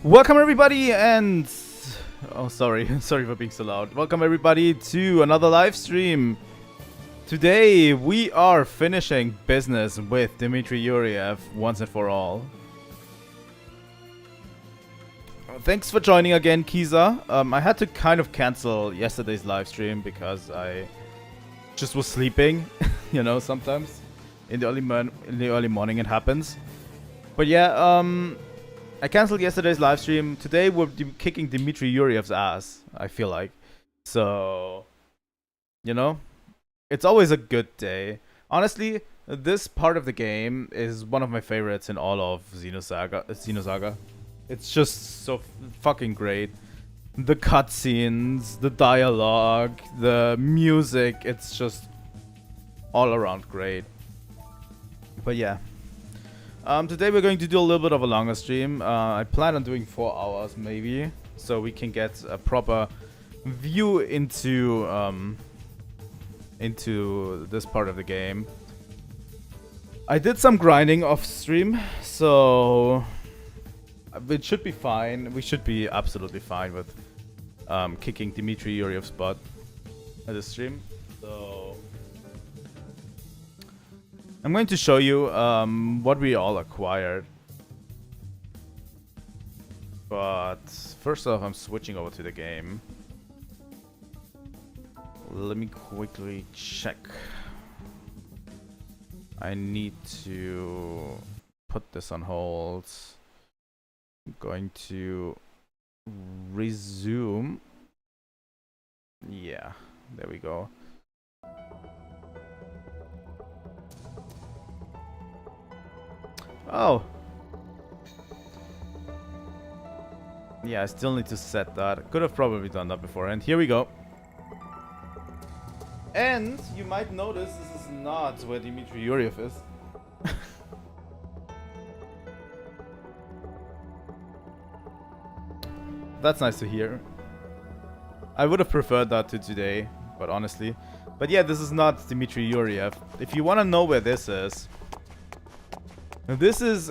Welcome everybody and... Oh, sorry. Sorry for being so loud. Welcome everybody to another live stream. Today we are finishing business with Dmitry Yuriev once and for all. Thanks for joining again, Kiza. I had to kind of cancel yesterday's live stream because I just was sleeping. You know, sometimes in the early morning it happens. But yeah, I cancelled yesterday's live stream. Today we're kicking Dmitry Yuriev's ass, I feel like. So, you know, it's always a good day. Honestly, this part of the game is one of my favorites in all of Xenosaga. It's just so fucking great. The cutscenes, the dialogue, the music, it's just all around great. But yeah. Today we're going to do a little bit of a longer stream. I plan on doing 4 hours maybe, so we can get a proper view into this part of the game. I did some grinding off stream, so it should be fine. We should be absolutely fine with kicking Dmitry Yuriev's butt at this stream. So I'm going to show you what we all acquired. But first off, I'm switching over to the game. Let me quickly check. I need to put this on hold. I'm going to resume. Yeah, there we go. Oh. Yeah, I still need to set that. Could have probably done that before. And here we go. And you might notice this is not where Dmitry Yuriev is. That's nice to hear. I would have preferred that to today, but honestly. But yeah, this is not Dmitry Yuriev. If you want to know where this is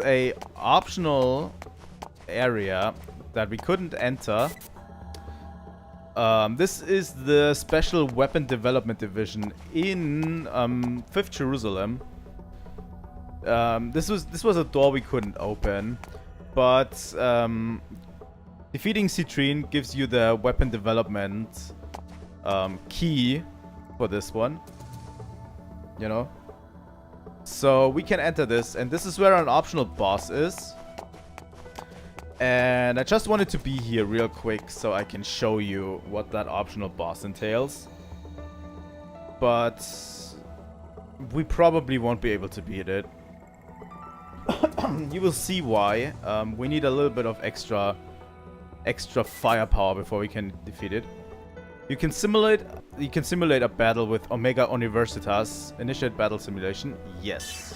a optional area that we couldn't enter. This is the Special Weapon Development Division in 5th Jerusalem. This was a door we couldn't open, but defeating Citrine gives you the weapon development key for this one. You know? So we can enter this, and this is where an optional boss is. And I just wanted to be here real quick so I can show you what that optional boss entails. But we probably won't be able to beat it. You will see why. We need a little bit of extra firepower before we can defeat it. You can simulate a battle with Omega Universitas. Initiate battle simulation. Yes.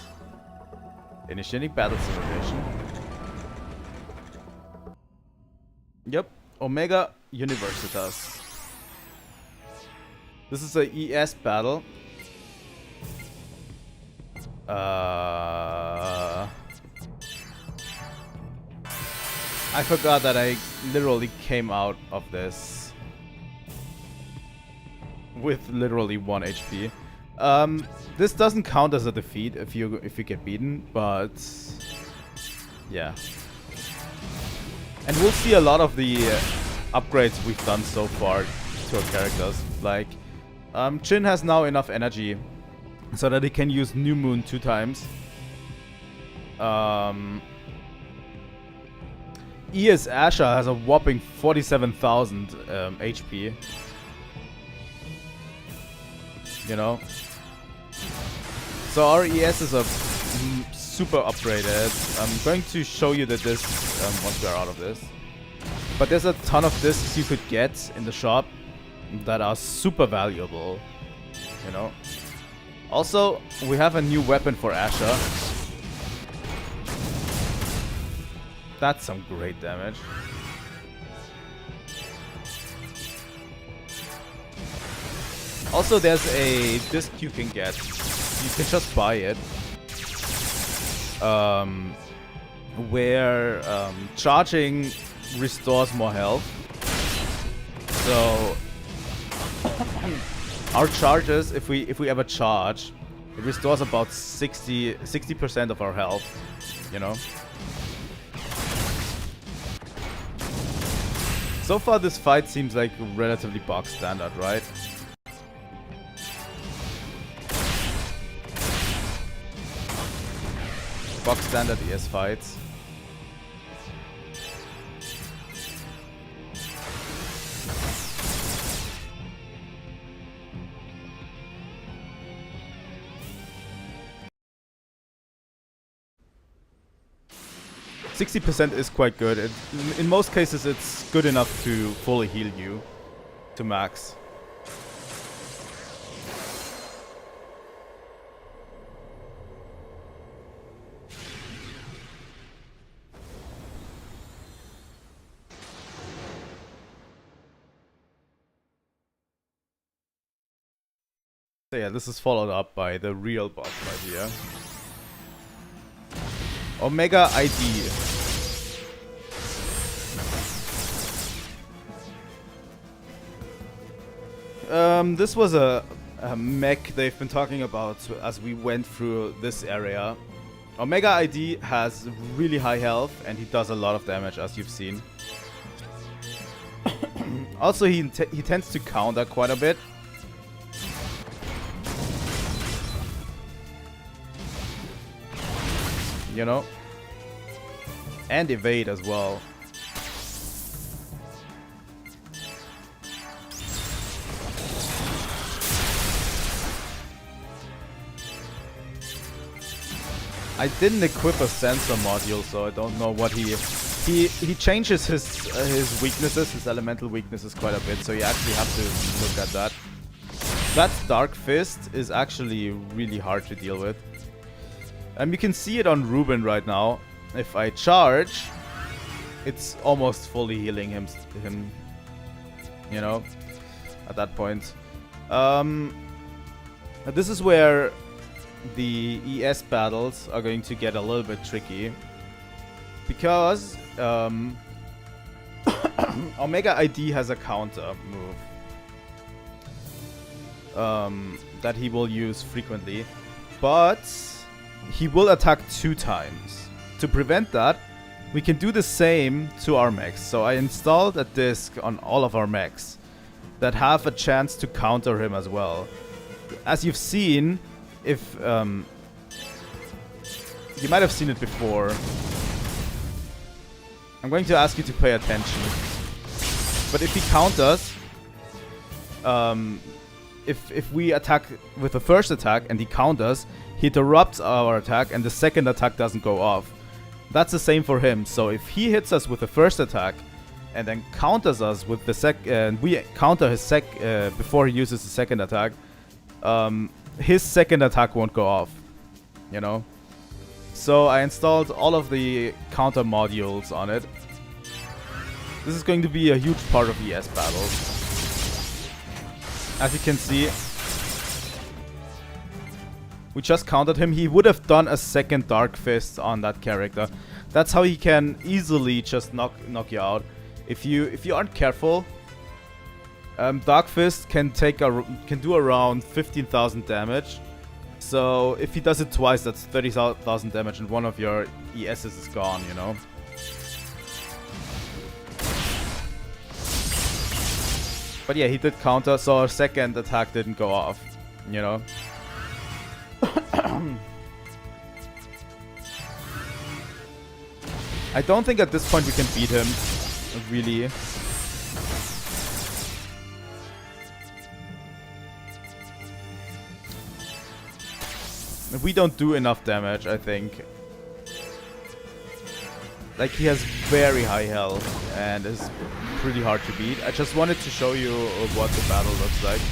Initiating battle simulation. Yep. Omega Universitas. This is a ES battle. I forgot that I literally came out of this with literally 1 HP. This doesn't count as a defeat if you get beaten, but yeah. And we'll see a lot of the upgrades we've done so far to our characters. Like, Jin has now enough energy so that he can use New Moon 2 times. ES Asher has a whopping 47,000 HP. You know? So our ESs are super upgraded. I'm going to show you that this once we're out of this. But there's a ton of discs you could get in the shop that are super valuable. You know? Also, we have a new weapon for Asher. That's some great damage. Also, there's a disc you can get. You can just buy it. Where charging restores more health. So our charges, if we ever charge, it restores about 60% of our health, you know. So far this fight seems like relatively box standard, right? Box standard ES fights. %60 is quite good. In most cases, it's good enough to fully heal you to max. So yeah, this is followed up by the real boss right here. Omega ID. This was a mech they've been talking about as we went through this area. Omega ID has really high health and he does a lot of damage, as you've seen. Also, he tends to counter quite a bit. You know? And evade as well. I didn't equip a sensor module, so I don't know what he changes his weaknesses, his elemental weaknesses quite a bit, so you actually have to look at that. That Dark Fist is actually really hard to deal with. You can see it on Ruben right now. If I charge, it's almost fully healing him, you know, at that point. This is where the ES battles are going to get a little bit tricky. Because Omega ID has a counter move that he will use frequently. But he will attack 2 times. To prevent that, we can do the same to our mechs. So I installed a disc on all of our mechs that have a chance to counter him as well. As you've seen, if you might have seen it before. I'm going to ask you to pay attention. But if he counters, if we attack with the first attack and he counters, he interrupts our attack and the second attack doesn't go off. That's the same for him. So if he hits us with the first attack and then counters us with the second, we counter his before he uses the second attack, his second attack won't go off, you know. So I installed all of the counter modules on it. This is going to be a huge part of ES battles. As you can see, we just countered him. He would have done a second Dark Fist on that character. That's how he can easily just knock you out. If you aren't careful, Dark Fist can do around 15,000 damage. So if he does it twice, that's 30,000 damage, and one of your ESs is gone, you know. But yeah, he did counter, so our second attack didn't go off, you know. I don't think at this point we can beat him, really. We don't do enough damage, I think. Like, he has very high health and is pretty hard to beat. I just wanted to show you what the battle looks like.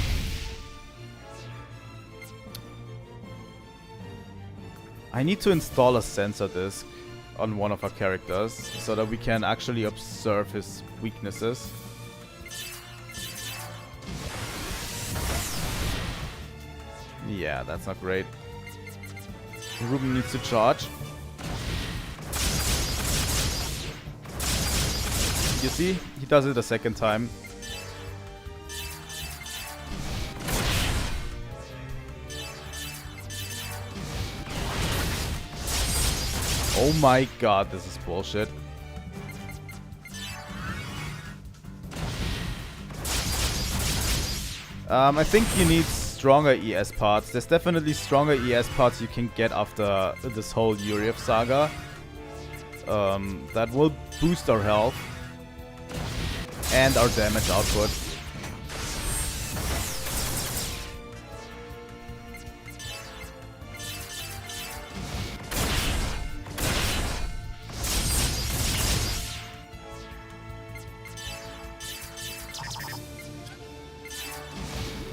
I need to install a sensor disc on one of our characters so that we can actually observe his weaknesses. Yeah, that's not great. Ruben needs to charge. You see? He does it a second time. Oh my god, this is bullshit. I think you need stronger ES parts. There's definitely stronger ES parts you can get after this whole Yuriev saga. That will boost our health and our damage output.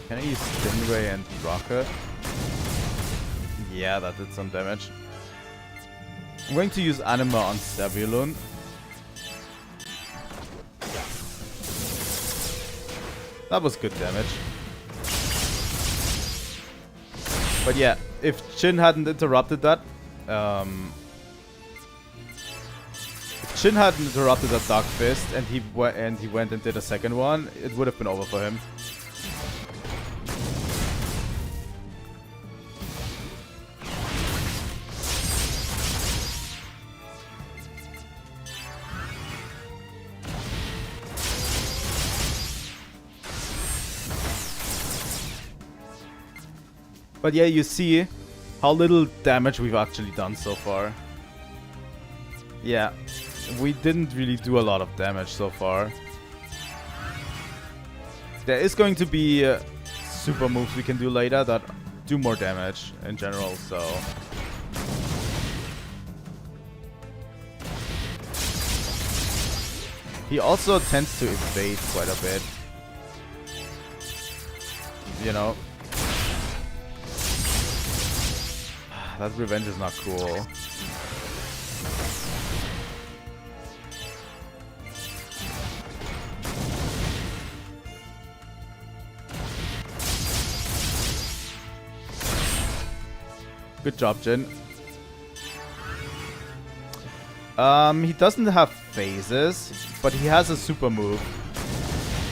Can I use Stingray and Rocket? Yeah, that did some damage. I'm going to use Anima on Zebulon. That was good damage. But yeah, if Chin hadn't interrupted that, if Chin hadn't interrupted that Dark Fist and he went and did a second one, it would have been over for him. But yeah, you see how little damage we've actually done so far. Yeah, we didn't really do a lot of damage so far. There is going to be super moves we can do later that do more damage in general, so... He also tends to evade quite a bit. You know? That revenge is not cool. Good job, Jin. He doesn't have phases, but he has a super move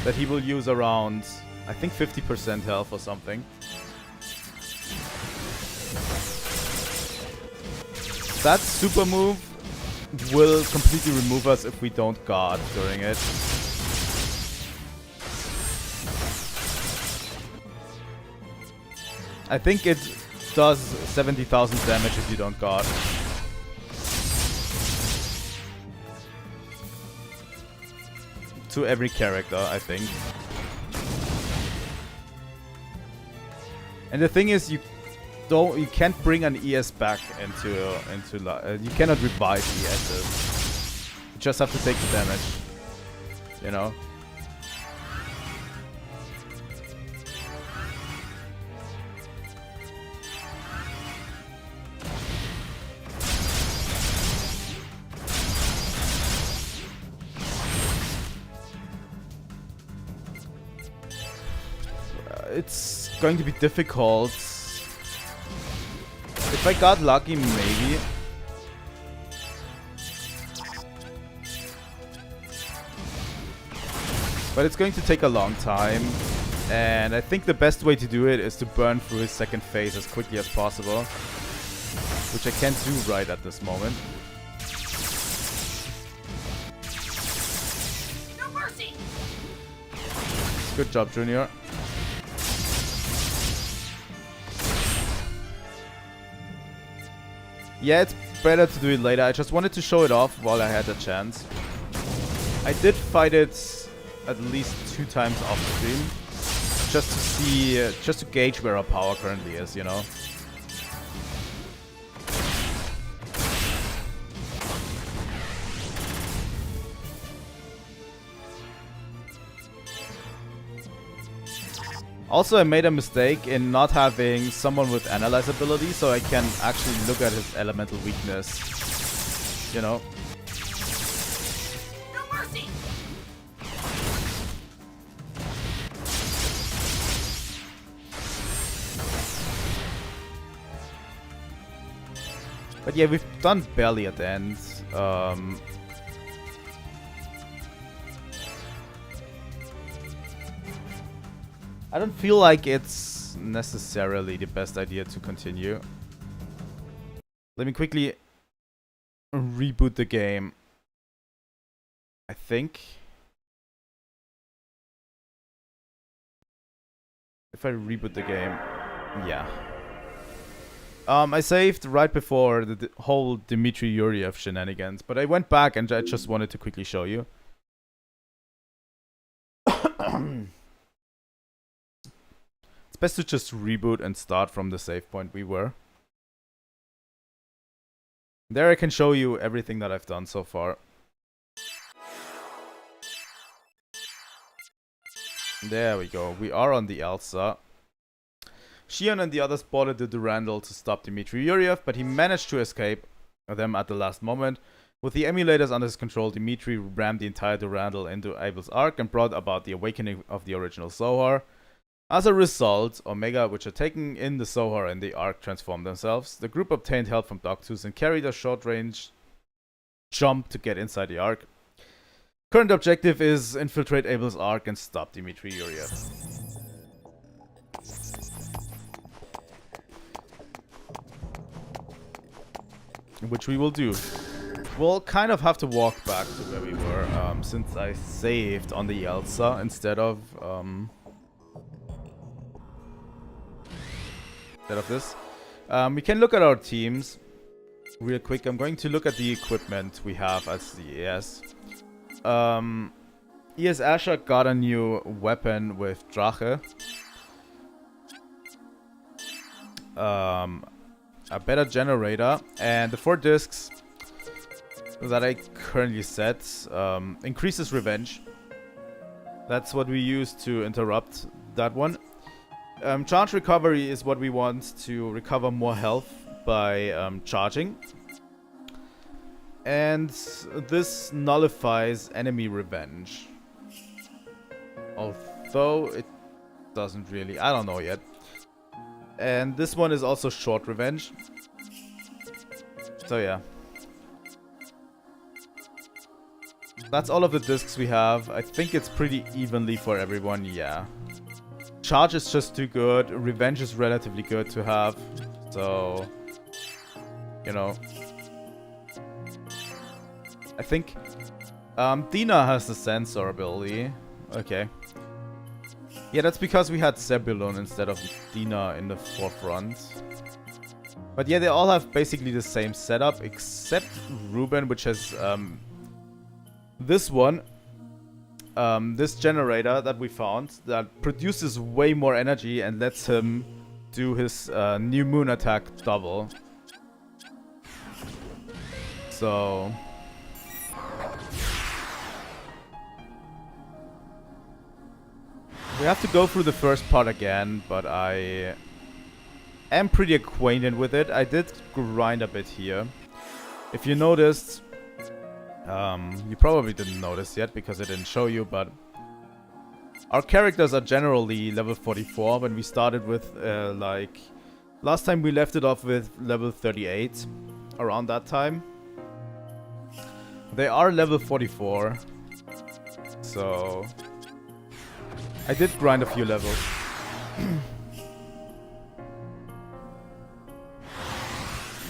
that he will use around, I think, 50% health or something. That super move will completely remove us if we don't guard during it. I think it does 70,000 damage if you don't guard. To every character, I think. And the thing is, you can't bring an ES back into you cannot revive ESs. You just have to take the damage. You know? It's going to be difficult. If I got lucky, maybe. But it's going to take a long time. And I think the best way to do it is to burn through his second phase as quickly as possible. Which I can't do right at this moment. No mercy. Good job, Junior. Yeah, it's better to do it later. I just wanted to show it off while I had the chance. I did fight it at least 2 times off stream. Just to see, just to gauge where our power currently is, you know. Also, I made a mistake in not having someone with Analyze ability, so I can actually look at his elemental weakness. You know? No mercy. But yeah, we've done barely at the end. I don't feel like it's necessarily the best idea to continue. Let me quickly reboot the game. I think if I reboot the game, yeah. I saved right before the whole Dmitry Yuriev shenanigans, but I went back and I just wanted to quickly show you. It's best to just reboot and start from the save point we were. There I can show you everything that I've done so far. There we go. We are on the Elsa. Shion and the others boarded the Durandal to stop Dmitry Yuriev, but he managed to escape them at the last moment. With the emulators under his control, Dmitry rammed the entire Durandal into Abel's Ark and brought about the awakening of the original Zohar. As a result, Omega, which had taken in the Zohar and the Ark, transformed themselves. The group obtained help from Dogtooth and carried a short-range jump to get inside the Ark. Current objective is infiltrate Abel's Ark and stop Dmitry Yuriev. Which we will do. We'll kind of have to walk back to where we were, since I saved on the Elsa instead of this. We can look at our teams real quick. I'm going to look at the equipment we have as the ES. ES Asher got a new weapon with Drache. A better generator, and the 4 discs that I currently set increases revenge. That's what we use to interrupt that one. Charge recovery is what we want to recover more health by charging. And this nullifies enemy revenge. Although it doesn't really, I don't know yet. And this one is also short revenge. So yeah. That's all of the discs we have. I think it's pretty evenly for everyone, yeah. Charge is just too good. Revenge is relatively good to have. So, you know. I think Dina has the sensor ability. Okay. Yeah, that's because we had Zebulon instead of Dina in the forefront. But yeah, they all have basically the same setup, except Ruben, which has this one. This generator that we found that produces way more energy and lets him do his new moon attack double. So... we have to go through the first part again, but I am pretty acquainted with it. I did grind a bit here. If you noticed, you probably didn't notice yet because I didn't show you, but our characters are generally level 44 when we started with, like, last time we left it off with level 38, around that time. They are level 44, so... I did grind a few levels.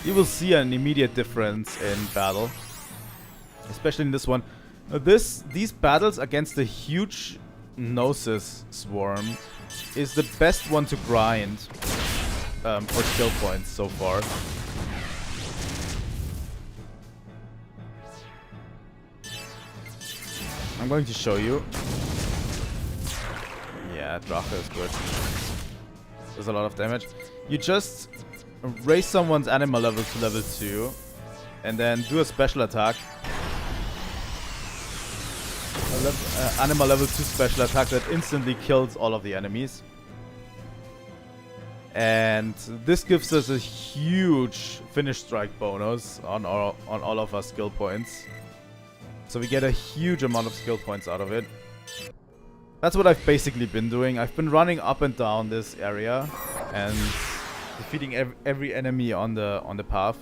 You will see an immediate difference in battle. Especially in this one. These battles against the huge Gnosis swarm is the best one to grind for skill points so far. I'm going to show you. Yeah, Drache is good. Does a lot of damage. You just raise someone's animal level to level 2 and then do a special attack. Animal level 2 special attack that instantly kills all of the enemies. And this gives us a huge finish strike bonus on all of our skill points. So we get a huge amount of skill points out of it. That's what I've basically been doing. I've been running up and down this area and defeating every enemy on the path.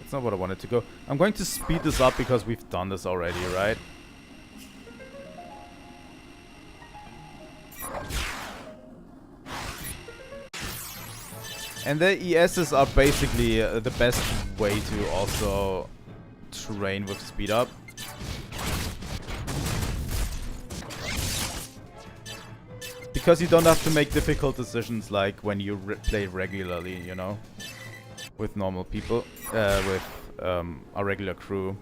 Let's not what I wanted to go. I'm going to speed this up because we've done this already, right? And the ESs are basically the best way to also train with speed up. Because you don't have to make difficult decisions like when you play regularly, you know, with normal people, with a regular crew.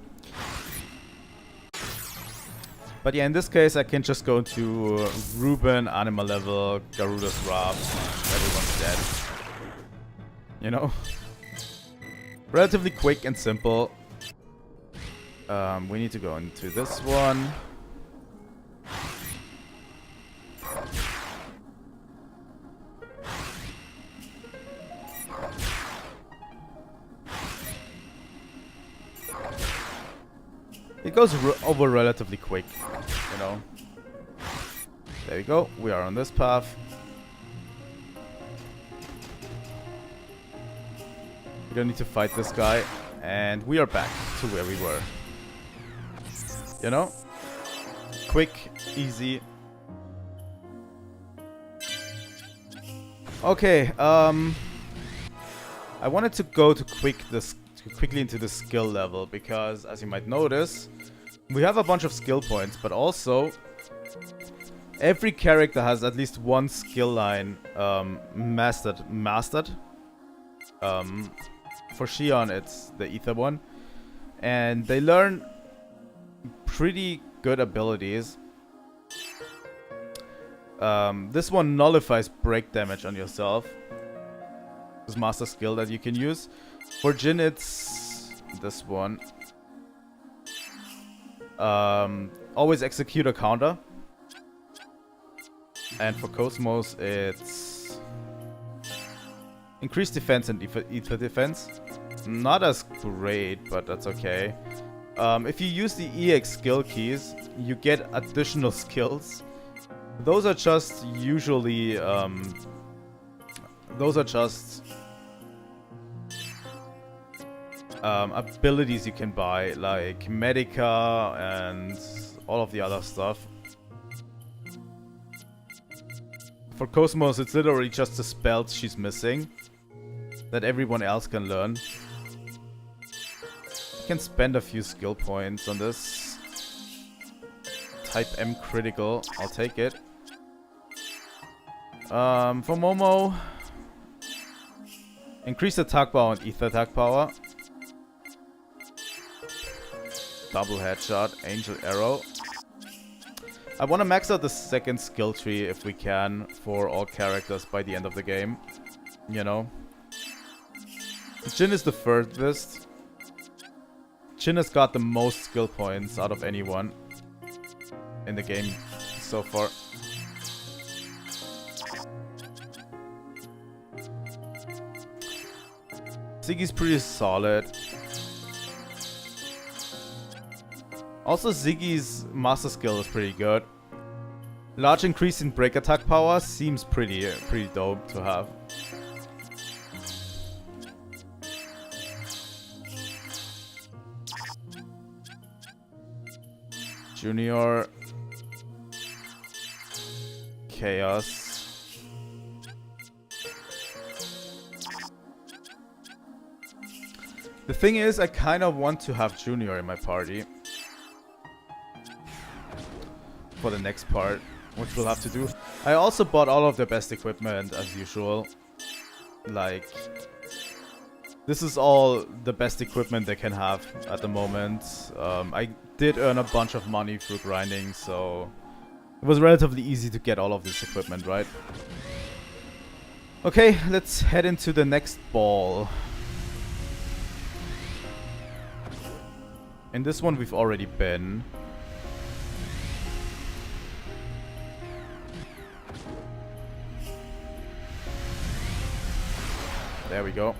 But yeah, in this case, I can just go to Ruben, Anima level, Garuda's Wrath, everyone's dead. You know? Relatively quick and simple. We need to go into this one. It goes over relatively quick, you know. There we go. We are on this path. We don't need to fight this guy. And we are back to where we were. You know? Quick, easy. Okay, I wanted to go to quickly into the skill level because, as you might notice, we have a bunch of skill points, but also every character has at least one skill line mastered. For Xion, it's the Ether one, and they learn pretty good abilities. This one nullifies break damage on yourself. This master skill that you can use. For Jin, it's this one. Always execute a counter. And for KOS-MOS, it's increase defense and ether defense. Not as great, but that's okay. If you use the EX skill keys, you get additional skills. Those are just usually abilities you can buy, like Medica and all of the other stuff. For KOS-MOS, it's literally just the spells she's missing that everyone else can learn. I can spend a few skill points on this. Type M critical, I'll take it. For Momo, increase attack power and ether attack power. Double headshot, angel arrow. I want to max out the second skill tree if we can for all characters by the end of the game. You know. Jin is the furthest. Jin has got the most skill points out of anyone in the game so far. Ziggy's pretty solid. Also, Ziggy's master skill is pretty good. Large increase in break attack power seems pretty dope to have. Junior. Chaos. The thing is, I kind of want to have Junior in my party. For the next part, which we'll have to do. I also bought all of the best equipment as usual. Like, this is all the best equipment they can have at the moment. I did earn a bunch of money through grinding, so it was relatively easy to get all of this equipment, right? Okay, let's head into the next ball. In this one we've already been. There we go.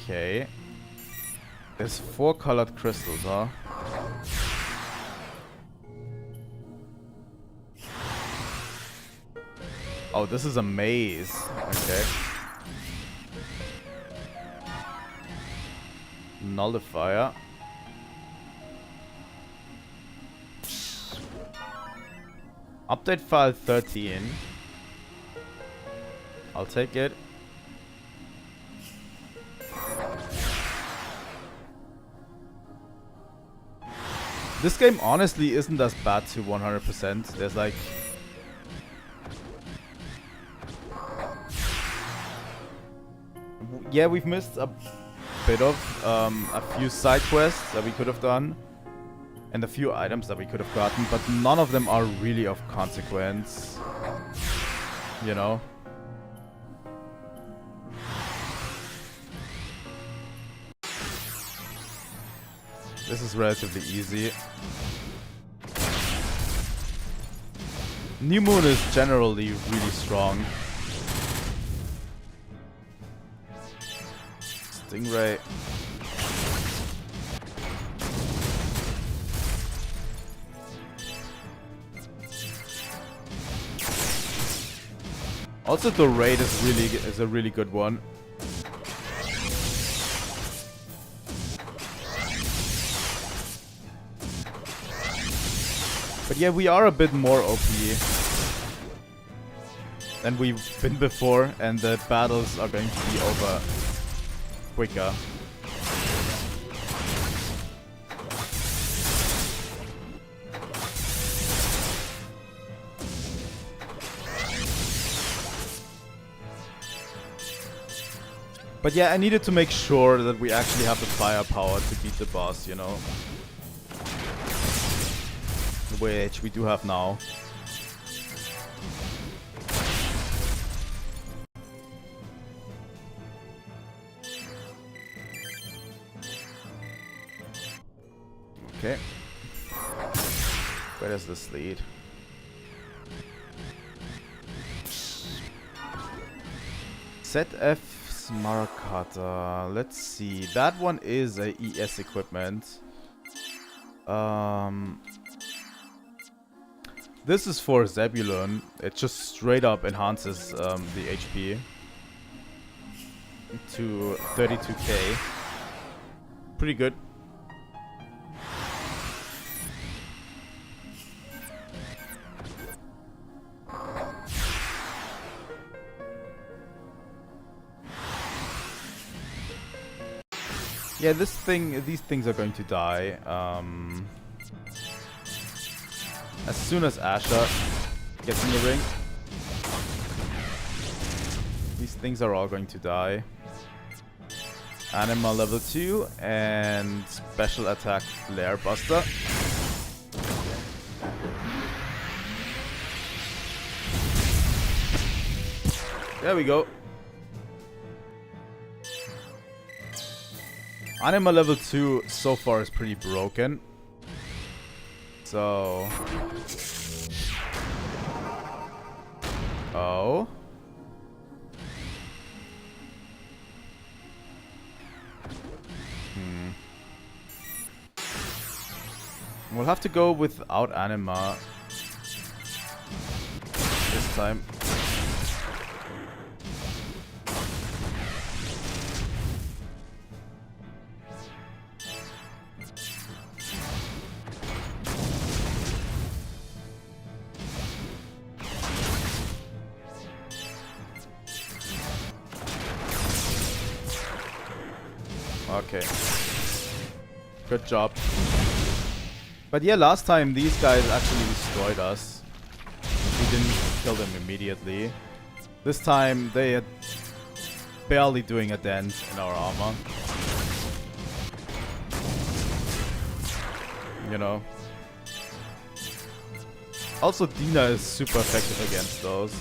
Okay. There's 4 colored crystals, huh? Oh, this is a maze. Okay. Nullifier. Update file 13. I'll take it. This game honestly isn't as bad to 100%. There's like... Yeah, we've missed a bit of a few side quests that we could have done. And a few items that we could have gotten, but none of them are really of consequence. You know? This is relatively easy. New Moon is generally really strong. Stingray. Also, the raid is a really good one. But yeah, we are a bit more OP than we've been before, and the battles are going to be over quicker. But yeah, I needed to make sure that we actually have the firepower to beat the boss, you know. Which we do have now. Okay. Where does this lead? ZF Smarakata. Let's see. That one is a ES equipment. This is for Zebulon. It just straight up enhances the HP to 32k. Pretty good. Yeah, these things are going to die. As soon as Asha gets in the ring, these things are all going to die. Anima level 2 and special attack Flare Buster. There we go. Anima level 2 so far is pretty broken. So... Oh. We'll have to go without Anima this time. Okay. Good job. But yeah, last time these guys actually destroyed us. We didn't kill them immediately. This time they are barely doing a dent in our armor. You know. Also, Dina is super effective against those.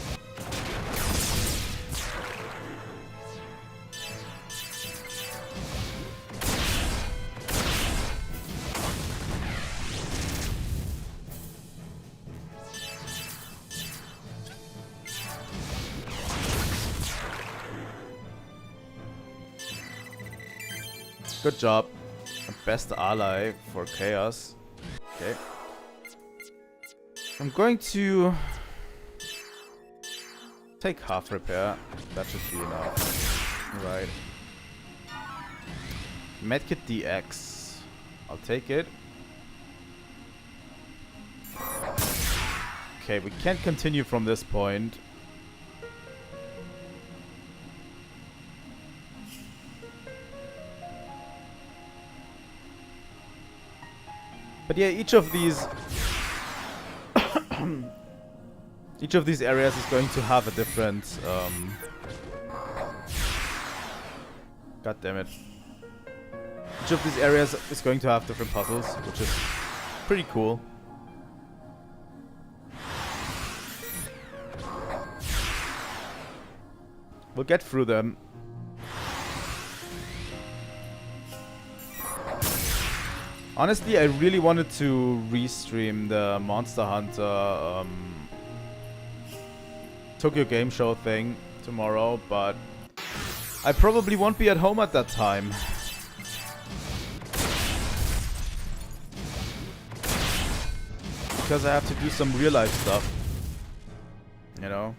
Good job. Best ally for Chaos. Okay. I'm going to Take half repair. That should be enough. Right. Medkit DX. I'll take it. Okay, we can't continue from this point. But yeah, each of these areas is going to have a different God damn it. Each of these areas is going to have different puzzles, which is pretty cool. We'll get through them. Honestly, I really wanted to restream the Monster Hunter Tokyo Game Show thing tomorrow, but I probably won't be at home at that time. Because I have to do some real life stuff. You know?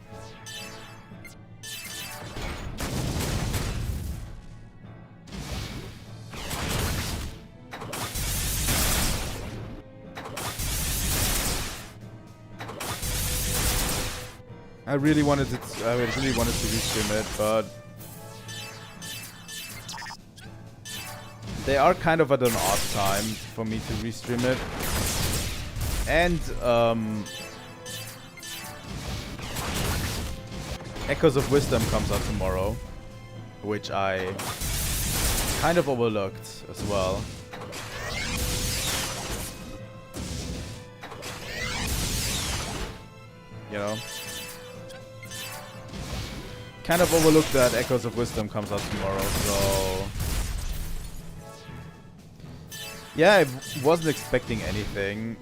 I really wanted to restream it, but they are kind of at an odd time for me to restream it. And Echoes of Wisdom comes out tomorrow, which I kind of overlooked as well. You know? Kind of overlooked that Echoes of Wisdom comes out tomorrow, so yeah, I wasn't expecting anything,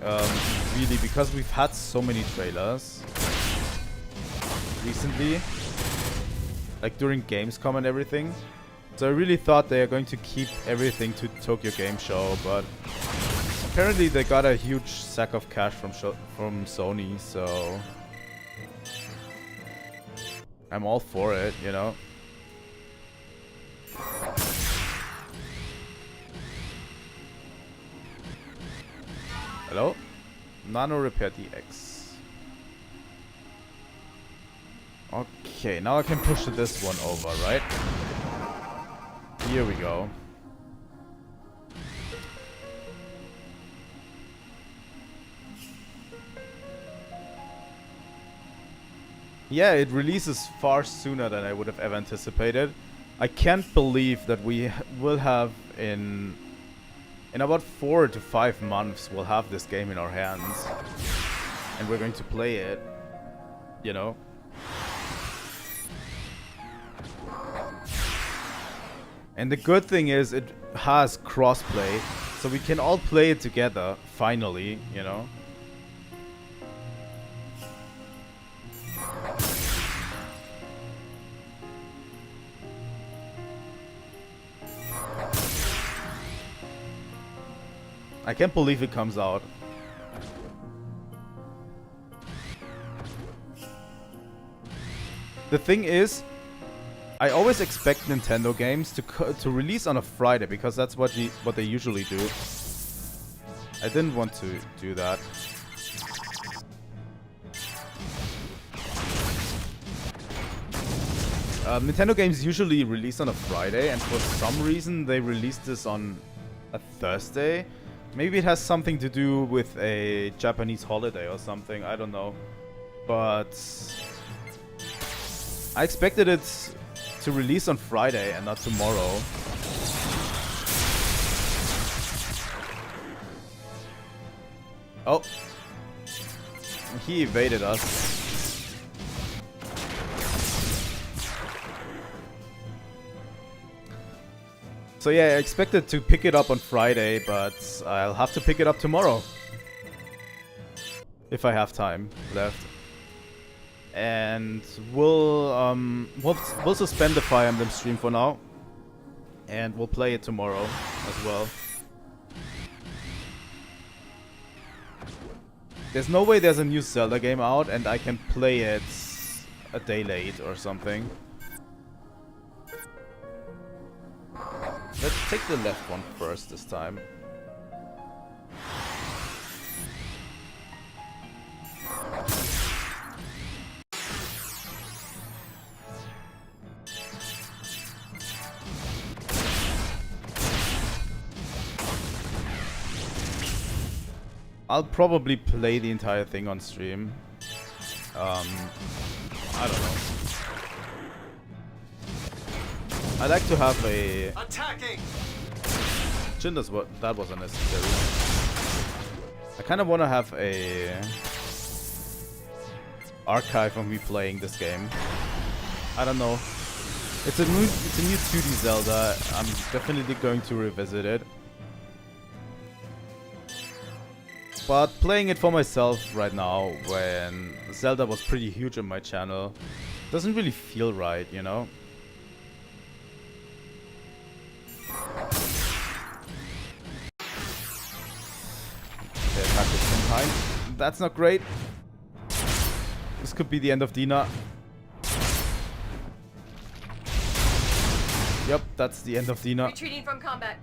really, because we've had so many trailers recently, like during Gamescom and everything. So I really thought they are going to keep everything to Tokyo Game Show, but apparently they got a huge sack of cash from Sony, so I'm all for it, you know. Hello? Nano Repair DX. Okay, now I can push this one over, right? Here we go. Yeah, it releases far sooner than I would have ever anticipated. I can't believe that we will have in about 4 to 5 months we'll have this game in our hands. And we're going to play it, you know. And the good thing is it has crossplay, so we can all play it together, finally, you know. I can't believe it comes out. The thing is, I always expect Nintendo games to release on a Friday because that's what they usually do. I didn't want to do that. Nintendo games usually release on a Friday, and for some reason they released this on a Thursday. Maybe it has something to do with a Japanese holiday or something, I don't know. But I expected it to release on Friday and not tomorrow. Oh. He evaded us. So yeah, I expected to pick it up on Friday, but I'll have to pick it up tomorrow. If I have time left. And we'll suspend the Fire Emblem stream for now. And we'll play it tomorrow as well. There's no way there's a new Zelda game out and I can play it a day late or something. Let's take the left one first this time. I'll probably play the entire thing on stream. I don't know. I like to have a... Attacking! Jinda's what that was unnecessary. I kind of want to have a archive of me playing this game. I don't know. It's a new 2D Zelda. I'm definitely going to revisit it. But playing it for myself right now, when Zelda was pretty huge on my channel, doesn't really feel right, you know? Okay, attack at the same time. That's not great. This could be the end of Dina. Yep, that's the end of Dina. Retreating from combat.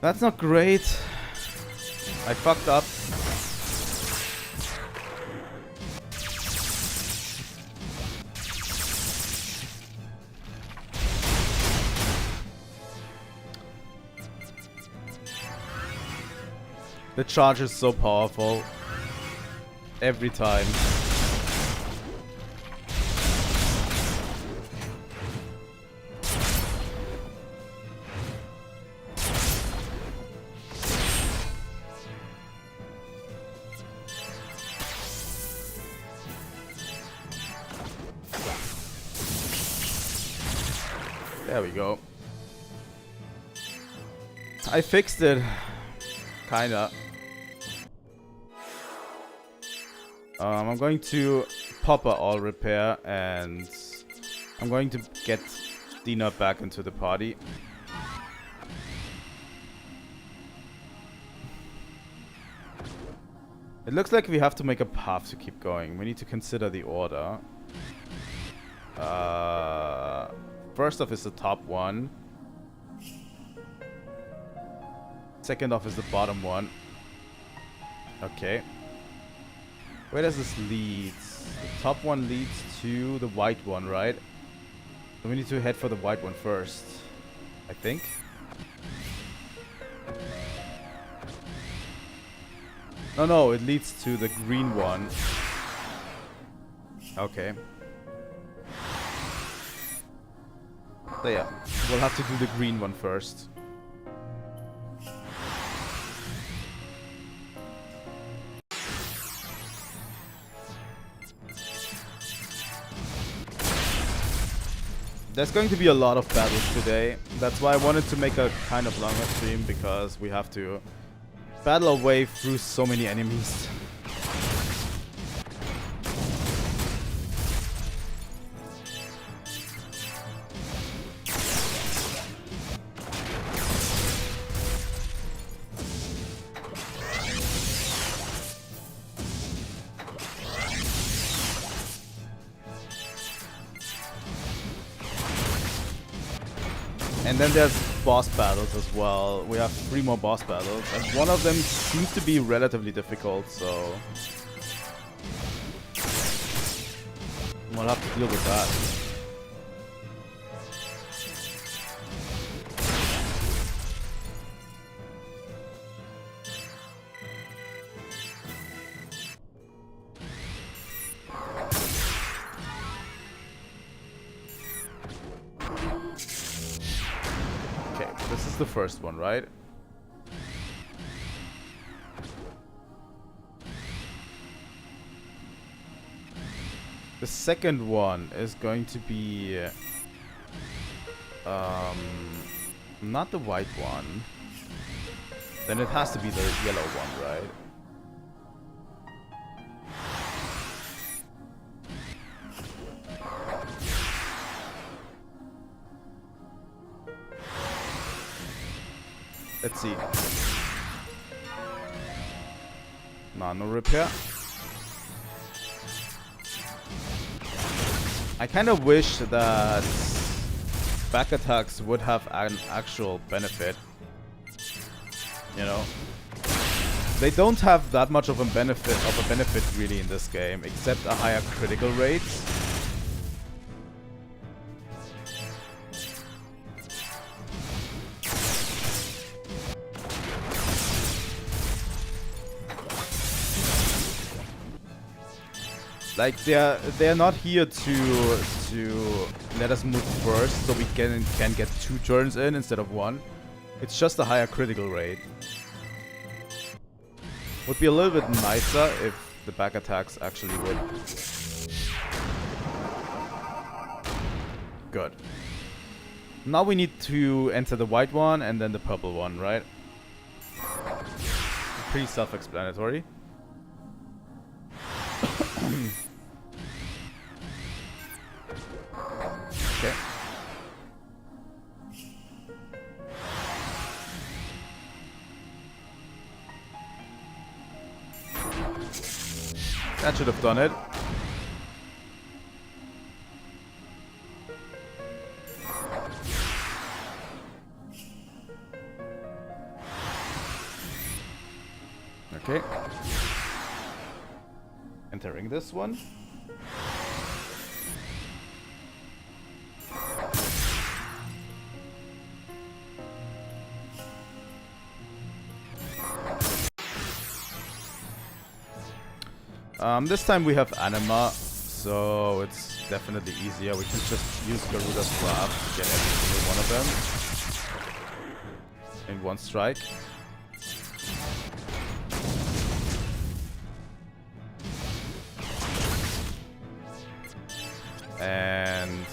That's not great. I fucked up. The charge is so powerful. Every time. There we go. I fixed it. Kinda. I'm going to pop a all repair and I'm going to get Dina back into the party. It looks like we have to make a path to keep going. We need to consider the order. First off is the top one. Second off is the bottom one. Okay. Where does this lead? The top one leads to the white one, right? So we need to head for the white one first, I think. No, it leads to the green one. Okay. So yeah, we'll have to do the green one first. There's going to be a lot of battles today. That's why I wanted to make a kind of longer stream, because we have to battle our way through so many enemies. And then there's boss battles as well. We have 3 more boss battles, and one of them seems to be relatively difficult, so we'll have to deal with that. This is the first one, right? The second one is going to be not the white one. Then it has to be the yellow one, right? Nano repair. I kind of wish that back attacks would have an actual benefit. You know, they don't have that much of a benefit really in this game, except a higher critical rate. Like they're not here to let us move first, so we can get 2 turns in instead of 1. It's just a higher critical rate. Would be a little bit nicer if the back attacks actually would. Good. Now we need to enter the white one and then the purple one, right? Pretty self-explanatory. Okay. That should have done it. Okay. Entering this one. This time we have Anima, so it's definitely easier. We can just use Garuda's Graph to get every single one of them in one strike. And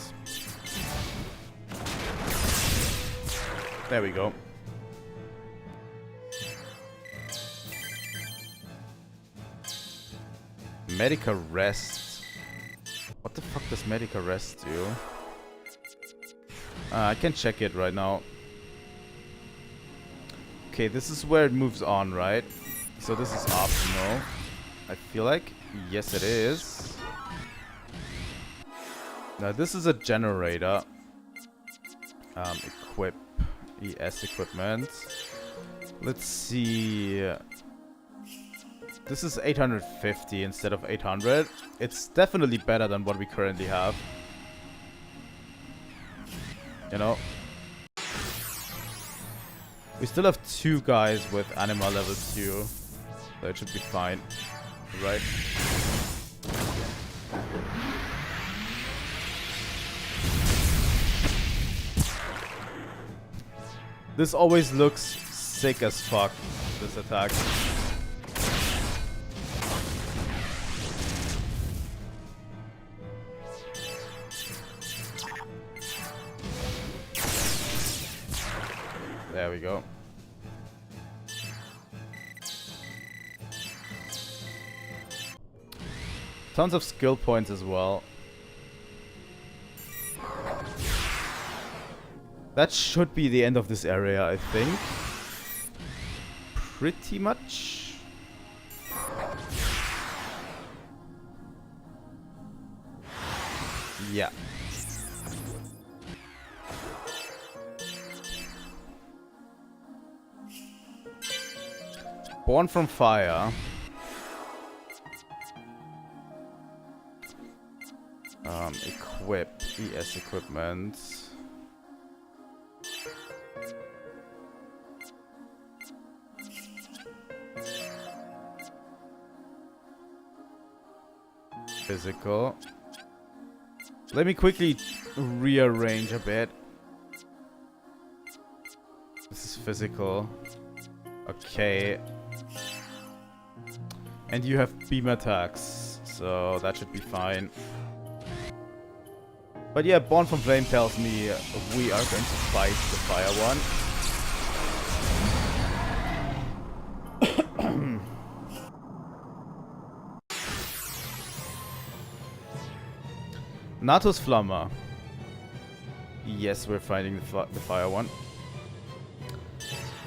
there we go. Medica Rest. What the fuck does Medica Rest do? I can check it right now. Okay, this is where it moves on, right? So this is optional. I feel like. Yes, it is. Now this is a generator. Equip. ES equipment. Let's see. This is 850 instead of 800. It's definitely better than what we currently have. You know? We still have 2 guys with Anima level 2. So it should be fine. Right? This always looks sick as fuck, this attack. There we go. Tons of skill points as well. That should be the end of this area, I think. Pretty much. Yeah. Born from Fire. Equip. ES equipment. Physical. Let me quickly rearrange a bit. This is physical. Okay. And you have beam attacks, so that should be fine. But yeah, Born from Flame tells me we are going to fight the fire one. Natus Flamma. Yes, we're fighting the fire one.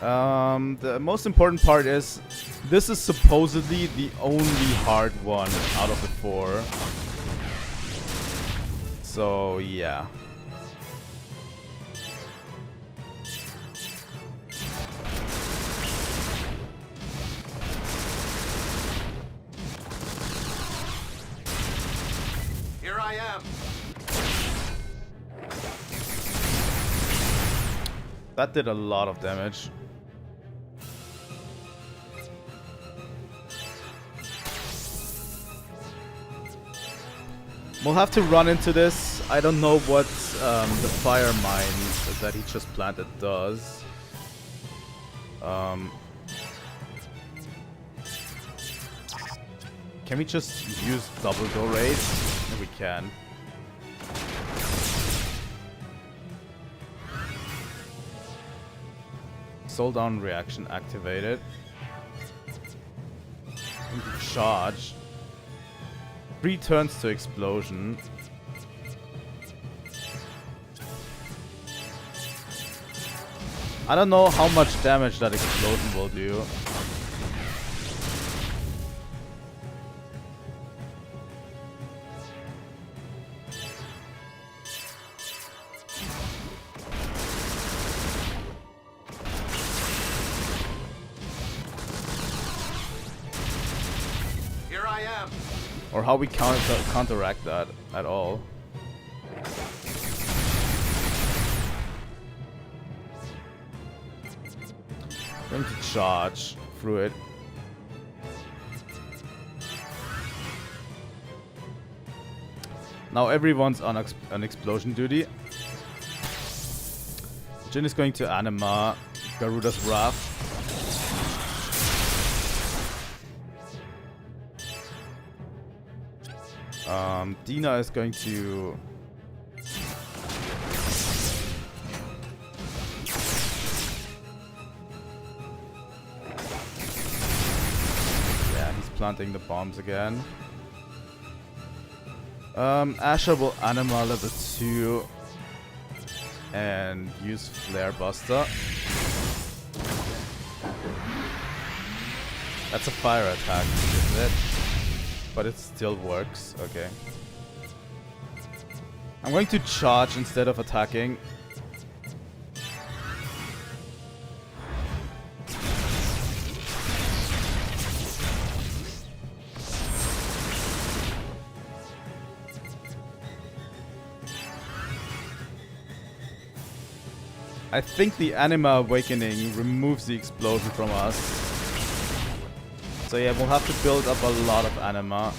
The most important part is this is supposedly the only hard one out of the 4. So, yeah. Here I am. That did a lot of damage. We'll have to run into this. I don't know what the fire mine that he just planted does. Can we just use double door raid? We can. Soul down reaction activated. Charge. 3 turns to explosion. I don't know how much damage that explosion will do. Here I am. Or how we counteract that at all. Going to charge through it. Now everyone's on explosion duty. Jin is going to Anima, Garuda's Wrath. Dina is going to... Yeah, he's planting the bombs again. Asher will Anima level 2 and use Flare Buster. That's a fire attack, isn't it? But it still works. Okay. I'm going to charge instead of attacking. I think the Anima Awakening removes the explosion from us. So yeah, we'll have to build up a lot of Anima.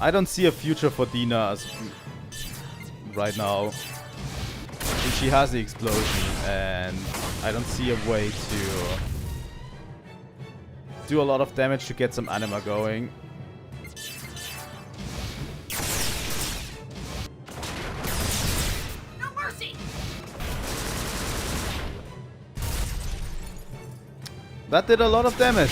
I don't see a future for Dina as right now. She has the explosion and I don't see a way to do a lot of damage to get some Anima going. No mercy. That did a lot of damage.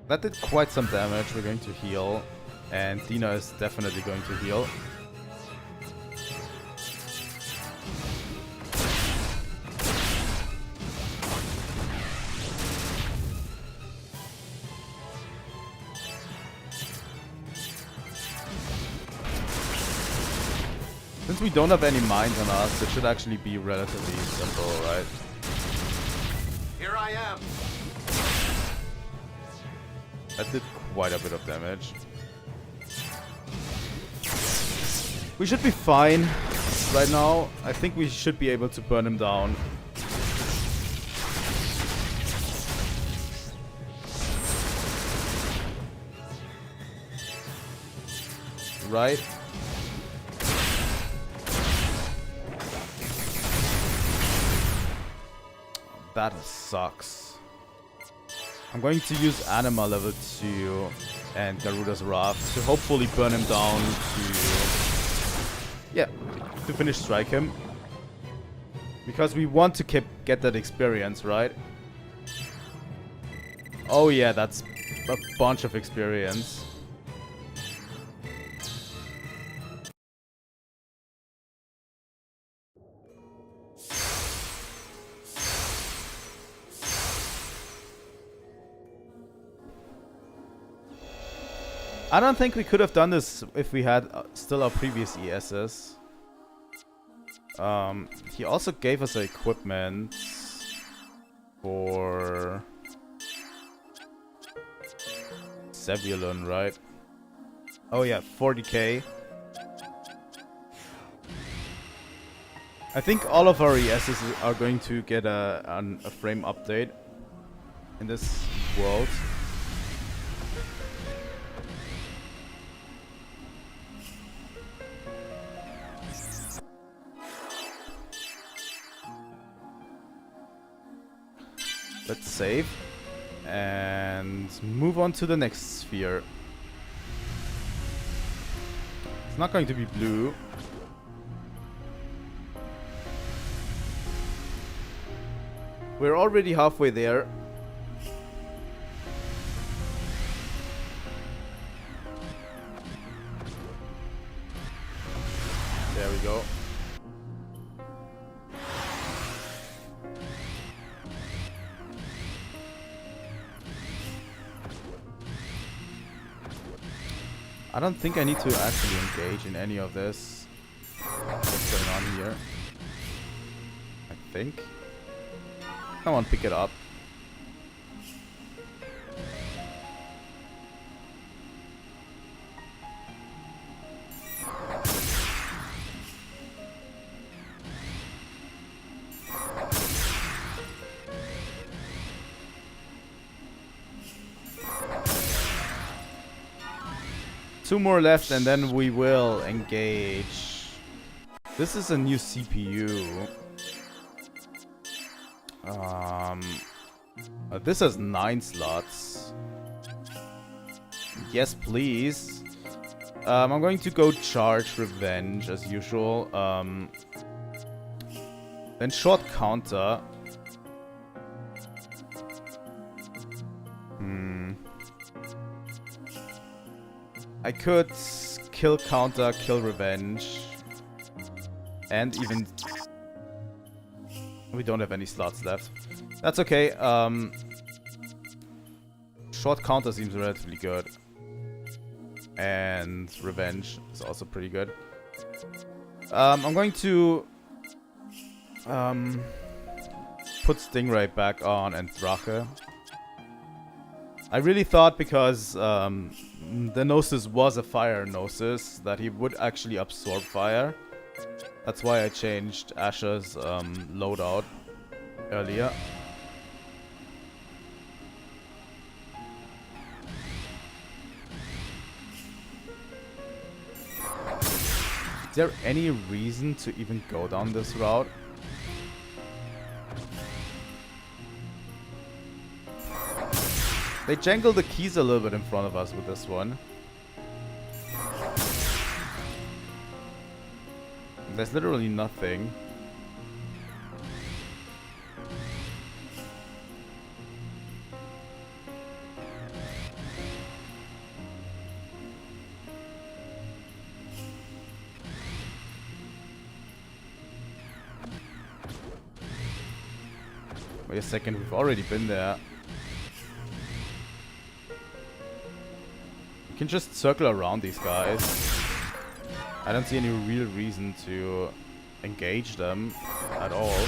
That did quite some damage. We're going to heal. And Dina is definitely going to heal. Since we don't have any mines on us, it should actually be relatively simple, right? Here I am. That did quite a bit of damage. We should be fine right now. I think we should be able to burn him down. Right? That sucks. I'm going to use Anima level 2 and Garuda's Wrath to hopefully burn him down to... Yeah, to finish strike him. Because we want to get that experience, right? Oh yeah, that's a bunch of experience. I don't think we could have done this if we had still our previous ESs. He also gave us equipment for Zebulon, right? Oh yeah, 40k. I think all of our ESs are going to get a frame update in this world. Let's save and move on to the next sphere. It's not going to be blue. We're already halfway there. There we go. I don't think I need to actually engage in any of this. What's going on here? I think. Come on, pick it up. Two more left and then we will engage. This is a new CPU. This has 9 slots. Yes, please. I'm going to go charge revenge as usual. Then short counter. I could kill counter, kill revenge. And even... we don't have any slots left. That's okay. Short counter seems relatively good. And revenge is also pretty good. I'm going to... put Stingray back on and Drache. I really thought because the Gnosis was a fire Gnosis that he would actually absorb fire. That's why I changed Asher's loadout earlier. Is there any reason to even go down this route? They jangle the keys a little bit in front of us with this one. There's literally nothing. Wait a second, we've already been there. You can just circle around these guys. I don't see any real reason to engage them at all.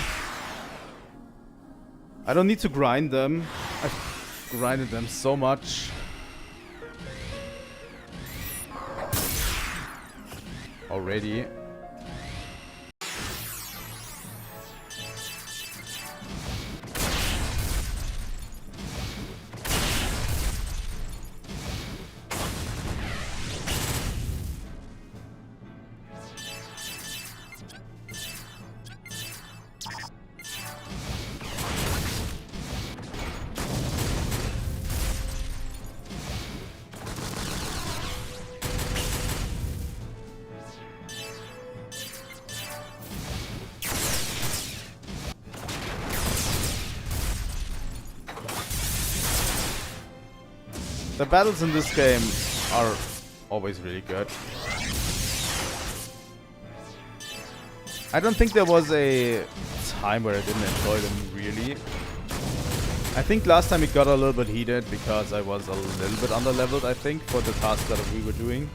I don't need to grind them. I've grinded them so much. Already. The battles in this game are always really good. I don't think there was a time where I didn't enjoy them really. I think last time it got a little bit heated because I was a little bit under-leveled, I think, for the task that we were doing.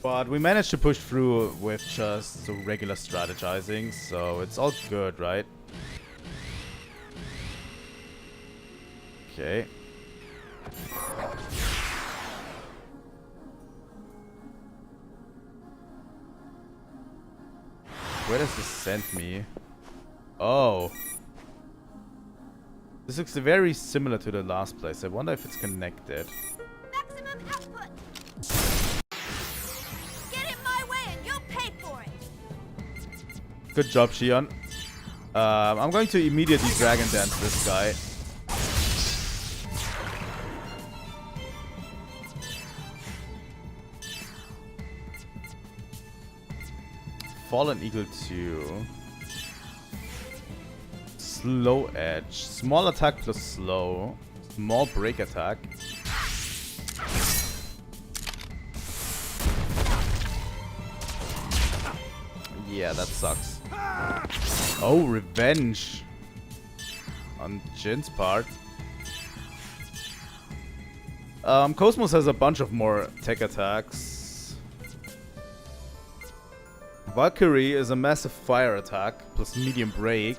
But we managed to push through with just regular strategizing, so it's all good, right? Okay. Where does this send me? Oh. This looks very similar to the last place. I wonder if it's connected. Maximum output. Get in my way and you'll pay for it. Good job, Shion. I'm going to immediately Dragon Dance this guy. Fallen Eagle 2. Slow Edge. Small attack plus slow. Small break attack. Yeah, that sucks. Oh, revenge. On Jin's part. KOS-MOS has a bunch of more tech attacks. Valkyrie is a massive fire attack plus medium break.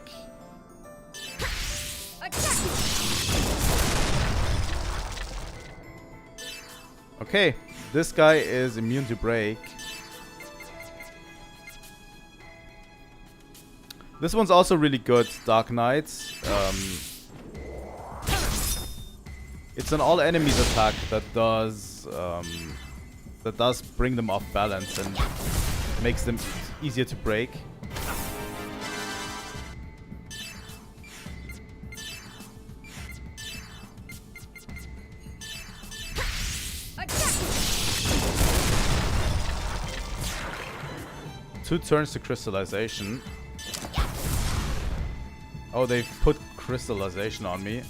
Okay, this guy is immune to break. This one's also really good, Dark Knight. It's an all enemies attack that does bring them off balance and makes them easier to break. Two turns to crystallization. Oh, they've put crystallization on me.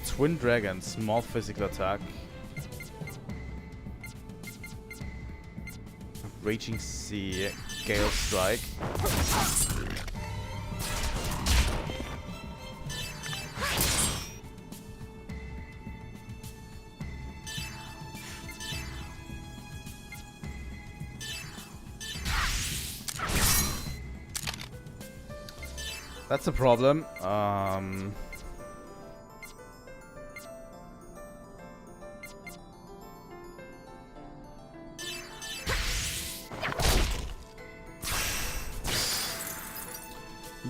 Twin Dragon, small physical attack. Raging Sea, Gale Strike. That's a problem.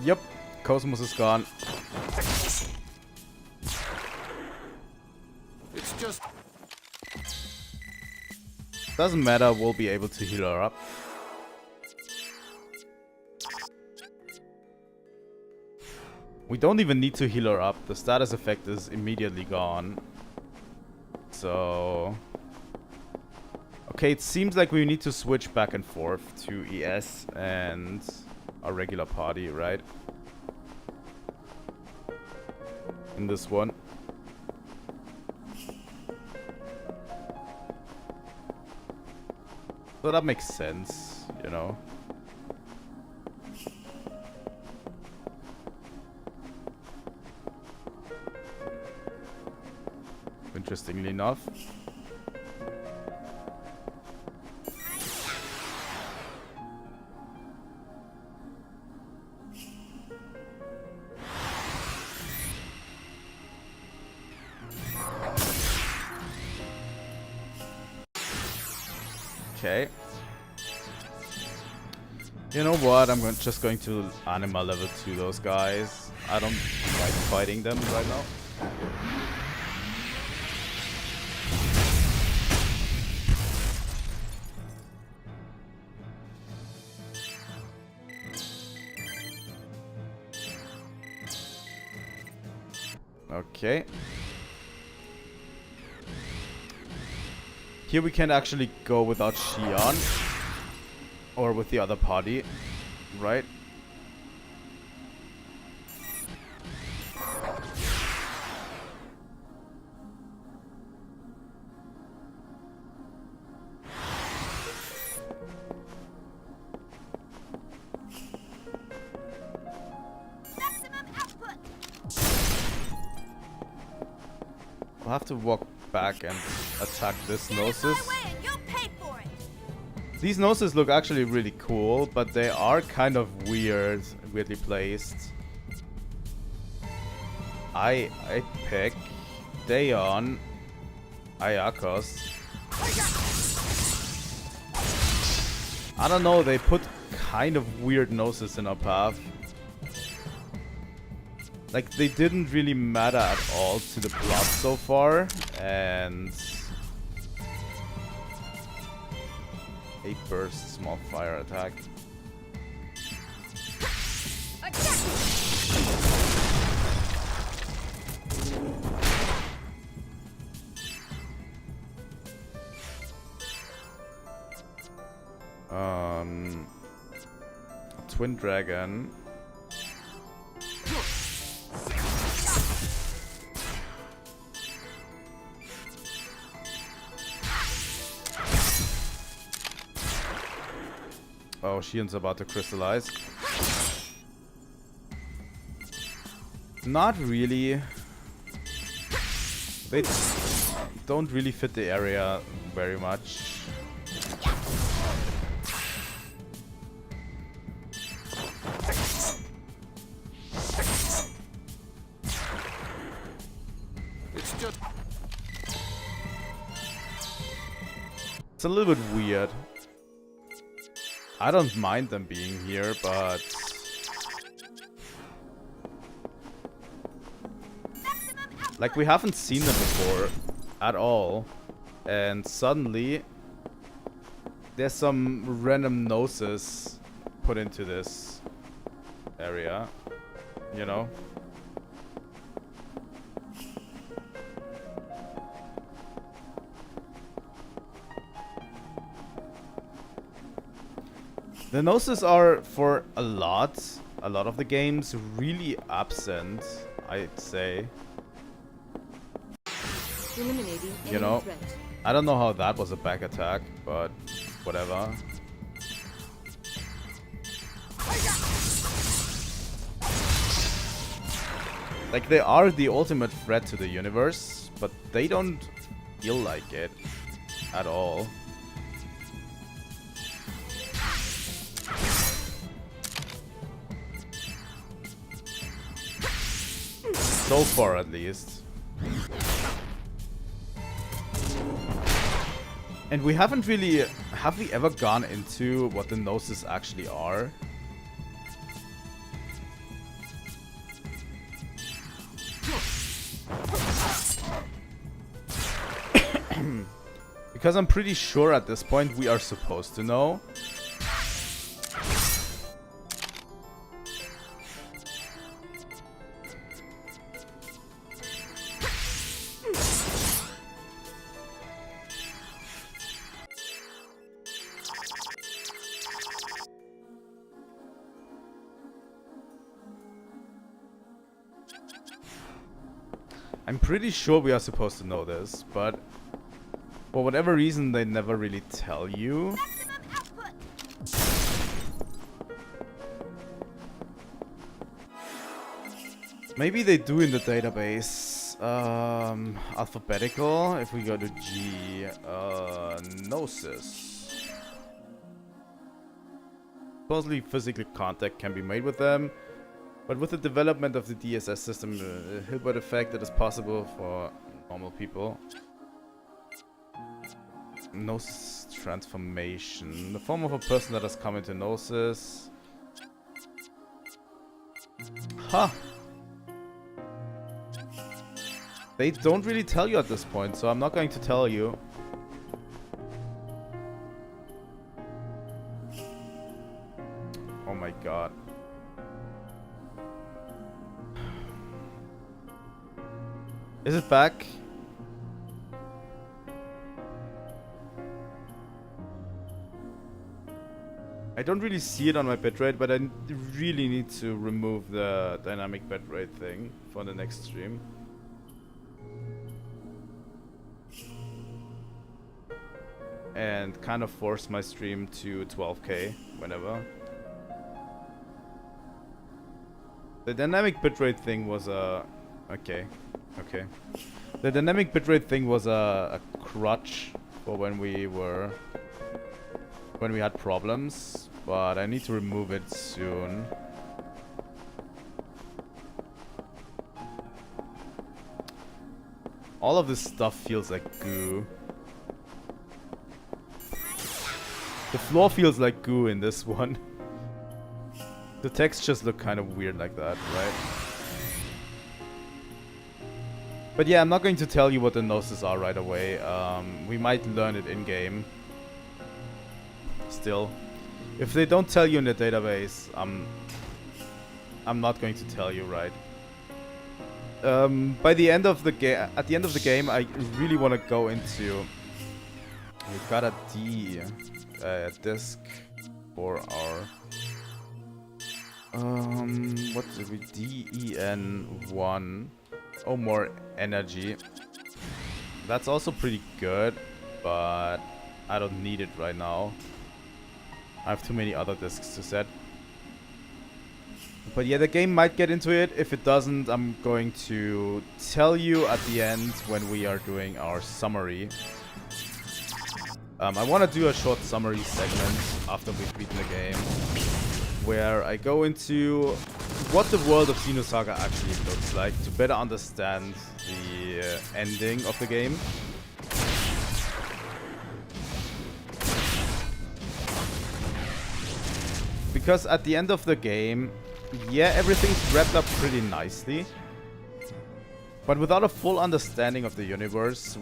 Yep, KOS-MOS is gone. It's just... Doesn't matter, we'll be able to heal her up. We don't even need to heal her up. The status effect is immediately gone. So... Okay, it seems like we need to switch back and forth to ES and our regular party, right? In this one. So that makes sense, you know. Interestingly enough. Okay. You know what? I'm just going to Anima level 2 those guys. I don't like fighting them right now. Okay. Here we can actually go without Xion. Or with the other party. Right? I'll have to walk back and attack this Get in my Gnosis. way and you'll pay for it. These Gnosis look actually really cool, but they are kind of weirdly placed. I pick Daeon, Ayakos. I don't know, they put kind of weird Gnosis in our path. Like, they didn't really matter at all to the plot so far, and 8 burst, small fire attack. Twin Dragon. Oh, Shion's about to crystallize. Not really. They don't really fit the area very much. It's just... It's a little bit weird. I don't mind them being here, but like, we haven't seen them before at all, and suddenly there's some random Gnosis put into this area, you know? The Gnosis are, for a lot of the games, really absent, I'd say. Eliminating You know, I don't know how that was a back attack, but whatever. Like, they are the ultimate threat to the universe, but they don't feel like it at all. So far, at least. And we haven't really... Have we ever gone into what the Gnosis actually are? Because I'm pretty sure at this point we are supposed to know. I'm pretty sure we are supposed to know this, but for whatever reason they never really tell you. Maybe they do in the database. Alphabetical, if we go to G, Gnosis. Supposedly physical contact can be made with them. But with the development of the DSS system, Hilbert effect, it is possible for normal people. Gnosis transformation. The form of a person that has come into Gnosis. Huh. They don't really tell you at this point, so I'm not going to tell you. Oh my god. Is it back? I don't really see it on my bitrate, but I really need to remove the dynamic bitrate thing for the next stream. And kind of force my stream to 12K whenever. The dynamic bitrate thing was okay. Okay. The dynamic bitrate thing was a crutch for when we had problems, but I need to remove it soon. All of this stuff feels like goo. The floor feels like goo in this one. The textures look kind of weird like that, right? But yeah, I'm not going to tell you what the noses are right away. We might learn it in-game. Still. If they don't tell you in the database, I'm not going to tell you, right? By the end of the game, at the end of the game, I really want to go into... We got a disc for our... what did we... DEN1. Oh, more energy. That's also pretty good, but I don't need it right now. I have too many other discs to set. But yeah, the game might get into it. If it doesn't, I'm going to tell you at the end when we are doing our summary. I want to do a short summary segment after we've beaten the game, where I go into what the world of Xenosaga actually looks like to better understand the ending of the game. Because at the end of the game, yeah, everything's wrapped up pretty nicely. But without a full understanding of the universe,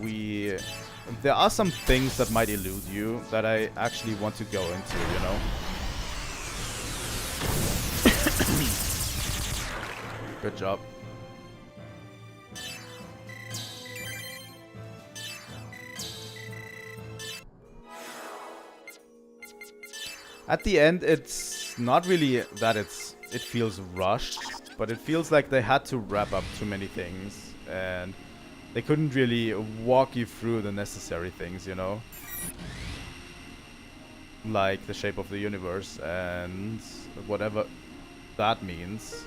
there are some things that might elude you that I actually want to go into, you know? Good job. At the end, it's not really that it feels rushed, but it feels like they had to wrap up too many things, and they couldn't really walk you through the necessary things, you know? Like the shape of the universe and whatever that means.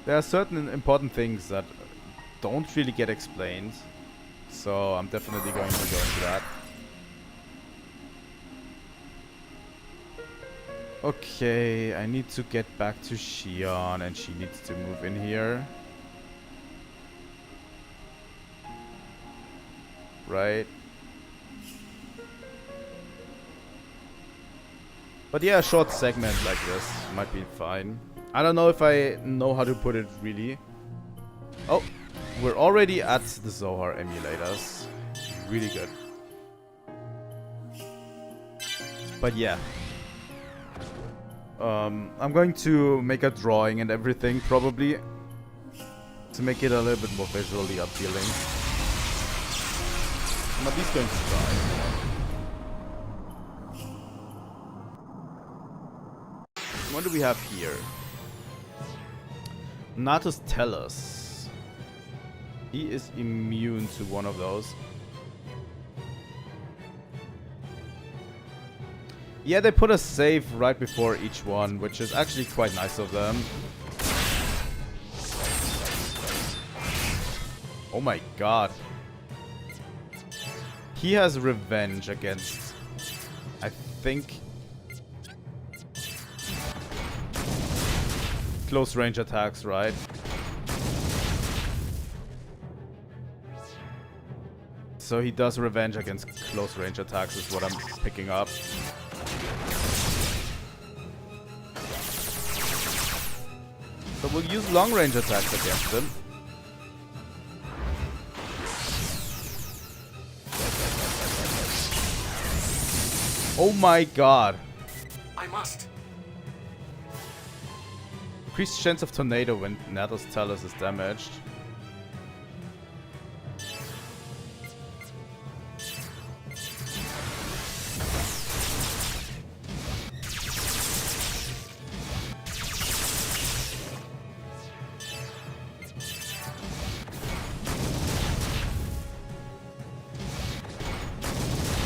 There are certain important things that don't really get explained, so I'm definitely going to go into that. Okay, I need to get back to Shion, and she needs to move in here. Right. But yeah, a short segment like this might be fine. I don't know if I know how to put it really. Oh, we're already at the Zohar emulators. Really good. But yeah. I'm going to make a drawing and everything, probably, to make it a little bit more visually appealing. I'm at least going to try. What do we have here? Natus Tellus. He is immune to one of those. Yeah, they put a save right before each one, which is actually quite nice of them. Oh my god. He has revenge against, I think, close range attacks, right? So he does revenge against close range attacks is what I'm picking up. So we'll use long range attacks against him. Oh my god. I must. Increased chance of tornado when Natus Tellus is damaged.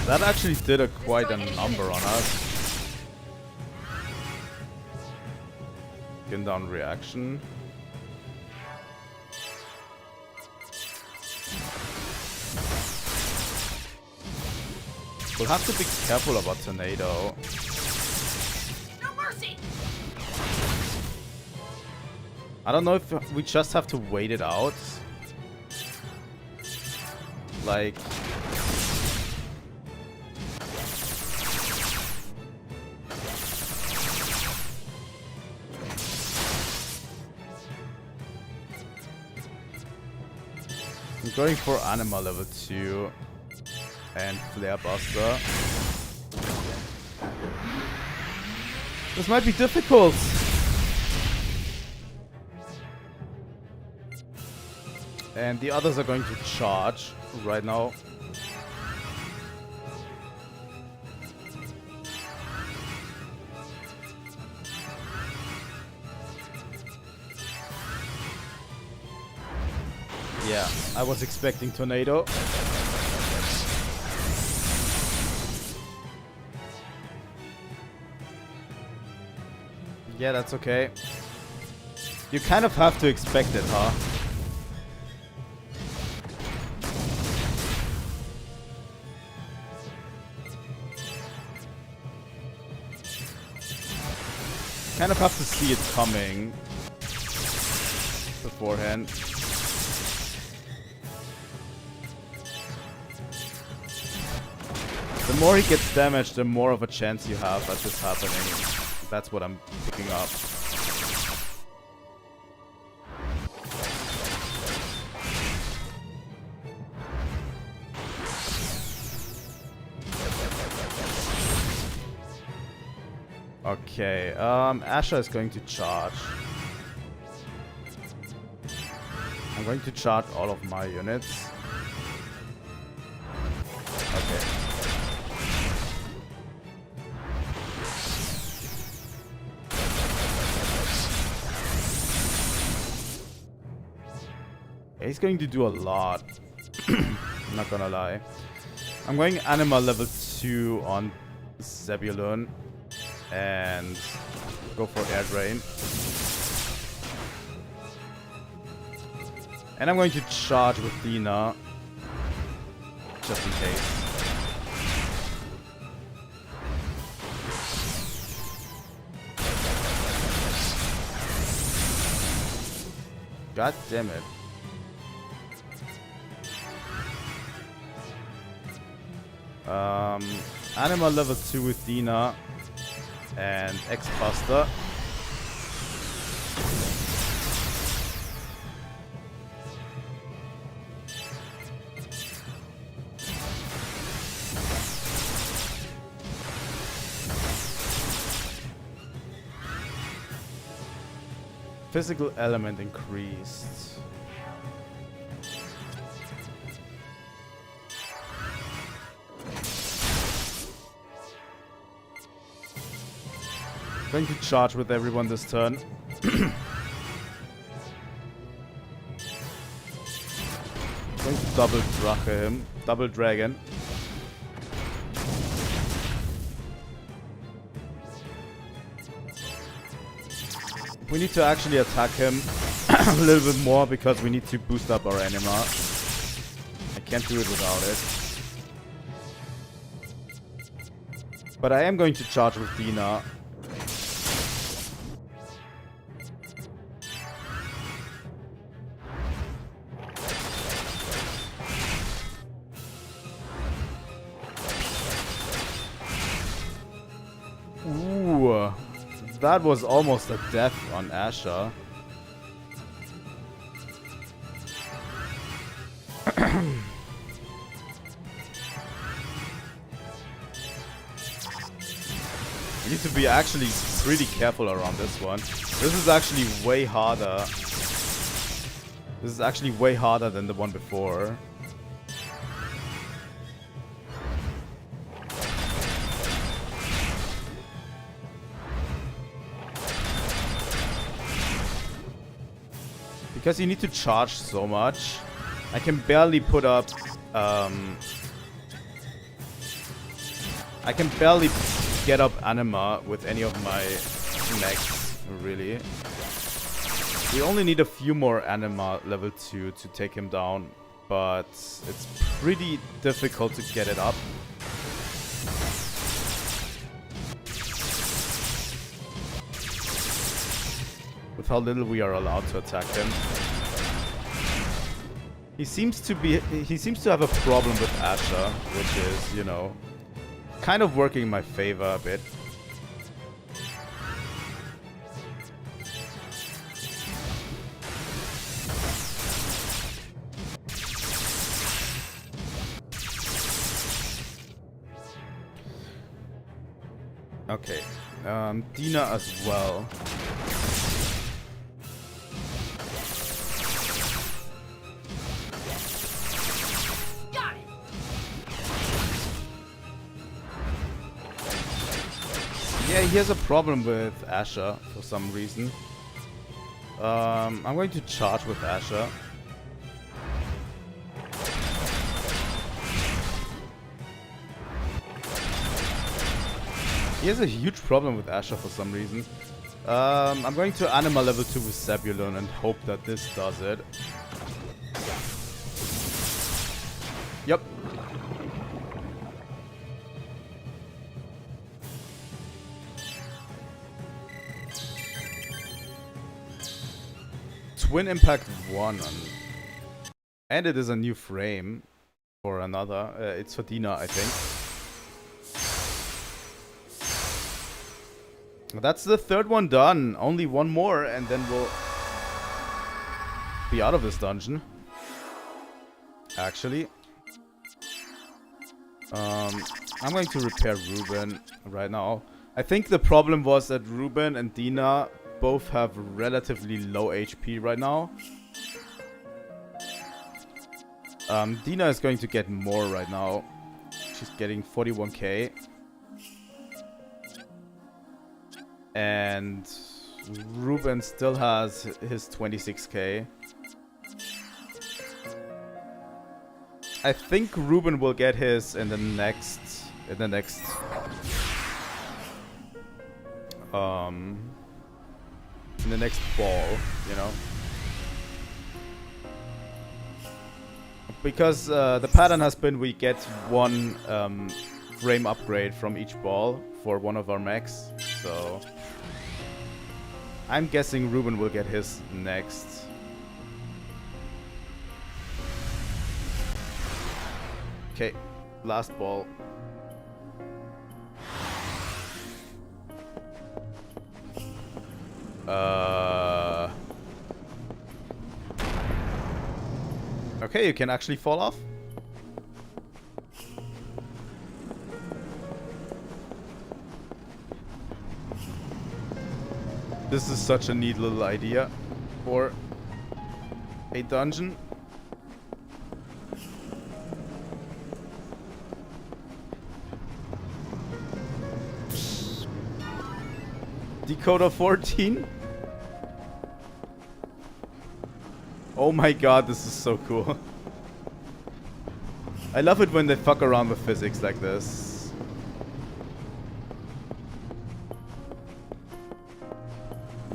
That actually did quite a number on us. Skin down reaction. We'll have to be careful about tornado. No mercy. I don't know if we just have to wait it out. Like... I'm going for Anima level 2 and Flare Buster. This might be difficult. And the others are going to charge right now. Yeah, I was expecting tornado. Yeah, that's okay. You kind of have to expect it, huh? Kind of have to see it coming beforehand. The more he gets damaged, the more of a chance you have at this happening. That's what I'm picking up. Okay, Asha is going to charge. I'm going to charge all of my units. Okay. He's going to do a lot. I'm not gonna lie. I'm going Anima level 2 on Zebulon and go for Air Drain. And I'm going to charge with Dina just in case. God damn it. Anima level 2 with Dina and X-Buster. Physical element increased. Going to charge with everyone this turn. Going to double Drache him. Double Dragon. We need to actually attack him a little bit more because we need to boost up our anima. I can't do it without it. But I am going to charge with Dina. Ooh, that was almost a death on Asha. You need to be actually pretty careful around this one. This is actually way harder. This is actually way harder than the one before. Because you need to charge so much. I can barely put up... I can barely get up anima with any of my mechs, really. We only need a few more anima level 2 to take him down, but it's pretty difficult to get it up. With how little we are allowed to attack him. He seems to have a problem with Asher, which is, you know, kind of working in my favor a bit. Okay, Dina as well. Got it. Yeah, he has a problem with Asher for some reason. I'm going to charge with Asher. He has a huge problem with Asher for some reason. I'm going to Anima level 2 with Zebulon and hope that this does it. Yep. Twin Impact 1 on... And it is a new frame for another. It's for Dina, I think. That's the third one done. Only one more and then we'll be out of this dungeon. Actually. I'm going to repair Ruben right now. I think the problem was that Ruben and Dina both have relatively low HP right now. Dina is going to get more right now. She's getting 41k. And Ruben still has his 26k. I think Ruben will get his in the next ball, you know. Because the pattern has been we get one frame upgrade from each ball for one of our mechs, so I'm guessing Ruben will get his next. Okay, last ball. Okay, you can actually fall off. This is such a neat little idea for a dungeon. Decoder 14? Oh my god, this is so cool. I love it when they fuck around with physics like this.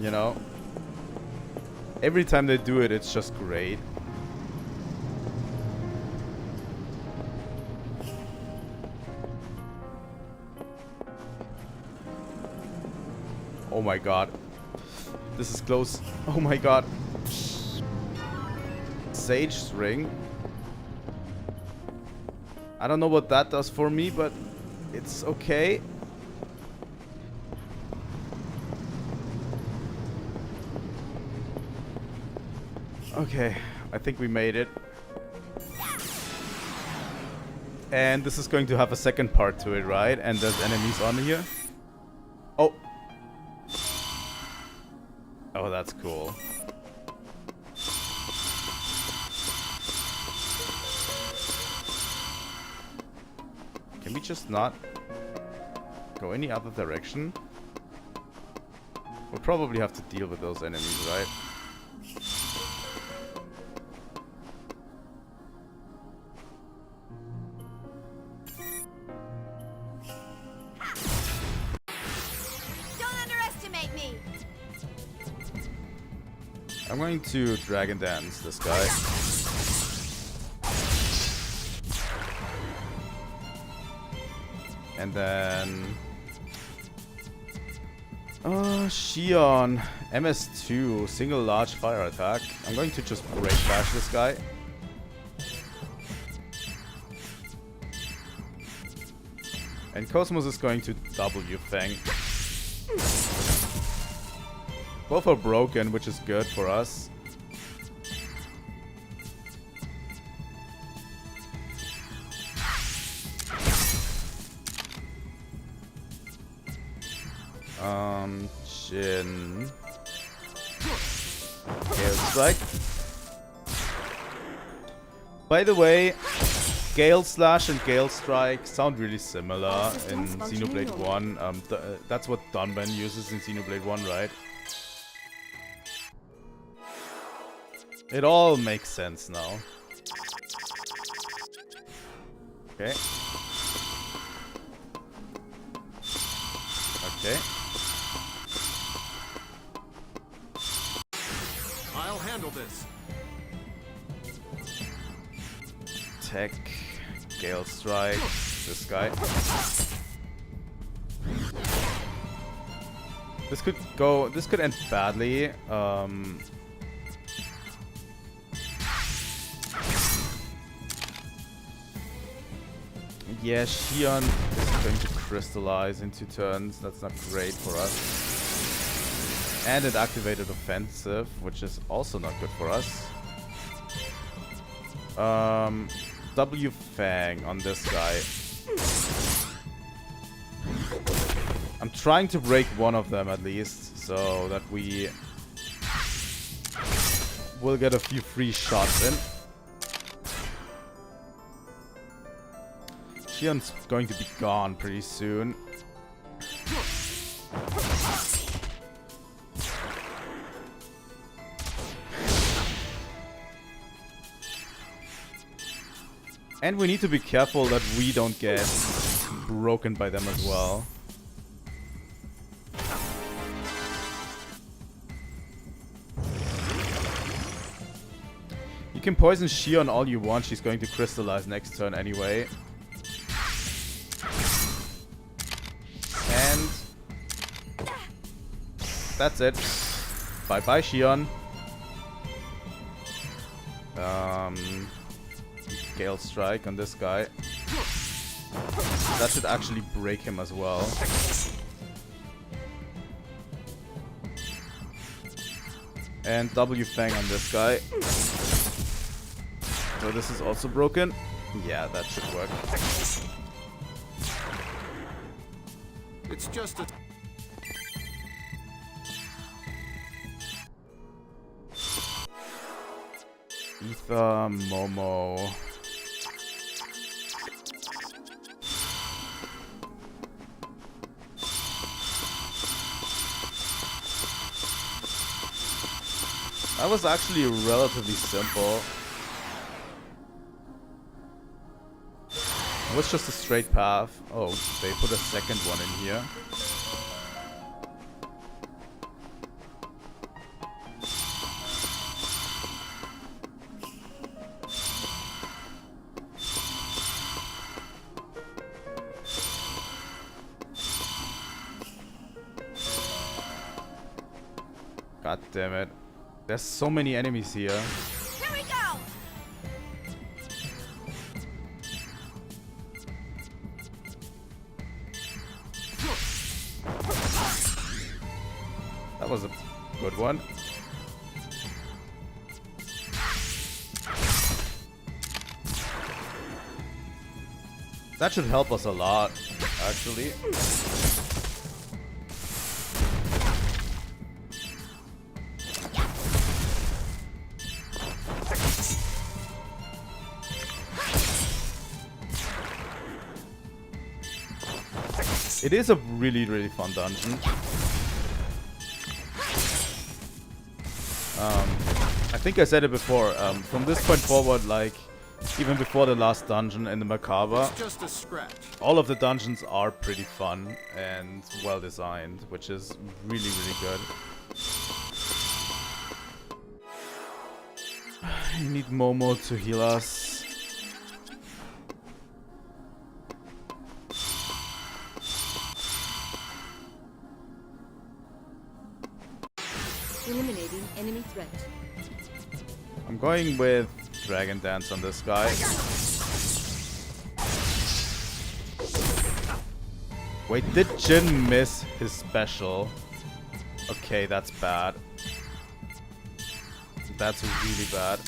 You know? Every time they do it, it's just great. Oh my god. This is close. Oh my god. Sage Ring. I don't know what that does for me, but it's okay. Okay, I think we made it. And this is going to have a second part to it, right? And there's enemies on here. Oh. Oh, that's cool. Can we just not go any other direction? We'll probably have to deal with those enemies, right? I'm going to Dragon Dance this guy. And then... Shion. MS2. Single large fire attack. I'm going to just Break Bash this guy. And KOS-MOS is going to W Fang. Both are broken, which is good for us. Jin. Gale Strike. By the way, Gale Slash and Gale Strike sound really similar in Xenoblade 1. That's what Dunban uses in Xenoblade 1, right? It all makes sense now. Okay. Okay. I'll handle this. Tech, Gale Strike, this guy. This could end badly. Yeah, Shion is going to crystallize in 2 turns. That's not great for us. And it activated offensive, which is also not good for us. W Fang on this guy. I'm trying to break one of them at least, so that we will get a few free shots in. Shion's going to be gone pretty soon. And we need to be careful that we don't get broken by them as well. You can poison Shion all you want, she's going to crystallize next turn anyway. And that's it. Bye bye, Shion. Gale Strike on this guy. That should actually break him as well. And W Fang on this guy. So this is also broken. Yeah, that should work. It's just a... Ether, Momo. That was actually relatively simple. It was just a straight path. Oh, they put a second one in here. God damn it. There's so many enemies here. Here we go. That was a good one. That should help us a lot, actually. It is a really, really fun dungeon. I think I said it before. From this point forward, like, even before the last dungeon in the Macabre, It's just a scratch. all of the dungeons are pretty fun and well designed, which is really, really good. We need Momo to heal us. Eliminating enemy threat. I'm going with Dragon Dance on this guy. Wait, did Jin miss his special? Okay, that's bad. That's really bad.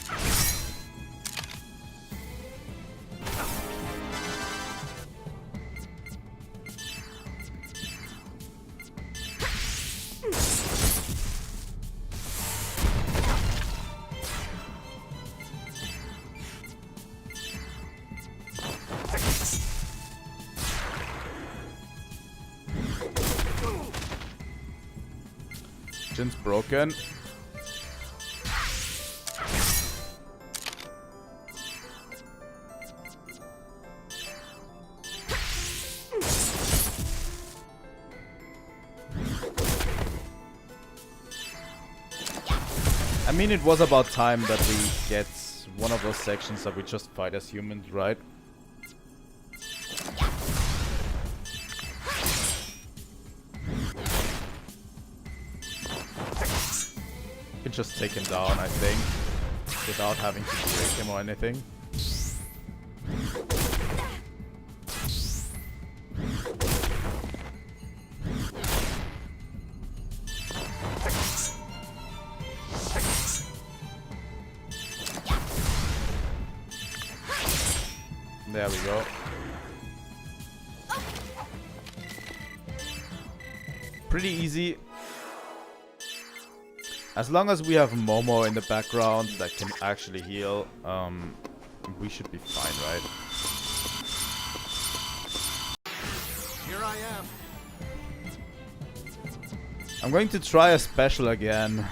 Jin's broken. I mean, it was about time that we get one of those sections that we just fight as humans, right? We can just take him down, I think, without having to break him or anything. There we go. Pretty easy. As long as we have Momo in the background that can actually heal, we should be fine, right? Here I am. I'm going to try a special again.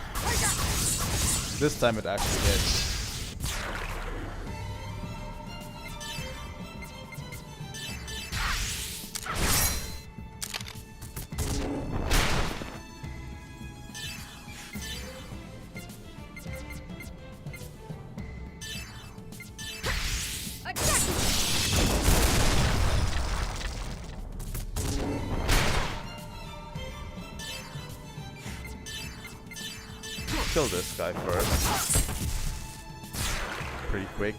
This time it actually hits. Kill this guy first. Pretty quick.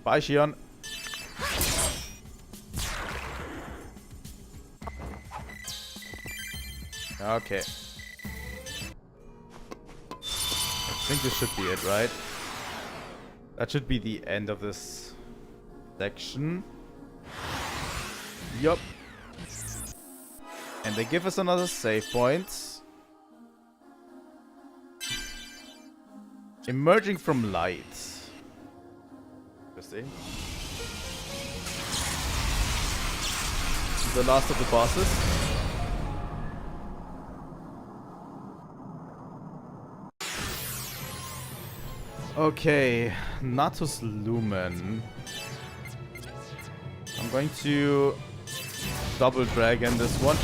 Bye, Shion. Okay. I think this should be it, right? That should be the end of this section. Yup. And they give us another save point. Emerging from light. Interesting. The last of the bosses. Okay, Natus Lumen. I'm going to double dragon this one.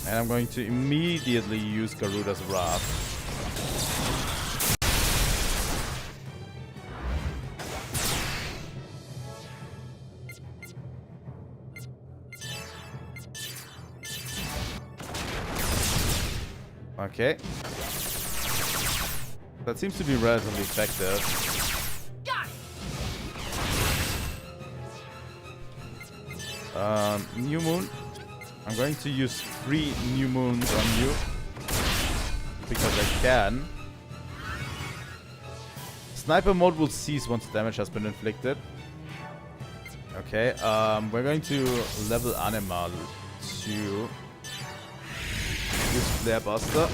And I'm going to immediately use Garuda's Wrath. Okay. That seems to be relatively effective. New Moon. I'm going to use 3 New Moons on you. Because I can. Sniper mode will cease once damage has been inflicted. Okay, we're going to level Animal to use Flare Buster.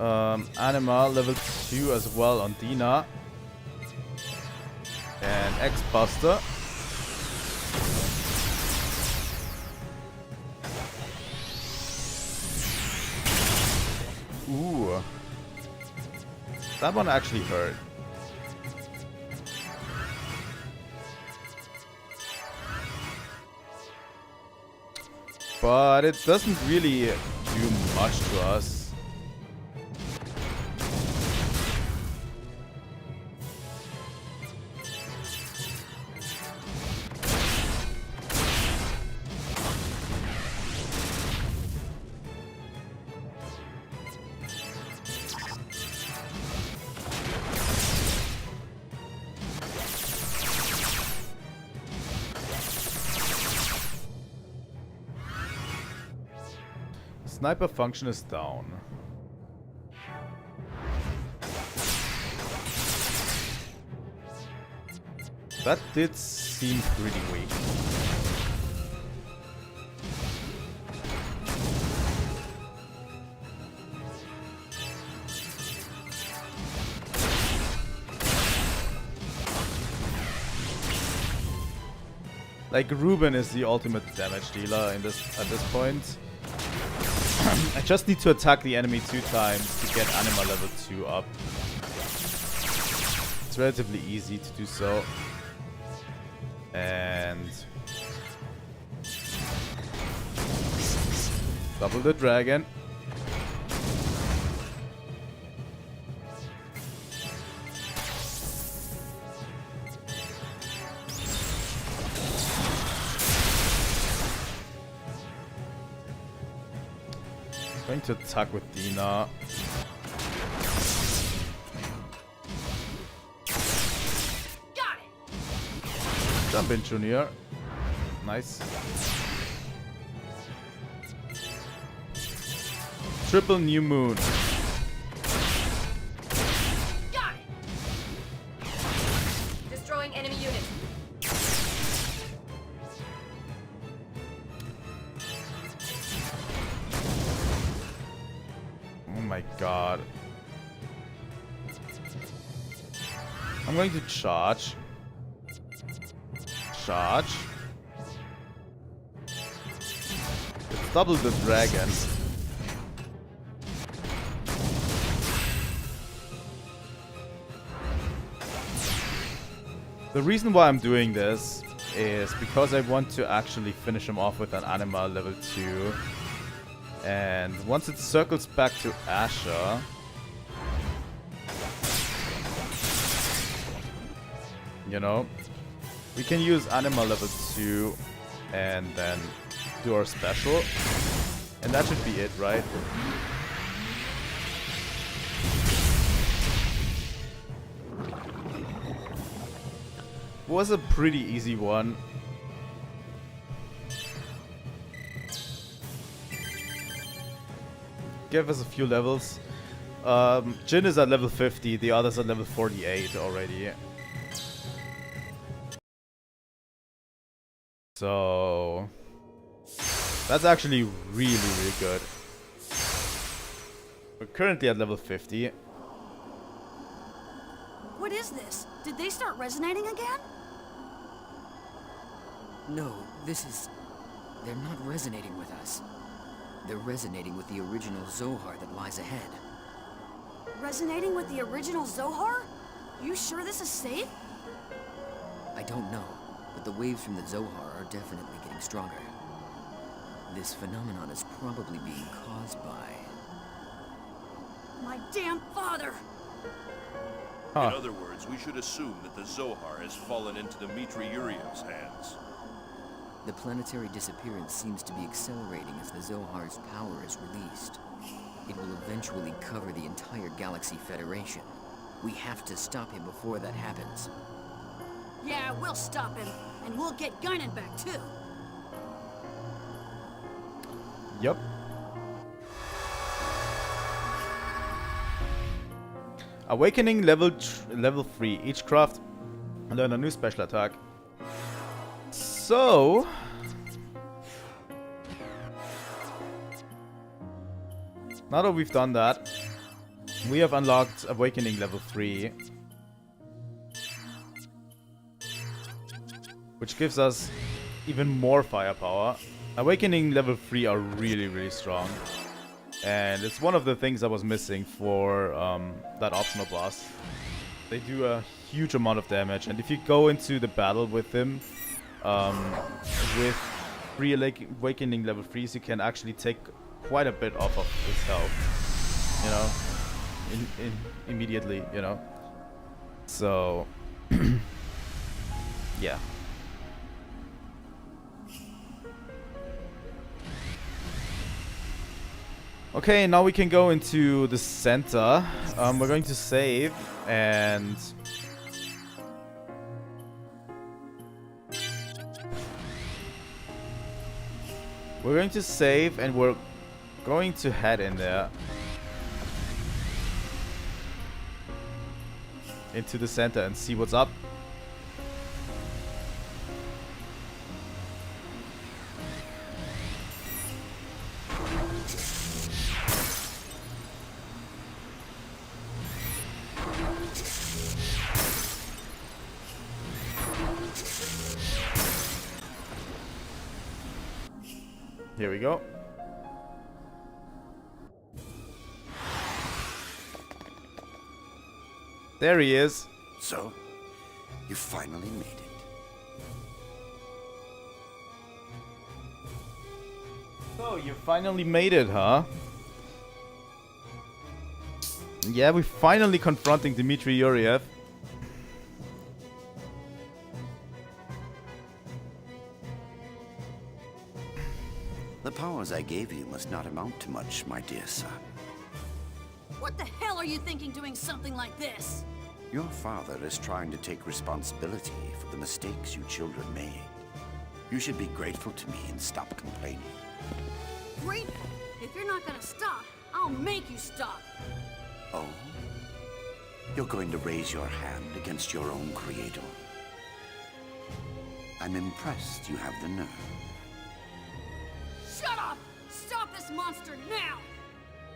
Anima level 2 as well on Dina. And X-Buster. Ooh. That one actually hurt. But it doesn't really do much to us. Sniper function is down. That did seem pretty weak. Like Ruben is the ultimate damage dealer in this at this point. I just need to attack the enemy 2 times to get Anima level 2 up. It's relatively easy to do so. And double the dragon. Going to attack with Dina. Got it. Jump in, Junior. Nice. Triple new moon. Got it. Destroying enemy unit. Oh my god. I'm going to charge. Charge. Let's double the dragon. The reason why I'm doing this is because I want to actually finish him off with an Anima level 2. And once it circles back to Asher, you know, we can use Anima level 2 and then do our special. And that should be it, right? Was a pretty easy one. Give us a few levels. Jin is at level 50, the others at level 48 already. So that's actually really, really good. We're currently at level 50. What is this? Did they start resonating again? No, this is... They're not resonating with us. They're resonating with the original Zohar that lies ahead. Resonating with the original Zohar? You sure this is safe? I don't know, but the waves from the Zohar are definitely getting stronger. This phenomenon is probably being caused by... My damn father! Huh. In other words, we should assume that the Zohar has fallen into Dmitri Yuriev's hands. The planetary disappearance seems to be accelerating as the Zohar's power is released. It will eventually cover the entire Galaxy Federation. We have to stop him before that happens. Yeah, we'll stop him, and we'll get Gaignun back too. Yep. Awakening level 3. Each craft learn a new special attack. So now that we've done that, We have unlocked Awakening level 3. Which gives us even more firepower. Awakening level 3 are really, really strong. And it's one of the things I was missing for that optional boss. They do a huge amount of damage, and if you go into the battle with him with 3 Awakening level 3s, you can actually take quite a bit off of his health, you know, immediately, you know. So, yeah. Okay, now we can go into the center. We're going to save, and we're going to head in there into the center and see what's up. Here we go. There he is. So, you finally made it. So, you finally made it, huh? Yeah, we're finally confronting Dmitry Yuriev. The powers I gave you must not amount to much, my dear son. What the hell are you thinking doing something like this? Your father is trying to take responsibility for the mistakes you children made. You should be grateful to me and stop complaining. Great! If you're not gonna stop, I'll make you stop! Oh? You're going to raise your hand against your own creator? I'm impressed you have the nerve. Shut up! Stop this monster now!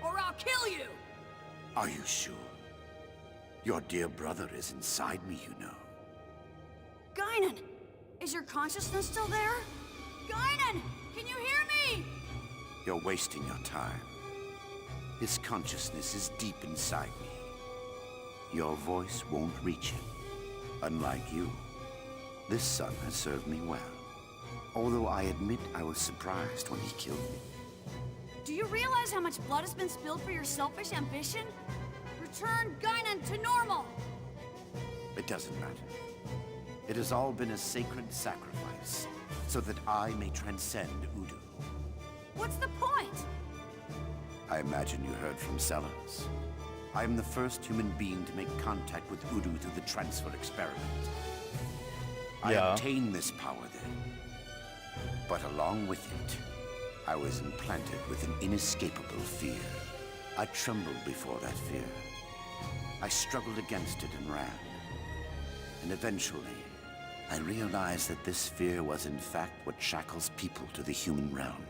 Or I'll kill you! Are you sure? Your dear brother is inside me, you know. Gaignun! Is your consciousness still there? Gaignun! Can you hear me? You're wasting your time. His consciousness is deep inside me. Your voice won't reach him. Unlike you, this son has served me well. Although I admit I was surprised when he killed me. Do you realize how much blood has been spilled for your selfish ambition? Return Gaignun to normal! It doesn't matter. It has all been a sacred sacrifice, so that I may transcend Udu. What's the point? I imagine you heard from Sellers. I am the first human being to make contact with Udu through the transfer experiment. I obtained this power then. But along with it, I was implanted with an inescapable fear. I trembled before that fear. I struggled against it and ran. And eventually, I realized that this fear was in fact what shackles people to the human realm.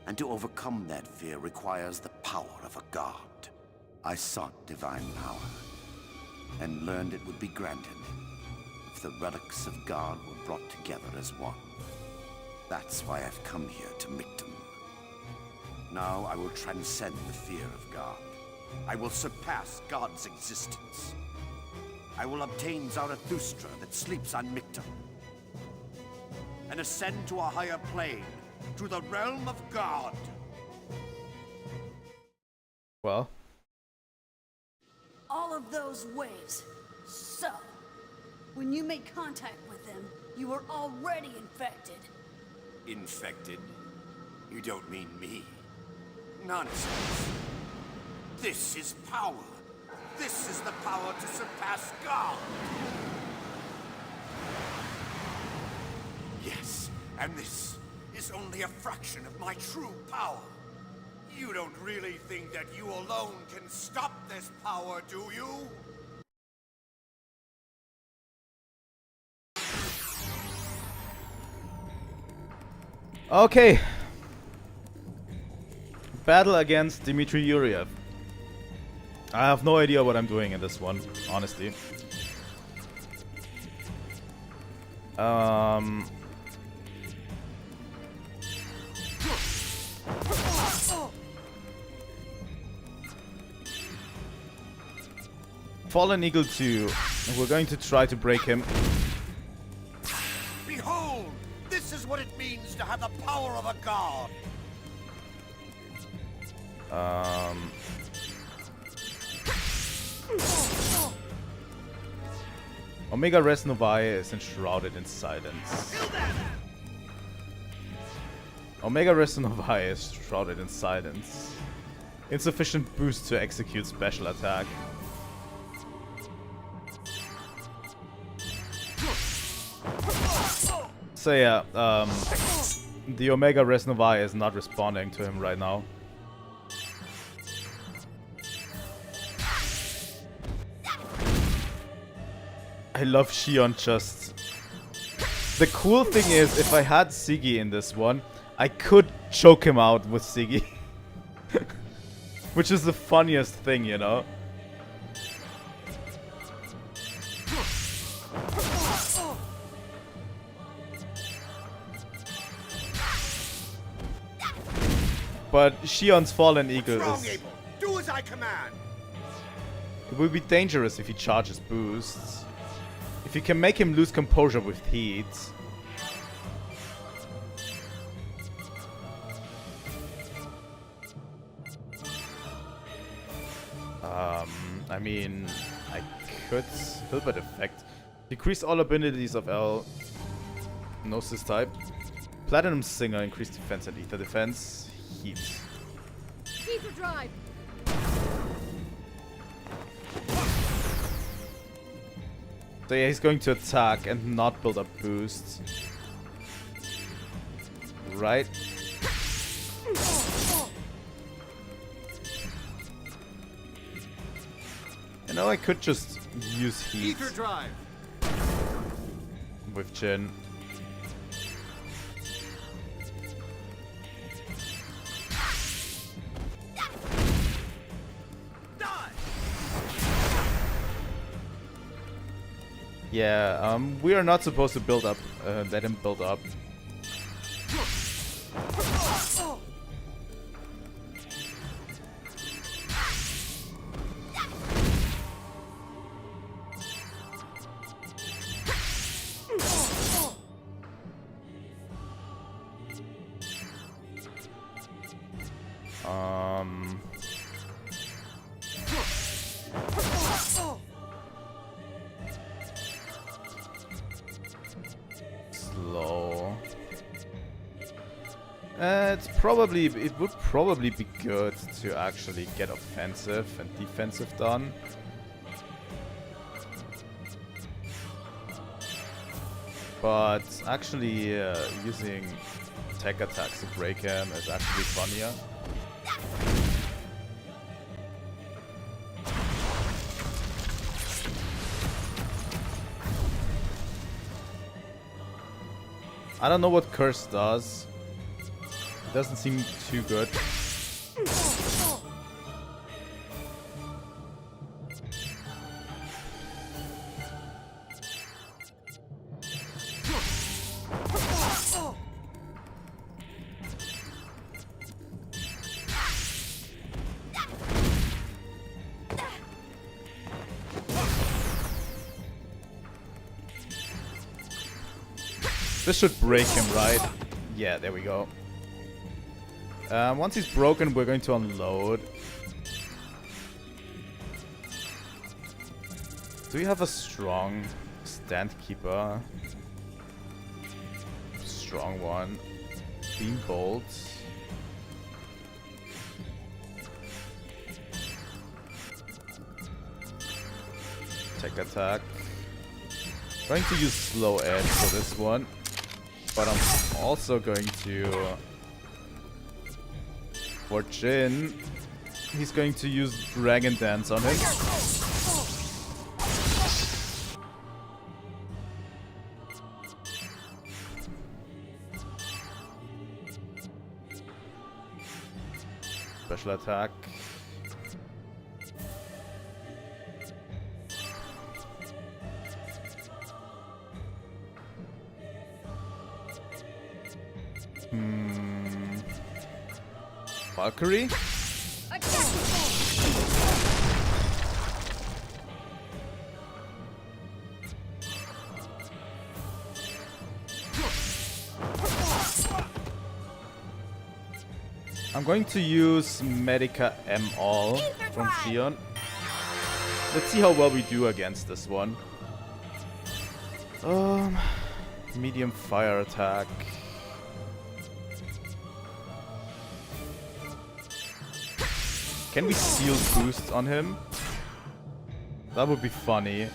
And to overcome that fear requires the power of a god. I sought divine power, and learned it would be granted if the relics of God were brought together as one. That's why I've come here to Mictum. Now I will transcend the fear of God. I will surpass God's existence. I will obtain Zarathustra that sleeps on Mictum, and ascend to a higher plane, to the realm of God. Well. All of those waves. So, when you made contact with them, you were already infected. Infected? You don't mean me. Nonsense. This is power. This is the power to surpass God. Yes, and this is only a fraction of my true power. You don't really think that you alone can stop this power, do you? Okay. Battle against Dmitry Yuriev. I have no idea what I'm doing in this one, honestly. Fallen Eagle 2. We're going to try to break him. Behold! This is what it means to have the power of a god! Omega Res Novae is enshrouded in silence. Omega Res Novae is shrouded in silence. Insufficient boost to execute special attack. So yeah, the Omega Res Novae is not responding to him right now. I love Shion just... The cool thing is, if I had Siggy in this one, I could choke him out with Siggy. Which is the funniest thing, you know? But Shion's Fallen Eagle is... Do as I command! It will be dangerous if he charges boosts. If you can make him lose composure with heat. I mean, I could Hilbert effect. Decrease all abilities of L. Gnosis type. Platinum Singer, increase defense and ether defense. Heat. Ether drive. So yeah, he's going to attack and not build up boosts. Right. You know, I could just use heat Ether drive! with Jin. Yeah, we are not supposed to build up, let him build up. Slow. It would probably be good to actually get offensive and defensive done. But actually using tech attacks to break him is actually funnier. I don't know what Curse does. It doesn't seem too good. This should break him, right? Yeah, there we go. Once he's broken, we're going to unload. Do we have a strong stand keeper? Strong one. Beam bolt. Tech attack. Going to use slow edge for this one. But I'm also going to... For Jin, he's going to use Dragon Dance on him. Special attack. Valkyrie? I'm going to use Medica M all from Xion. Let's see how well we do against this one. Medium fire attack. Can we seal boost on him? That would be funny.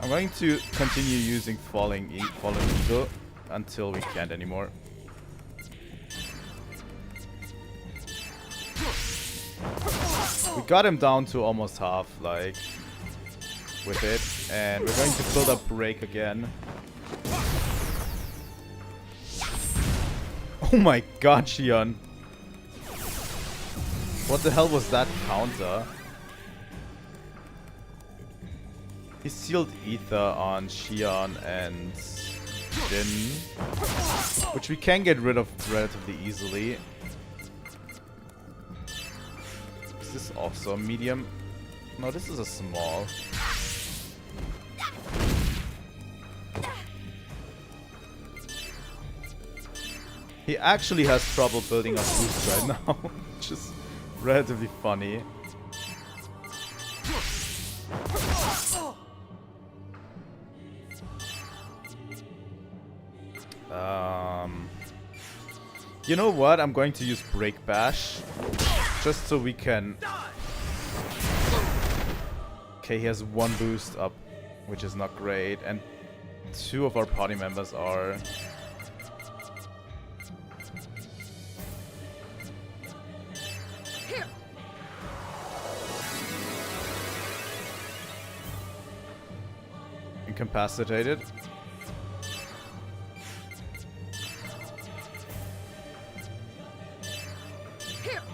I'm going to continue using Falling Eagle until we can't anymore. We got him down to almost half, like, with it. And we're going to build up Break again. Oh my god, Xion. What the hell was that counter? He sealed Ether on Xion and Jin, which we can get rid of relatively easily. Is this also a medium? No, this is a small. He actually has trouble building up boost right now, which is relatively funny. You know what? I'm going to use Break Bash, just so we can... Okay, he has one boost up, which is not great, and two of our party members are... incapacitated.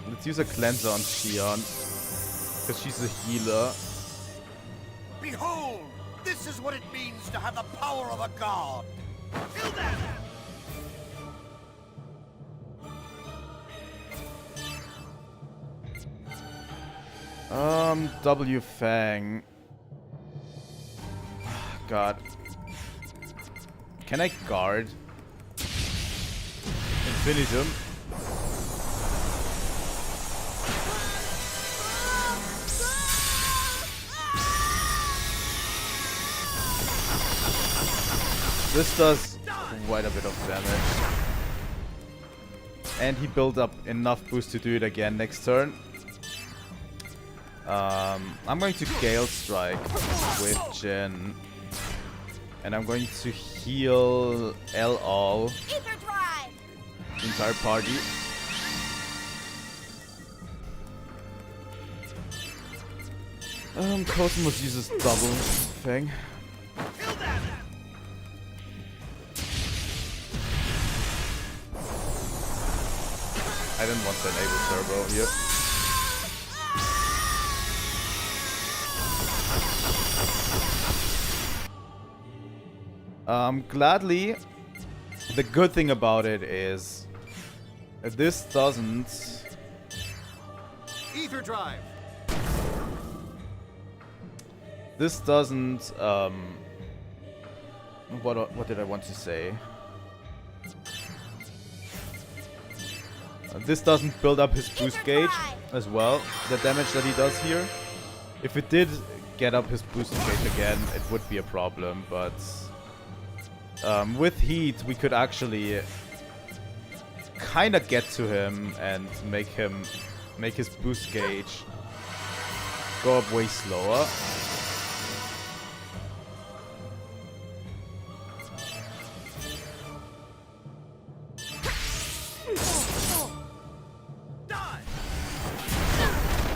Let's use a cleanser on Xion, because she's a healer. Behold! This is what it means to have the power of a god! Kill that! W Fang. God. Can I guard? Infinitum. This does quite a bit of damage. And he built up enough boost to do it again next turn. I'm going to Gale Strike with Jin. And I'm going to heal L all. The entire party. KOS-MOS uses double thing. I didn't want to enable turbo here. Gladly, the good thing about it is this doesn't Ether drive. This doesn't what did I want to say? This doesn't build up his boost gauge as well, the damage that he does here. If it did get up his boost gauge again, it would be a problem, but with heat we could actually kinda get to him and make his boost gauge go up way slower.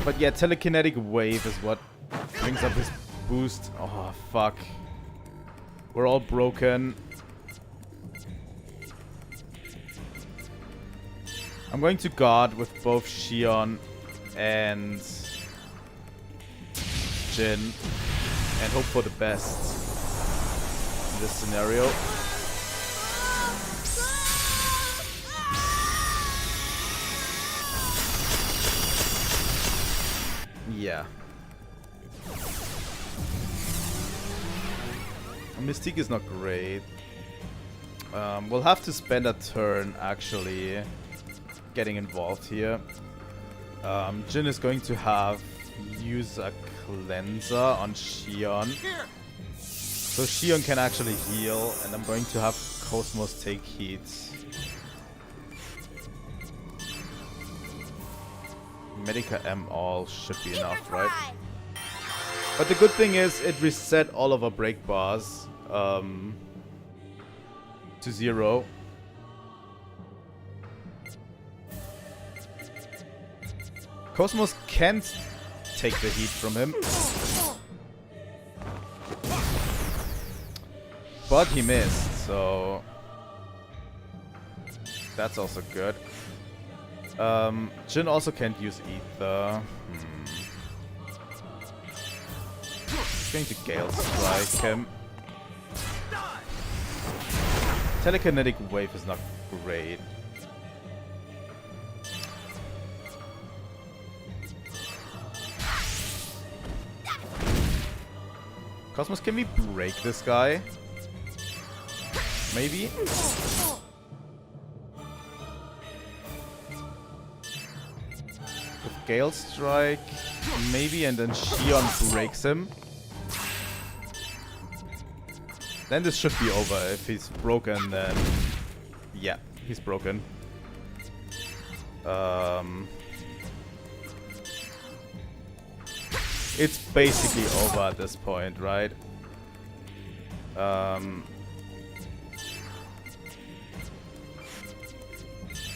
But yeah, telekinetic wave is what brings up his boost. Oh, fuck. We're all broken. I'm going to guard with both Xion and Jin and hope for the best. in this scenario. Yeah. Mystique is not great. We'll have to spend a turn actually getting involved here. Jin is going to have use a cleanser on Xion. So Xion can actually heal, and I'm going to have KOS-MOS take heat. Medica M all should be enough, right? But the good thing is it reset all of our break bars to 0. KOS-MOS can't take the heat from him. But he missed, so that's also good. Jin also can't use Ether. He's going to Gale Strike him. Telekinetic Wave is not great. KOS-MOS, can we break this guy? Maybe? With Gale Strike, maybe, and then Xion breaks him. Then this should be over. If he's broken, then... yeah, he's broken. It's basically over at this point, right?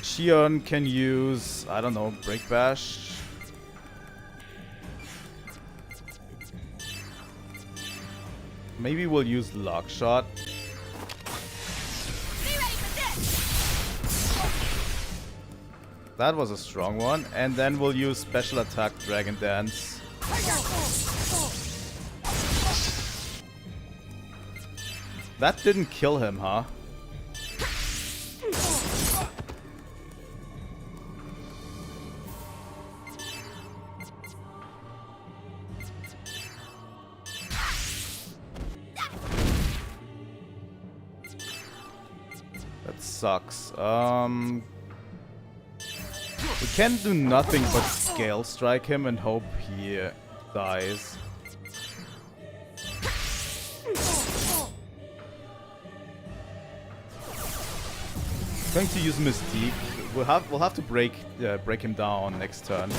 Xion can use, I don't know, Break Bash. Maybe we'll use Lock Shot. That was a strong one. And then we'll use Special Attack Dragon Dance. That didn't kill him, huh? That sucks. We can do nothing but Scale Strike him and hope he dies. Going to use Mystique. We'll have to break him down next turn.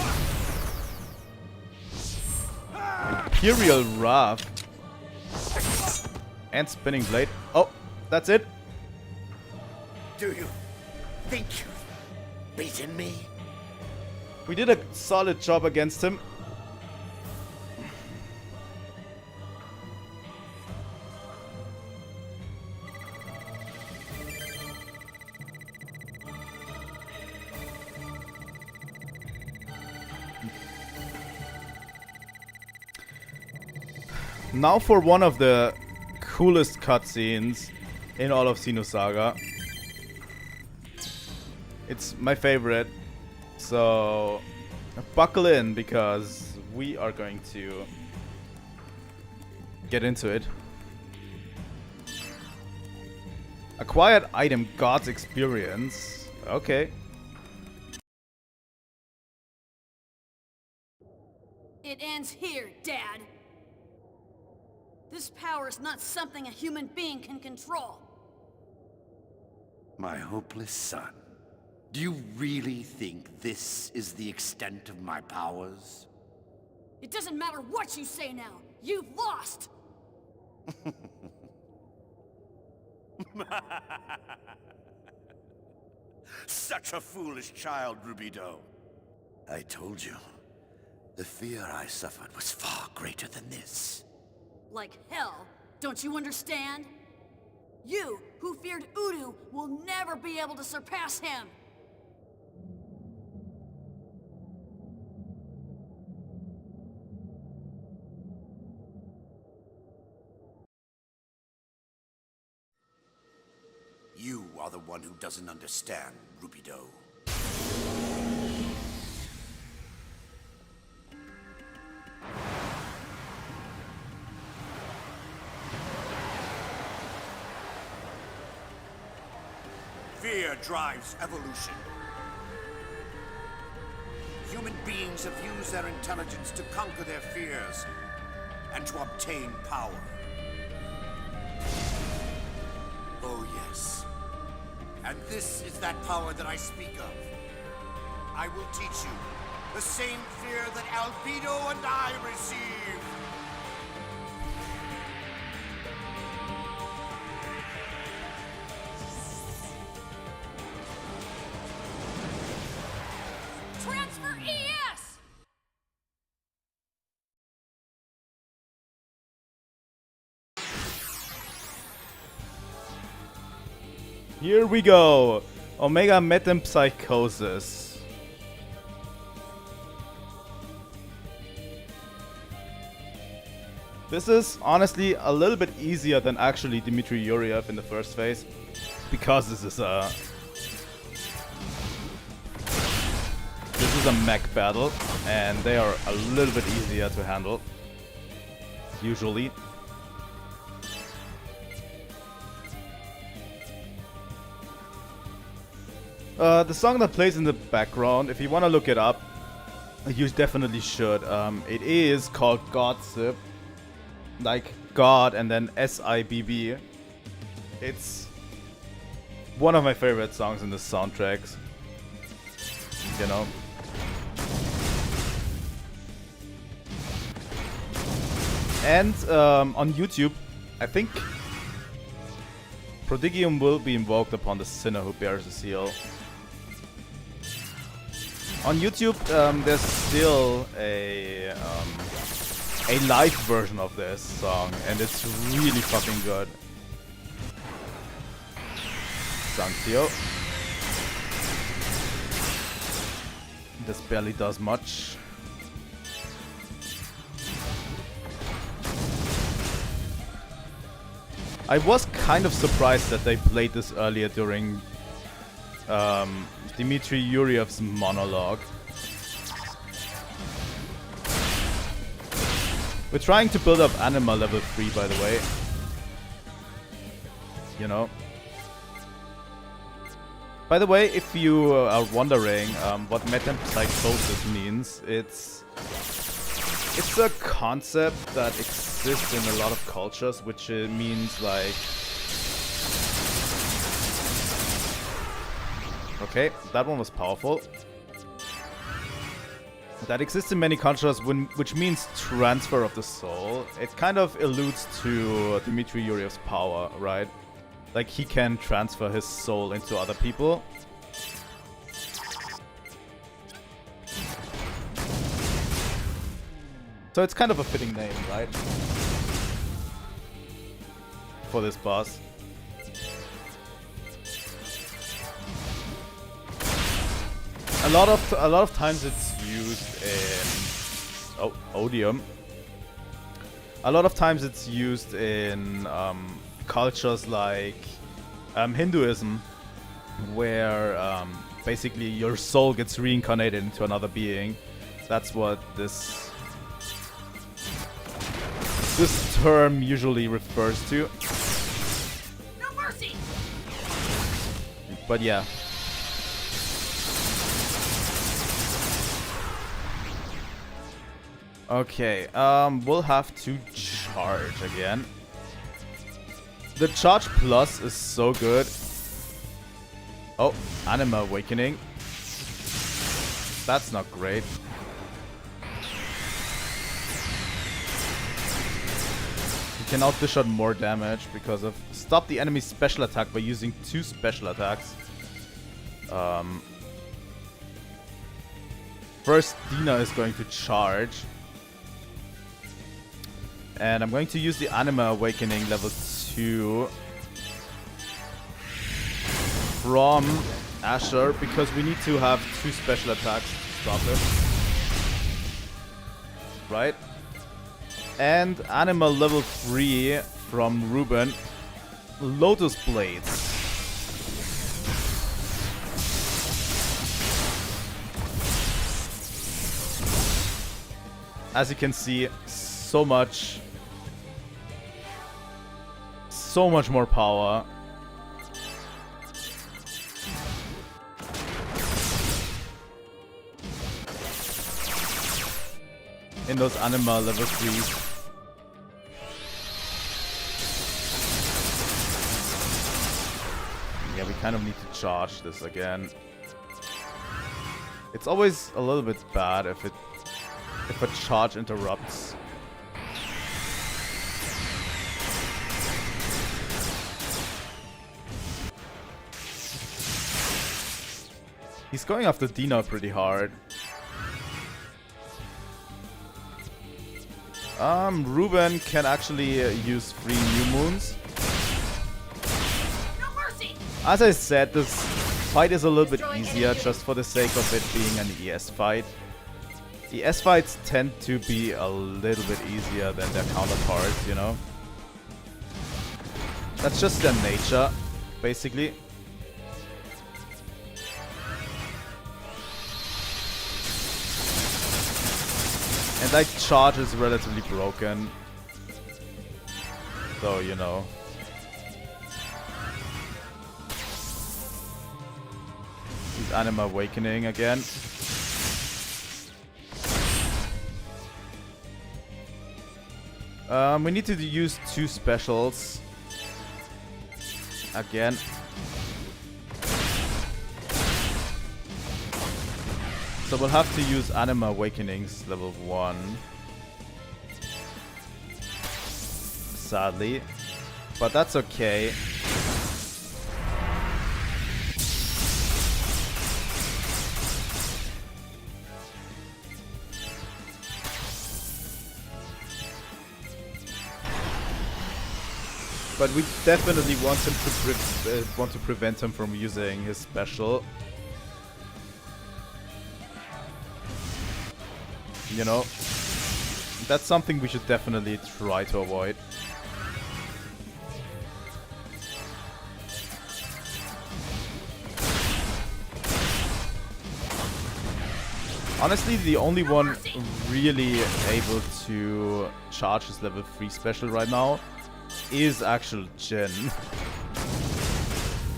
Imperial Wrath and Spinning Blade. Oh, that's it. Do you think you've beaten me? We did a solid job against him. Now for one of the coolest cutscenes in all of Xenosaga. It's my favorite. So buckle in because we are going to get into it. Acquired item God's Experience. Okay. It ends here, Dad. This power is not something a human being can control. My hopeless son. Do you really think this is the extent of my powers? It doesn't matter what you say now. You've lost! Such a foolish child, Rubido. I told you, the fear I suffered was far greater than this. Like hell, don't you understand? You, who feared Udu, will never be able to surpass him! are the one who doesn't understand, Rupido. Fear drives evolution. Human beings have used their intelligence to conquer their fears and to obtain power. Oh yes. And this is that power that I speak of. I will teach you the same fear that Albedo and I received. Transfer ES! Here we go. Omega Metempsychosis. This is honestly a little bit easier than actually Dmitry Yuriev in the first phase, because this is a mech battle, and they are a little bit easier to handle, usually. The song that plays in the background, if you want to look it up, you definitely should. It is called Godsip, like God and then SIBB. It's one of my favorite songs in the soundtracks, you know. And on YouTube, I think Prodigium will be invoked upon the sinner who bears the seal. On YouTube, there's still a live version of this song, and it's really fucking good. Sanktio. This barely does much. I was kind of surprised that they played this earlier during Dmitry Yuriev's monologue. We're trying to build up Anima level 3, by the way. You know. By the way, if you are wondering what metempsychosis means, it's a concept that exists in a lot of cultures, which means like... Okay, that one was powerful. That exists in many cultures, which means transfer of the soul. It kind of alludes to Dmitry Yuriev's power, right? Like, he can transfer his soul into other people. So it's kind of a fitting name, right? For this boss. A lot of times it's used in odium. A lot of times it's used in cultures like Hinduism, where basically your soul gets reincarnated into another being. That's what this term usually refers to. No mercy! But yeah. Okay, we'll have to charge again. The charge plus is so good. Oh, Anima Awakening. That's not great. You can now dish out more damage because of stop the enemy's special attack by using 2 special attacks. First, Dina is going to charge. And I'm going to use the Anima Awakening level 2 from Asher because we need to have 2 special attacks to stop him. Right? And Anima level 3 from Ruben. Lotus Blades. as you can see, so much more power. In those Anima level 3s. Yeah, we kind of need to charge this again. It's always a little bit bad if a charge interrupts. He's going after Dina pretty hard. Ruben can actually use 3 new moons. No mercy! As I said, this fight is a little bit easier just for the sake of it being an ES fight. ES fights tend to be a little bit easier than their counterparts, you know? That's just their nature, basically. And like, charge is relatively broken. So, you know. He's Anima Awakening again. We need to use 2 specials. Again. So we'll have to use Anima Awakenings level 1. Sadly. But that's okay. But we definitely want him to prevent him from using his special. You know, that's something we should definitely try to avoid. Honestly, the only one really able to charge his level 3 special right now is actual Jin.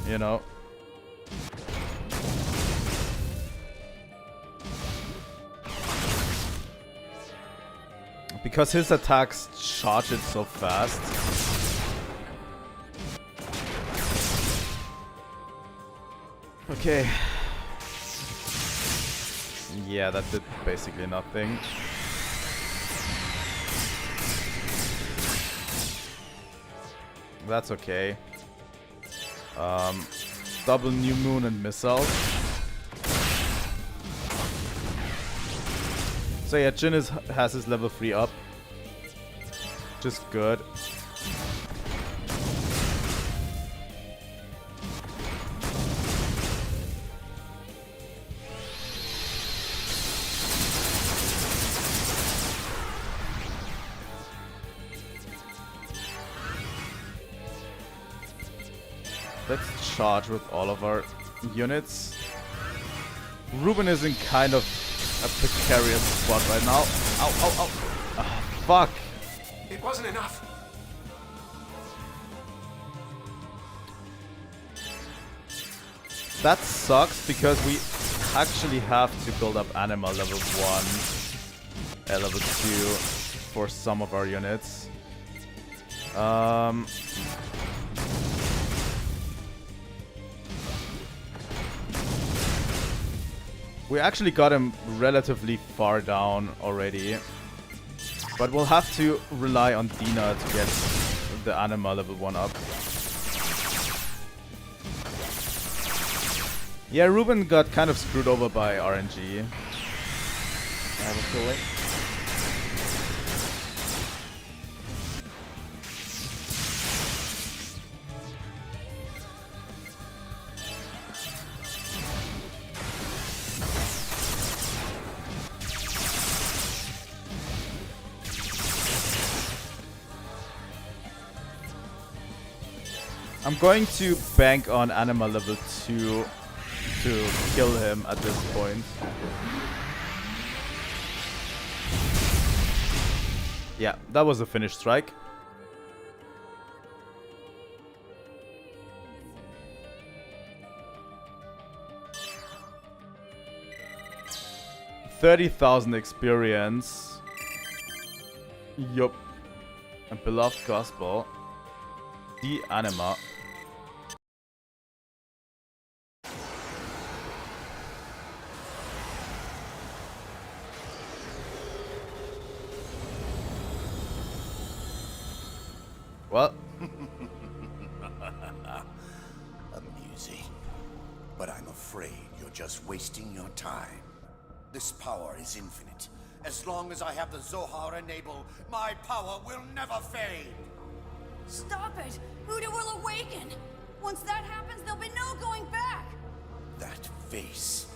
You know? Because his attacks charge it so fast. Okay. Yeah, that did basically nothing. That's okay. Double New Moon and Missile. So yeah, Jin has his level 3 up. Just good. Let's charge with all of our units. Ruben is in kind of a precarious spot right now. Ow, ow, ow. Ah, fuck. It wasn't enough. That sucks because we actually have to build up Anima level 1 and level 2 for some of our units. We actually got him relatively far down already. But we'll have to rely on Dina to get the Anima level 1 up. Yeah, Ruben got kind of screwed over by RNG. I have a feeling. I'm going to bank on Anima level 2 to kill him at this point. Yeah, that was a finished strike. $30,000 experience. Yup. And beloved gospel. The anima. Well. Amusing. But I'm afraid you're just wasting your time. This power is infinite. As long as I have the Zohar enabled, my power will never fade. Stop it! Udo will awaken! Once that happens, there'll be no going back! That face,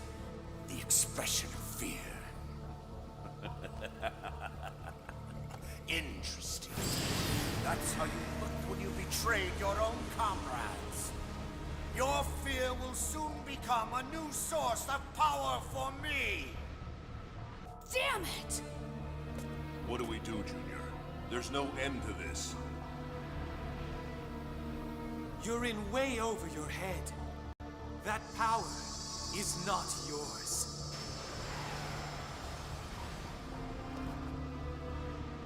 the expression of fear. Interesting. That's how you looked when you betrayed your own comrades. Your fear will soon become a new source of power for me. Damn it! What do we do, Junior? There's no end to this. You're in way over your head. That power is not yours.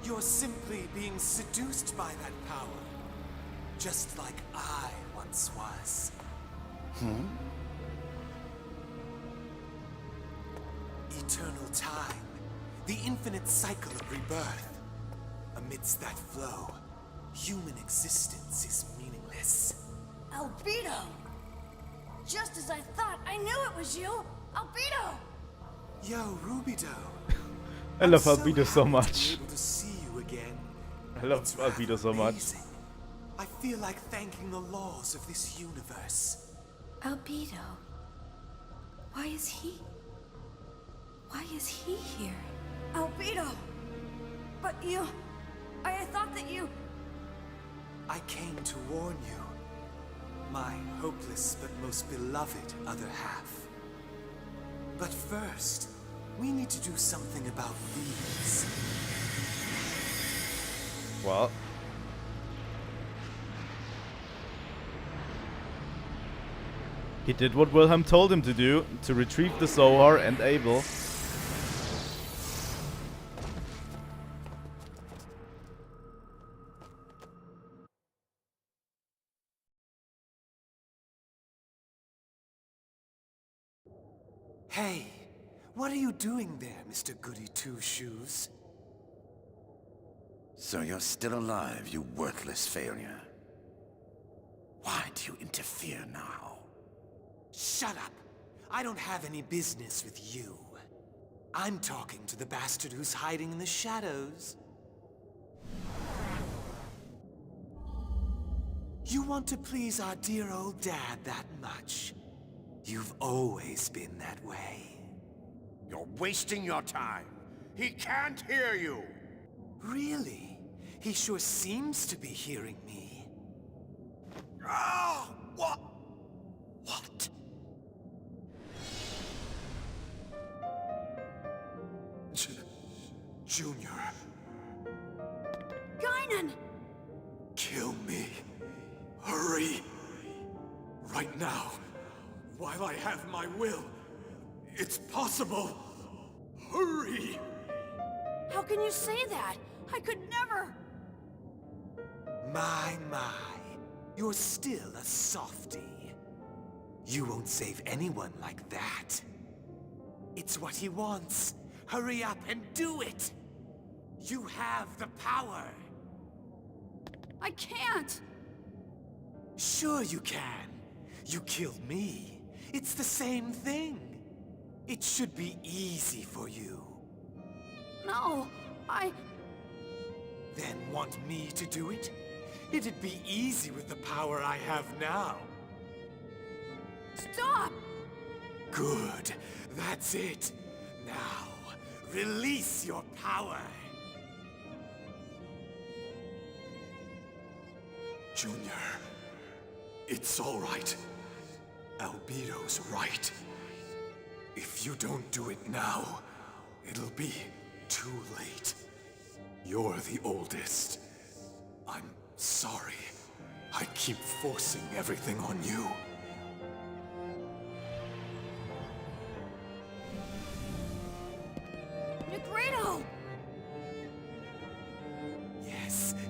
You're simply being seduced by that power. Just like I once was. Eternal time. The infinite cycle of rebirth. Amidst that flow, human existence is meaningless. Albedo! Just as I thought, I knew it was you! Albedo! Yo, Rubido. I love I'm Albedo so happy much. to be able to see you again. I love It's rather Albedo so much. amazing. I feel like thanking the laws of this universe. Albedo. Why is he here? Albedo! But you... I thought that you... I came to warn you. My hopeless but most beloved other half. But first, we need to do something about these. Well. He did what Wilhelm told him to do, to retrieve the Zohar and Abel. Hey, what are you doing there, Mr. Goody Two-Shoes? So you're still alive, you worthless failure. Why do you interfere now? Shut up! I don't have any business with you. I'm talking to the bastard who's hiding in the shadows. You want to please our dear old dad that much? You've always been that way. You're wasting your time. He can't hear you. Really? He sure seems to be hearing me. Ah! What? What? Junior, Gaignun! kill me. Hurry. Right now. While I have my will. It's possible. Hurry! How can you say that? I could never... My. You're still a softie. You won't save anyone like that. It's what he wants. Hurry up and do it! You have the power! I can't! Sure you can. You killed me. It's the same thing. It should be easy for you. No, Then want me to do it? It'd be easy with the power I have now. Stop! Good. That's it. Now, release your power. Junior, it's all right. Albedo's right. If you don't do it now, it'll be too late. You're the oldest. I'm sorry. I keep forcing everything on you. Negredo!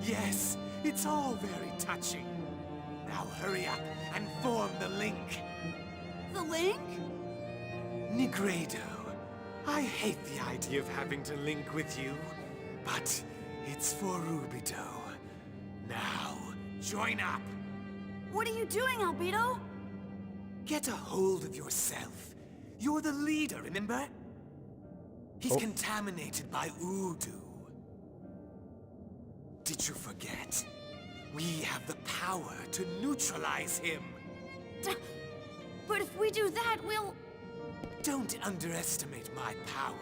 Yes, it's all very touching. Now hurry up and form the link. The link? Negredo, I hate the idea of having to link with you, but it's for Rubido. Now, join up. What are you doing, Albedo? Get a hold of yourself. You're the leader, remember? He's contaminated by Udu. Did you forget? We have the power to neutralize him. But if we do that, we'll... Don't underestimate my power.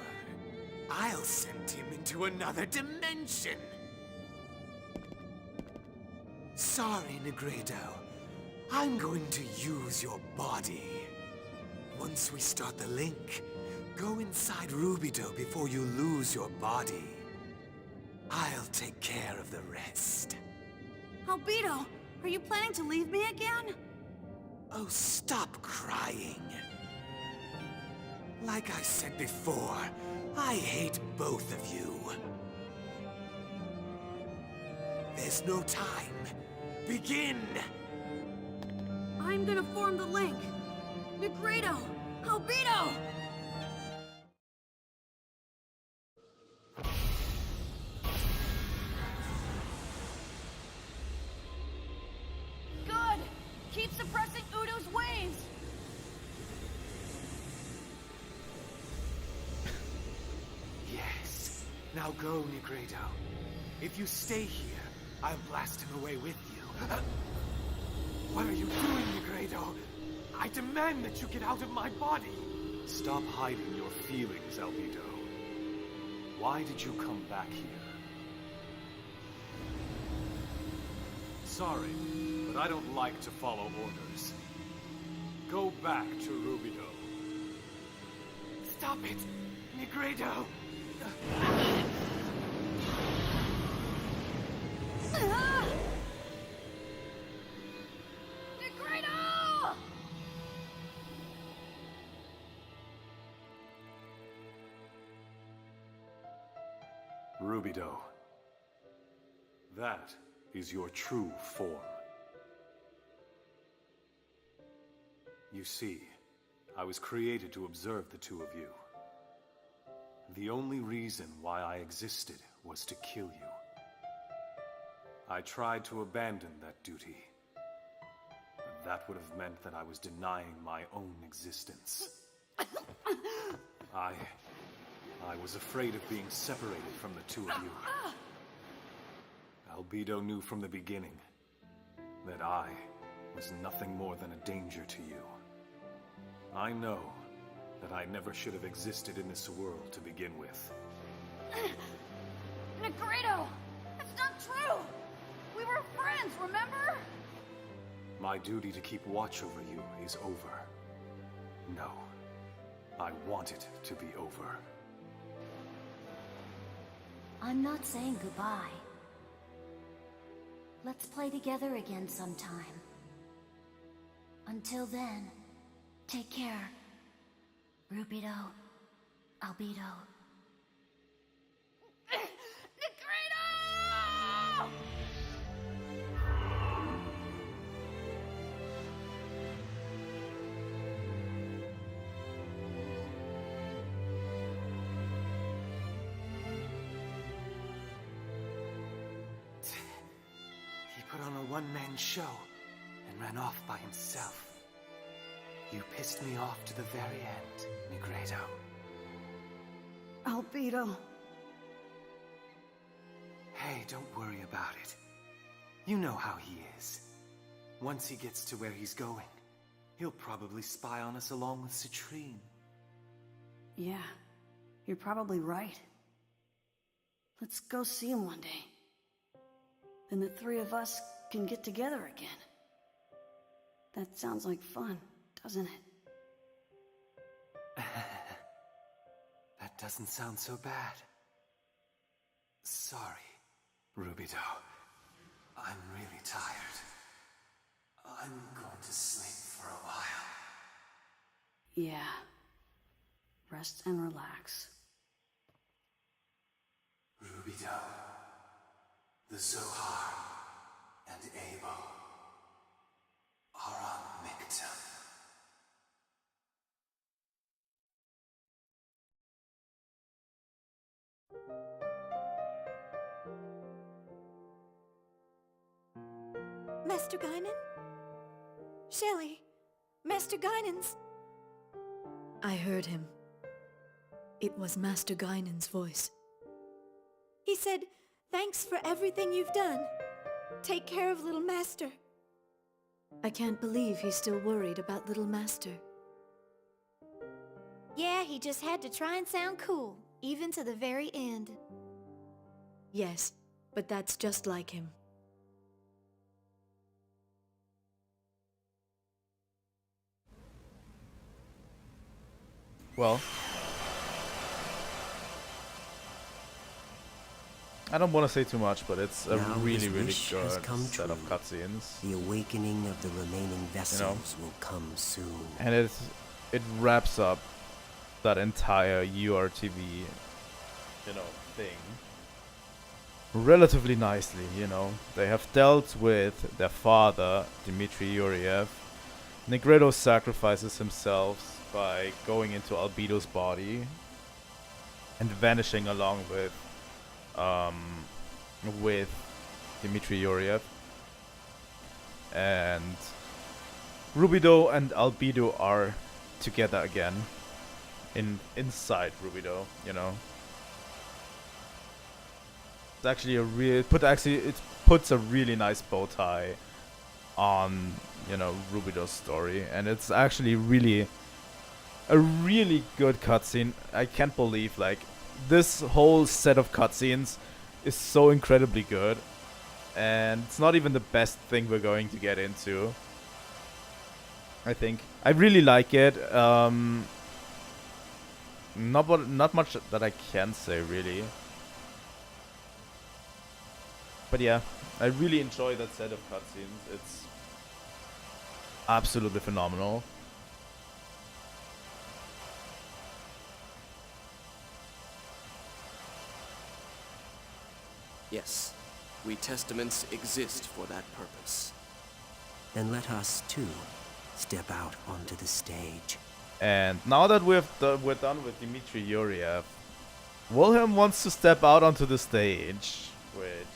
I'll send him into another dimension. Sorry, Negredo. I'm going to use your body. Once we start the link, go inside Rubido before you lose your body. I'll take care of the rest. Albedo, are you planning to leave me again? Oh, stop crying. Like I said before, I hate both of you. There's no time. Begin! I'm gonna form the link. Negredo! Albedo! Good! Keep suppressing Udo's waves! Yes. Now go, Negredo. If you stay here, I'll blast him away with you. What are you doing, Negredo? I demand that you get out of my body! Stop hiding your feelings, Albedo. Why did you come back here? Sorry, but I don't like to follow orders. Go back to Rubido. Stop it! Negredo! Negredo! Rubido. That is your true form. You see, I was created to observe the two of you. The only reason why I existed was to kill you. I tried to abandon that duty, but that would have meant that I was denying my own existence. I was afraid of being separated from the two of you. Albedo knew from the beginning that I was nothing more than a danger to you. I know that I never should have existed in this world to begin with. Negredo! That's not true! We were friends, remember? My duty to keep watch over you is over. No. I want it to be over. I'm not saying goodbye. Let's play together again sometime. Until then, take care. Rubido, Albedo. Negredo! He put on a one-man show and ran off by himself. You pissed me off to the very end, Negredo. Albedo. Hey, don't worry about it. You know how he is. Once he gets to where he's going, he'll probably spy on us along with Citrine. Yeah, you're probably right. Let's go see him one day. Then the three of us can get together again. That sounds like fun, doesn't it? That doesn't sound so bad. Sorry. Rubido, I'm really tired. I'm going to sleep for a while. Yeah. Rest and relax. Rubido, the Zohar and Abo are on Mictum. Master Gaignun? Shelly, Master Gainun's... I heard him. It was Master Gainun's voice. He said, thanks for everything you've done. Take care of little Master. I can't believe he's still worried about little Master. Yeah, he just had to try and sound cool, even to the very end. Yes, but that's just like him. Well, I don't want to say too much, but it's a Now really, his really wish good has come set of true. cutscenes. The awakening of the remaining vessels will come soon. And it wraps up that entire URTV, thing relatively nicely, They have dealt with their father, Dmitry Yuriev. Negredo sacrifices himself by going into Albedo's body and vanishing along with Dmitry Yuriev. And Rubido and Albedo are together again inside Rubido, It's actually it puts a really nice bow tie on, Rubido's story, and it's actually really a really good cutscene. I can't believe, this whole set of cutscenes is so incredibly good, and it's not even the best thing we're going to get into. I think I really like it. Not much that I can say really, but yeah, I really enjoy that set of cutscenes. It's absolutely phenomenal. Yes, we Testaments exist for that purpose. Then let us, too, step out onto the stage. And now that we're done with Dmitry Yuriev, Wilhelm wants to step out onto the stage, which,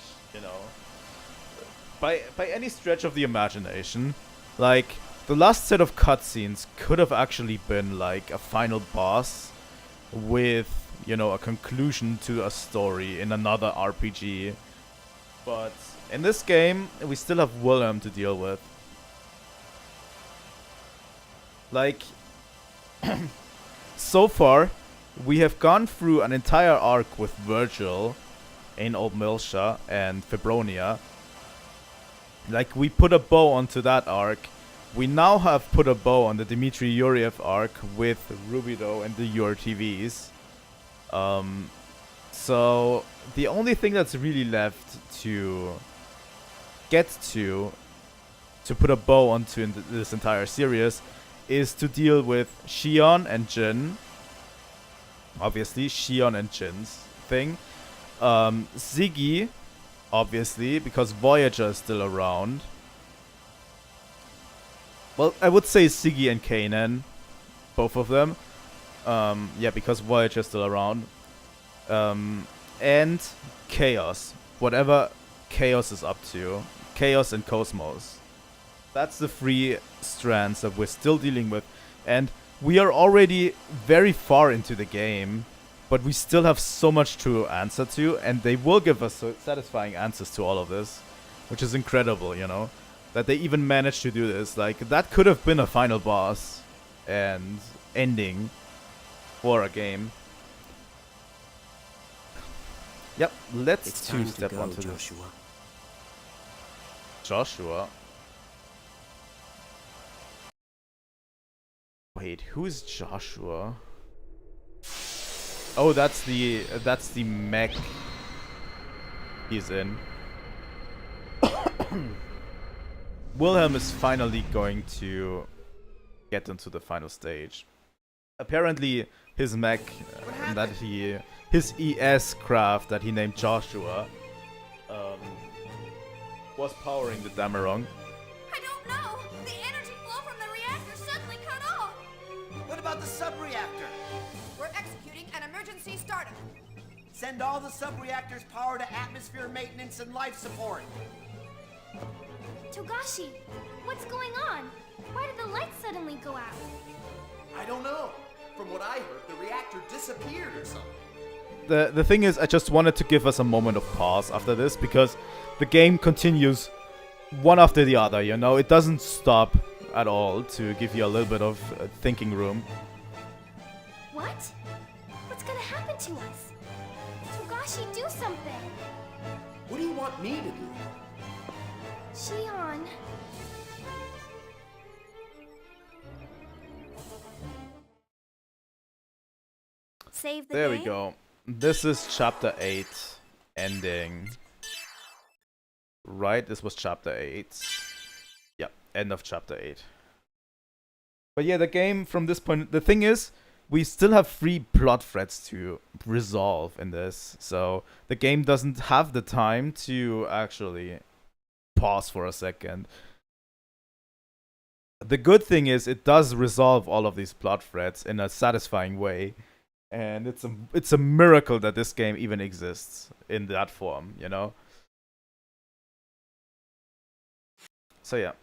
by any stretch of the imagination, the last set of cutscenes could have actually been a final boss with, a conclusion to a story in another RPG. But in this game, we still have Wilhelm to deal with. So far, we have gone through an entire arc with Virgil in Old Milsha and Fibronia. We put a bow onto that arc. We now have put a bow on the Dmitry Yuriev arc with Rubido and the URTVs. So the only thing that's really left to get to put a bow onto this entire series is to deal with Shion and Jin. Obviously, Shion and Jin's thing. Ziggy, obviously, because Voyager is still around. Well, I would say Ziggy and Kanan, both of them. Yeah, because Voyager is still around. And Chaos, whatever Chaos is up to. Chaos and KOS-MOS. That's the three strands that we're still dealing with. And we are already very far into the game, but we still have so much to answer to, and they will give us satisfying answers to all of this, which is incredible, that they even managed to do this. That could have been a final boss and ending for a game. Yep, let's step onto Joshua. this. Joshua? Wait, who is Joshua? Oh, that's the mech. he's in. Wilhelm is finally going to get into the final stage. Apparently, his mech his ES craft that he named Joshua, was powering the Dameron. I don't know. The energy flow from the reactor suddenly cut off. What about the sub-reactor? We're executing an emergency startup. Send all the sub-reactors power to atmosphere maintenance and life support. Togashi, what's going on? Why did the lights suddenly go out? I don't know. From what I heard, the reactor disappeared or something. The thing is, I just wanted to give us a moment of pause after this, because the game continues one after the other, you know? It doesn't stop at all to give you a little bit of thinking room. What? What's gonna happen to us? Togashi, do something! What do you want me to do? Shion. Save the There game? we go. This is chapter 8 ending. Right, this was chapter 8. Yep, end of chapter 8. But yeah, the game from this point, the thing is, we still have 3 plot threads to resolve in this. So the game doesn't have the time to actually pause for a second. The good thing is it does resolve all of these plot threads in a satisfying way. And it's a miracle that this game even exists in that form, you know? So yeah.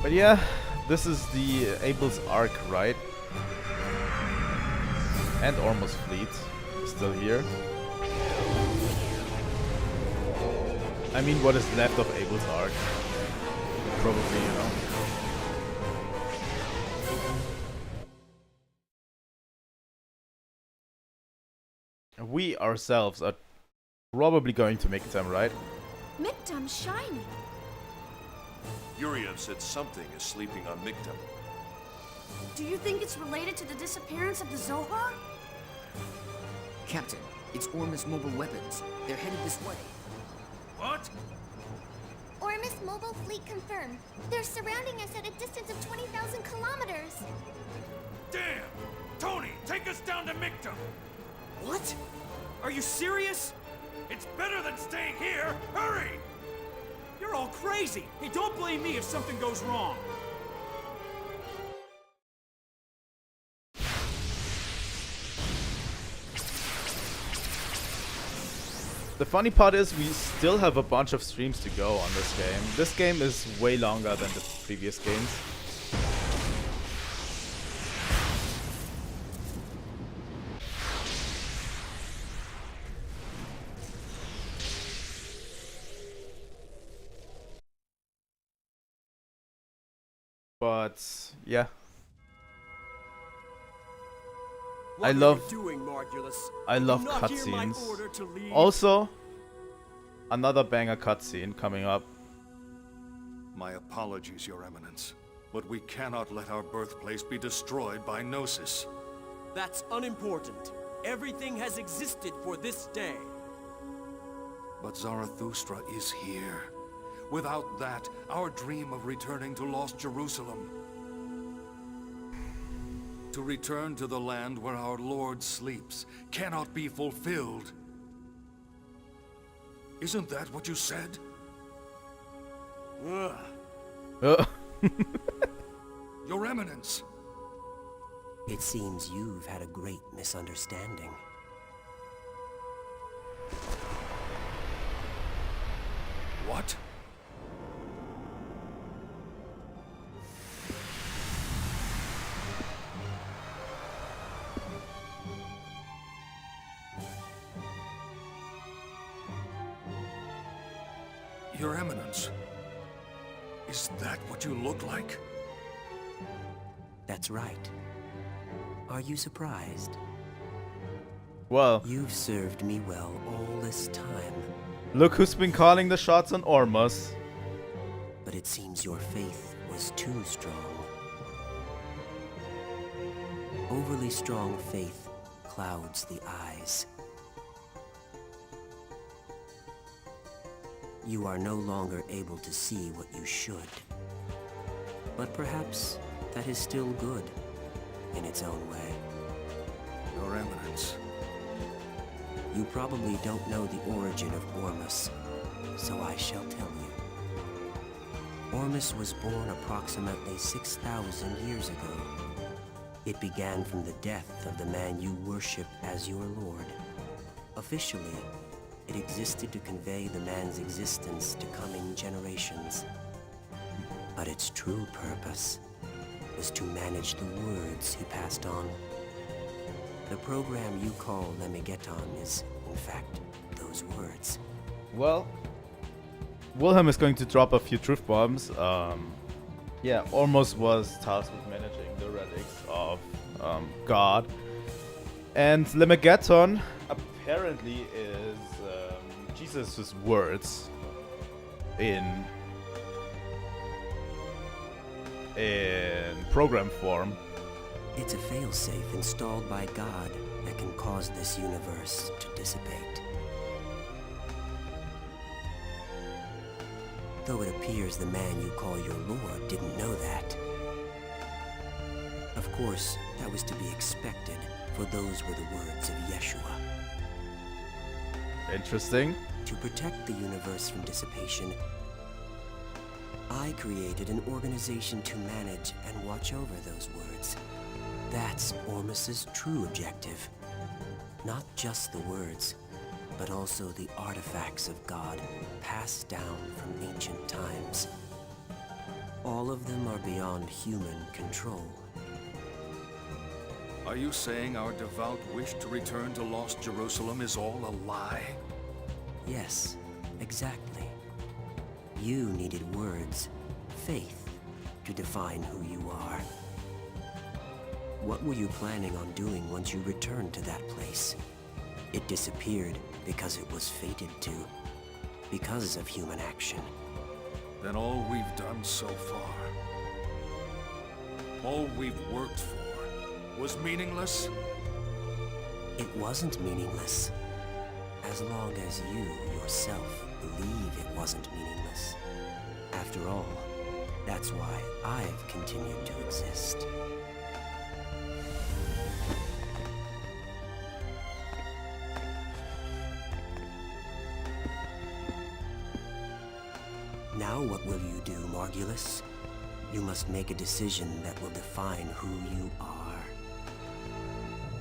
But yeah, this is the Abel's Arc, right? And Ormus Fleet is still here. I mean, what is left of Abel's Arc? Probably, you know. We ourselves are probably going to make them, right? Mictum's shining. Yuriev said something is sleeping on Mictum. Do you think it's related to the disappearance of the Zohar? Captain, it's Ormus Mobile Weapons. They're headed this way. What? Ormus mobile fleet confirmed. They're surrounding us at a distance of 20,000 kilometers. Damn! Tony, take us down to Mictum! What? Are you serious? It's better than staying here! Hurry! You're all crazy! Hey, don't blame me if something goes wrong! The funny part is we still have a bunch of streams to go on this game. This game is way longer than the previous games. But yeah. I love cutscenes. Also, another banger cutscene coming up. My apologies, Your Eminence, but we cannot let our birthplace be destroyed by Gnosis. That's unimportant. Everything has existed for this day. But Zarathustra is here. Without that, our dream of returning to Lost Jerusalem, to return to the land where our Lord sleeps, cannot be fulfilled. Isn't that what you said? Your Eminence! It seems you've had a great misunderstanding. What? Your Eminence, is that what you look like? That's right. Are you surprised? Well, you've served me well all this time. Look who's been calling the shots on Ormus. But it seems your faith was too strong. overly strong faith clouds the eyes. You are no longer able to see what you should. But perhaps that is still good, in its own way. Your Eminence. You probably don't know the origin of Ormus, so I shall tell you. Ormus was born approximately 6,000 years ago. It began from the death of the man you worship as your lord. Officially, it existed to convey the man's existence to coming generations. But its true purpose was to manage the words he passed on. The program you call Lemegeton is, in fact, those words. Well, Wilhelm is going to drop a few truth bombs. Yeah, Ormus was tasked with managing the relics of God. And Lemegeton apparently is Jesus' words in program form. It's a failsafe installed by God that can cause this universe to dissipate. Though it appears the man you call your lord didn't know that. Of course, that was to be expected, for those were the words of Yeshua. Interesting. To protect the universe from dissipation, I created an organization to manage and watch over those words. That's Ormus's true objective. Not just the words, but also the artifacts of God passed down from ancient times. All of them are beyond human control. Are you saying our devout wish to return to lost Jerusalem is all a lie? Yes, exactly. You needed words, faith, to define who you are. What were you planning on doing once you returned to that place? It disappeared because it was fated to. Because of human action. Then all we've done so far, all we've worked for, was meaningless? It wasn't meaningless. As long as you, yourself, believe it wasn't meaningless. After all, that's why I've continued to exist. Now what will you do, Margulis? You must make a decision that will define who you are.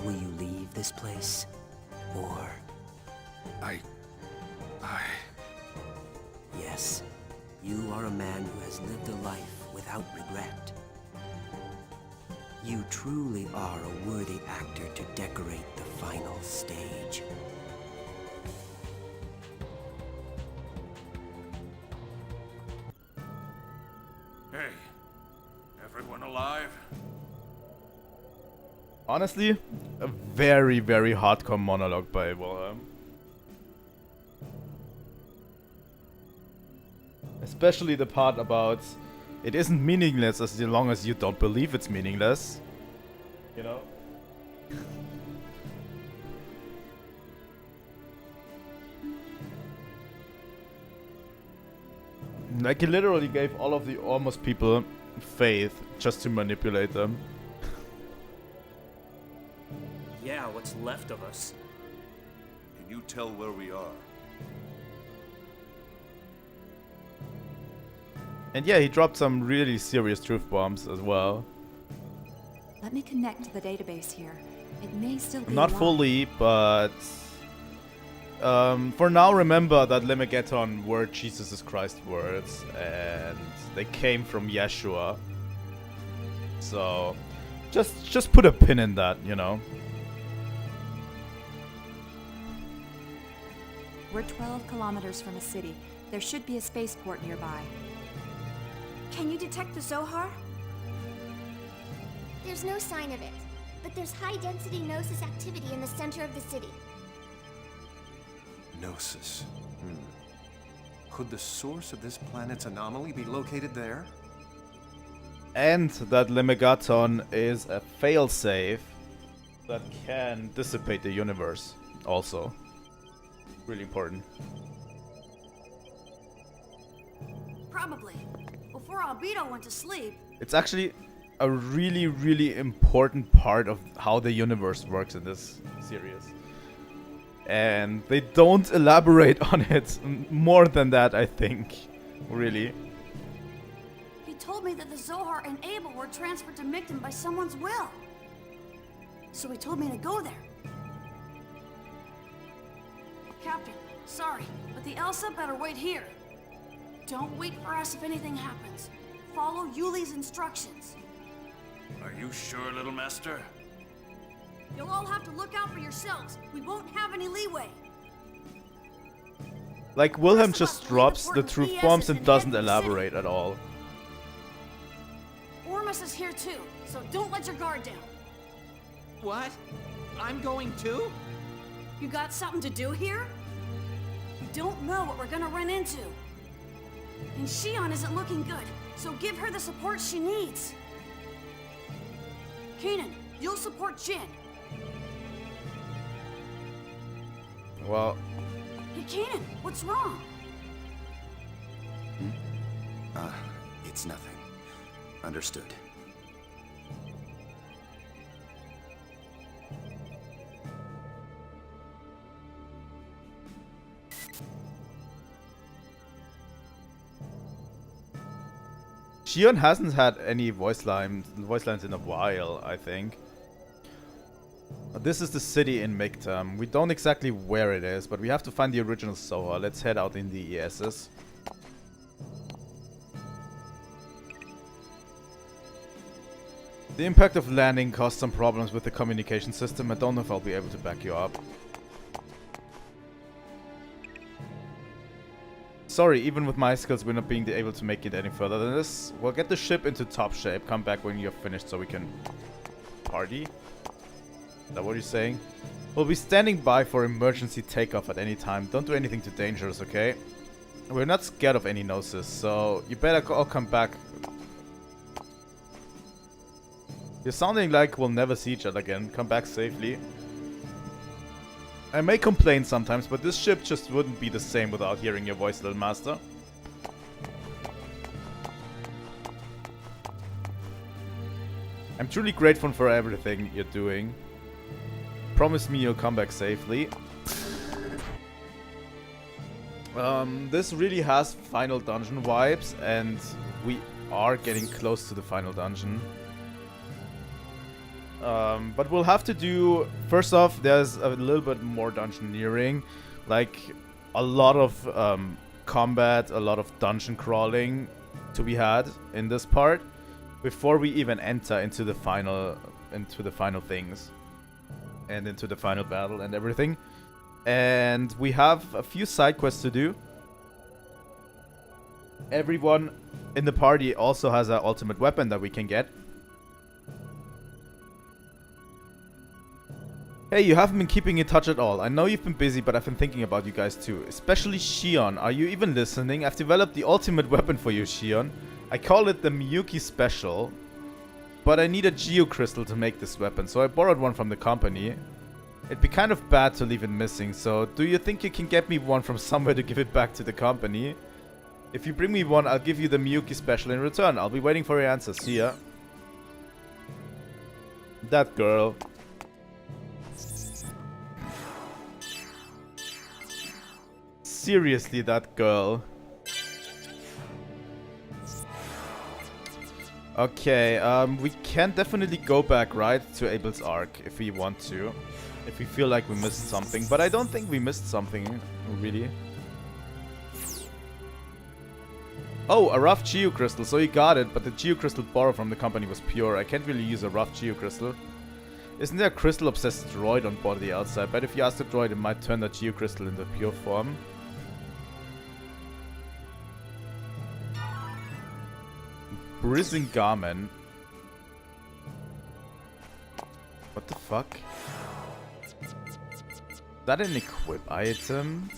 Will you leave this place? Or... Yes. You are a man who has lived a life without regret. You truly are a worthy actor to decorate the final stage. Hey, everyone alive? Honestly, a very, very hardcore monologue by Wilhelm. Especially the part about it isn't meaningless as long as you don't believe it's meaningless. You know? Like, he literally gave all of the Ormus people faith just to manipulate them. Yeah, what's left of us. Can you tell where we are? And yeah, he dropped some really serious truth bombs as well. Let me connect to the database here. It may still be Not alive. fully, but for now, remember that Lemegeton were Jesus Christ's words, and they came from Yeshua. So, just put a pin in that, you know. We're 12 kilometers from a city. There should be a spaceport nearby. Can you detect the Zohar? There's no sign of it, but there's high-density Gnosis activity in the center of the city. Gnosis. Could the source of this planet's anomaly be located there? And that Lemegeton is a failsafe that can dissipate the universe also. Really important. Probably. Before Albedo went to sleep. It's actually a really, really important part of how the universe works in this series. And they don't elaborate on it more than that, I think. Really. He told me that the Zohar and Abel were transferred to Micton by someone's will. So he told me to go there. Captain, sorry, but the Elsa better wait here. Don't wait for us if anything happens. Follow Yuli's instructions. Are you sure, little master? You'll all have to look out for yourselves. We won't have any leeway. Like, Wilhelm just drops the truth bombs and doesn't elaborate at all. Ormus is here too, so don't let your guard down. What? I'm going too? You got something to do here? You don't know what we're gonna run into. And Shion isn't looking good, so give her the support she needs. Kanan, you'll support Jin. Well... Hey, Kanan, what's wrong? It's nothing. Understood. Shion hasn't had any voice lines in a while, I think. This is the city in Micton. We don't exactly where it is, but we have to find the original Zohar. Let's head out in the ESs. The impact of landing caused some problems with the communication system. I don't know if I'll be able to back you up. Sorry, even with my skills, we're not being able to make it any further than this. We'll get the ship into top shape. Come back when you're finished so we can party. Is that what you're saying? We'll be standing by for emergency takeoff at any time. Don't do anything too dangerous, okay? We're not scared of any Gnosis, so you better all come back. You're sounding like we'll never see each other again. Come back safely. I may complain sometimes, but this ship just wouldn't be the same without hearing your voice, little master. I'm truly grateful for everything you're doing. Promise me you'll come back safely. This really has final dungeon vibes, and we are getting close to the final dungeon. But we'll have to do... First off, there's a little bit more dungeoneering. Like, a lot of combat, a lot of dungeon crawling to be had in this part before we even enter into the final things and into the final battle and everything. And we have a few side quests to do. Everyone in the party also has an ultimate weapon that we can get. Hey, you haven't been keeping in touch at all. I know you've been busy, but I've been thinking about you guys too. Especially Shion. Are you even listening? I've developed the ultimate weapon for you, Shion. I call it the Miyuki Special. But I need a geocrystal to make this weapon, so I borrowed one from the company. It'd be kind of bad to leave it missing, so do you think you can get me one from somewhere to give it back to the company? If you bring me one, I'll give you the Miyuki Special in return. I'll be waiting for your answers. See ya. That girl. Seriously, that girl. Okay, we can definitely go back, right, to Abel's Ark if we want to. If we feel like we missed something. But I don't think we missed something, really. Oh, a rough geocrystal. So you got it, but the geocrystal borrowed from the company was pure. I can't really use a rough geocrystal. Isn't there a crystal-obsessed droid on board the outside? But if you ask the droid, it might turn that geocrystal into pure form. Brisingamen. What the fuck? Is that an equip item?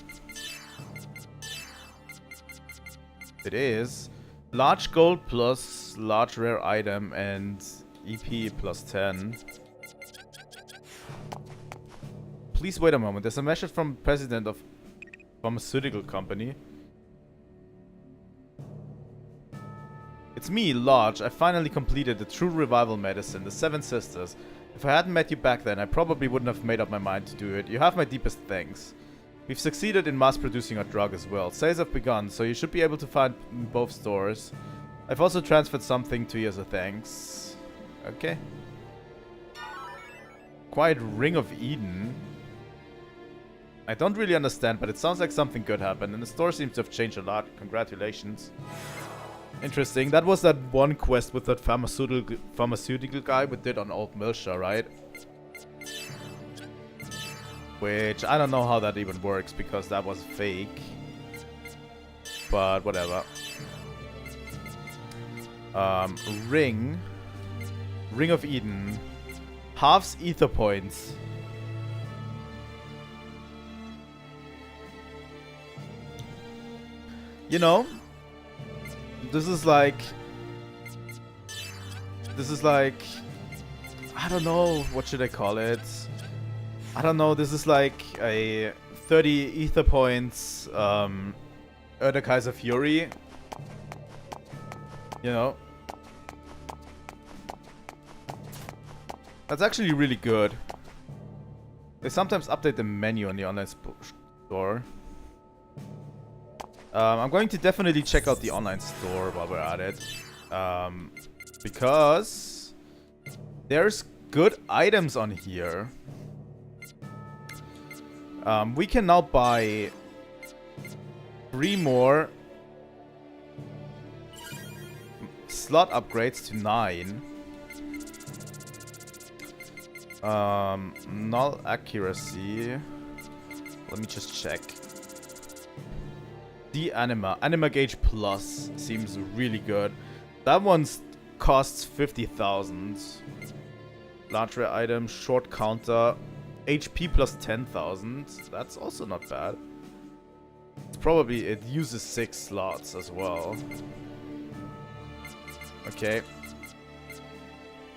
It is. Large gold plus large rare item and EP plus 10. please wait a moment. There's a message from president of pharmaceutical company. It's me, Lodge. I finally completed the true revival medicine, the Seven Sisters. If I hadn't met you back then, I probably wouldn't have made up my mind to do it. You have my deepest thanks. We've succeeded in mass producing our drug as well. Sales have begun, so you should be able to find in both stores. I've also transferred something to you as a thanks. Okay. Quiet Ring of Eden. I don't really understand, but it sounds like something good happened, and the store seems to have changed a lot. Congratulations. Interesting. That was that one quest with that pharmaceutical guy we did on Old Milsha, right? Which, I don't know how that even works, because that was fake. But, whatever. Ring of Eden. Halves ether points. You know, this is like, I don't know, what should I call it? I don't know, this is like a 30 ether points, Kaiser Fury. You know? That's actually really good. They sometimes update the menu on the online store. I'm going to definitely check out the online store while we're at it. Because there's good items on here. We can now buy 3 more slot upgrades to 9. Null accuracy. Let me just check. The Anima Gauge Plus seems really good. That one costs 50,000. Large rare item, short counter, HP plus 10,000. That's also not bad. It's probably, it uses 6 slots as well. Okay.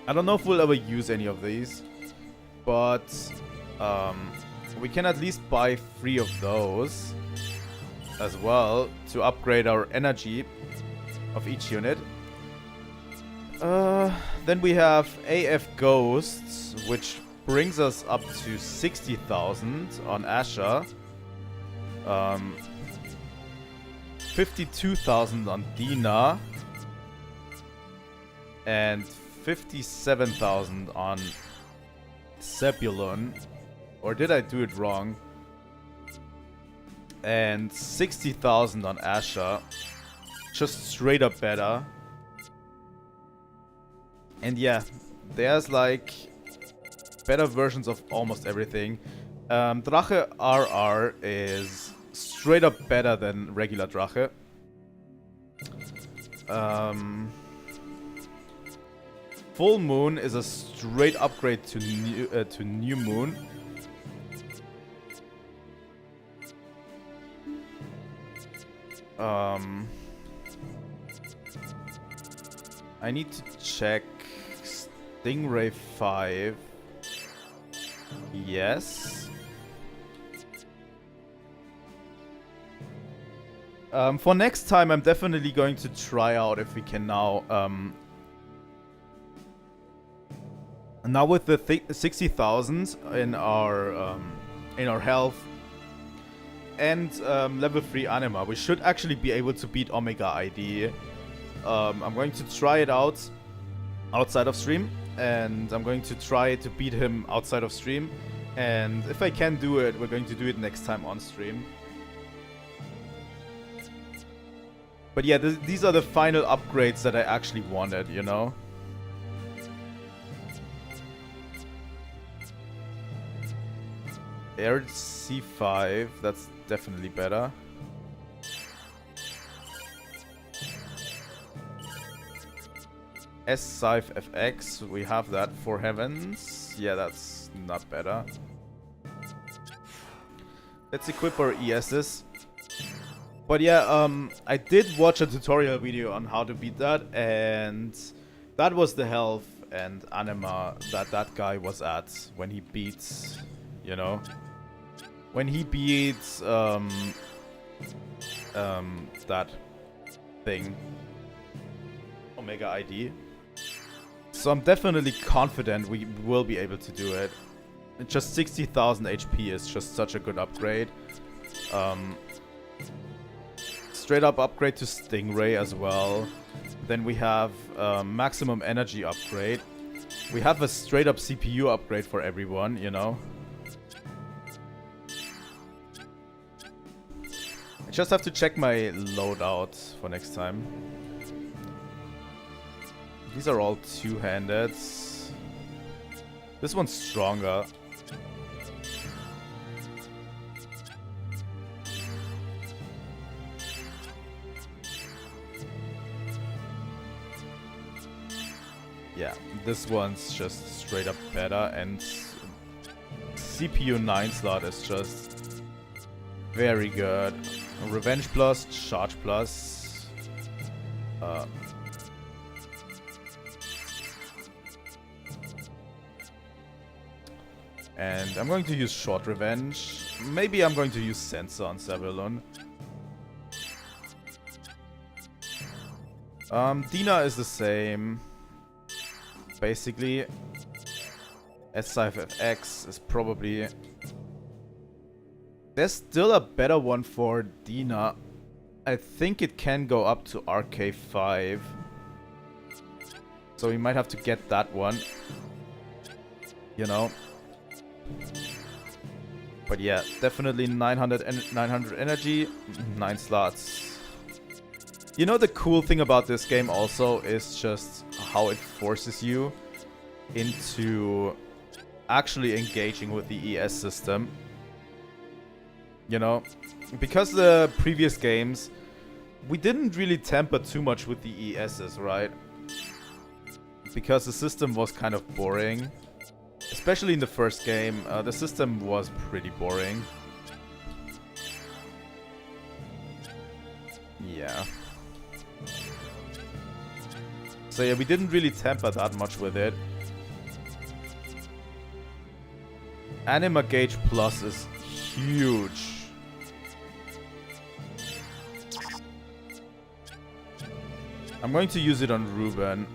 I don't know if we'll ever use any of these, but we can at least buy 3 of those as well to upgrade our energy of each unit. Then we have AF Ghosts, which brings us up to 60,000 on Asher. 52,000 on Dina. And 57,000 on Zebulon. Or did I do it wrong? And 60,000 on Asher. Just straight up better. And yeah, there's like better versions of almost everything. Drache RR is straight up better than regular Drache. Full Moon is a straight upgrade to New Moon. I need to check Stingray 5. Yes. For next time, I'm definitely going to try out if we can now. Now with the 60,000 in our health and level 3 Anima, we should actually be able to beat Omega ID. I'm going to try it out outside of stream, and I'm going to try to beat him outside of stream. And if I can do it, we're going to do it next time on stream. But yeah, these are the final upgrades that I actually wanted, you know? Air C5, that's definitely better. S5 FX, we have that for heavens. Yeah, that's not better. Let's equip our ESs. But yeah, I did watch a tutorial video on how to beat that, and that was the health and anima that that guy was at when he beats, you know, when he beats that thing, Omega ID. So I'm definitely confident we will be able to do it. And just 60,000 HP is just such a good upgrade. Straight up upgrade to Stingray as well. Then we have maximum energy upgrade. We have a straight up CPU upgrade for everyone, you know. I just have to check my loadout for next time. These are all two-handed. This one's stronger. Yeah, this one's just straight up better, and CPU 9 slot is just very good. Revenge plus, charge plus. And I'm going to use short revenge. Maybe I'm going to use sensor on Sebulon. Dina is the same. Basically, S5FX is probably... There's still a better one for Dina. I think it can go up to RK5. So we might have to get that one. You know. But yeah, definitely 900 energy, 9 slots. You know, the cool thing about this game also is just how it forces you into actually engaging with the ES system. You know, because the previous games, we didn't really tamper too much with the ESs, right? Because the system was kind of boring. Especially in the first game, the system was pretty boring. Yeah. So yeah, we didn't really tamper that much with it. Anima Gauge Plus is huge. I'm going to use it on Ruben.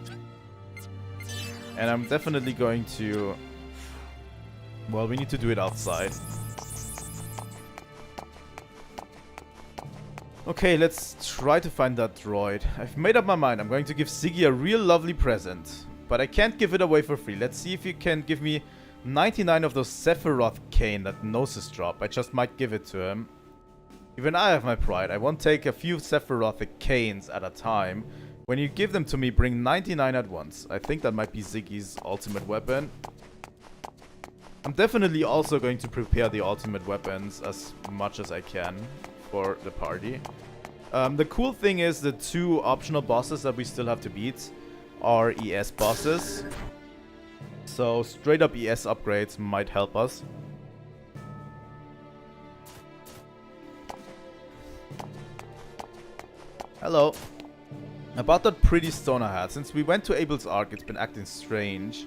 And I'm definitely going to... Well, we need to do it outside. Okay, let's try to find that droid. I've made up my mind. I'm going to give Ziggy a real lovely present. But I can't give it away for free. Let's see if you can give me 99 of those Sephiroth cane that Gnosis drop. I just might give it to him. Even I have my pride. I won't take a few Sephirothic canes at a time. When you give them to me, bring 99 at once. I think that might be Ziggy's ultimate weapon. I'm definitely also going to prepare the ultimate weapons as much as I can for the party. The cool thing is the 2 optional bosses that we still have to beat are ES bosses. So straight up ES upgrades might help us. Hello. About that pretty stone I had. Since we went to Abel's Ark, it's been acting strange.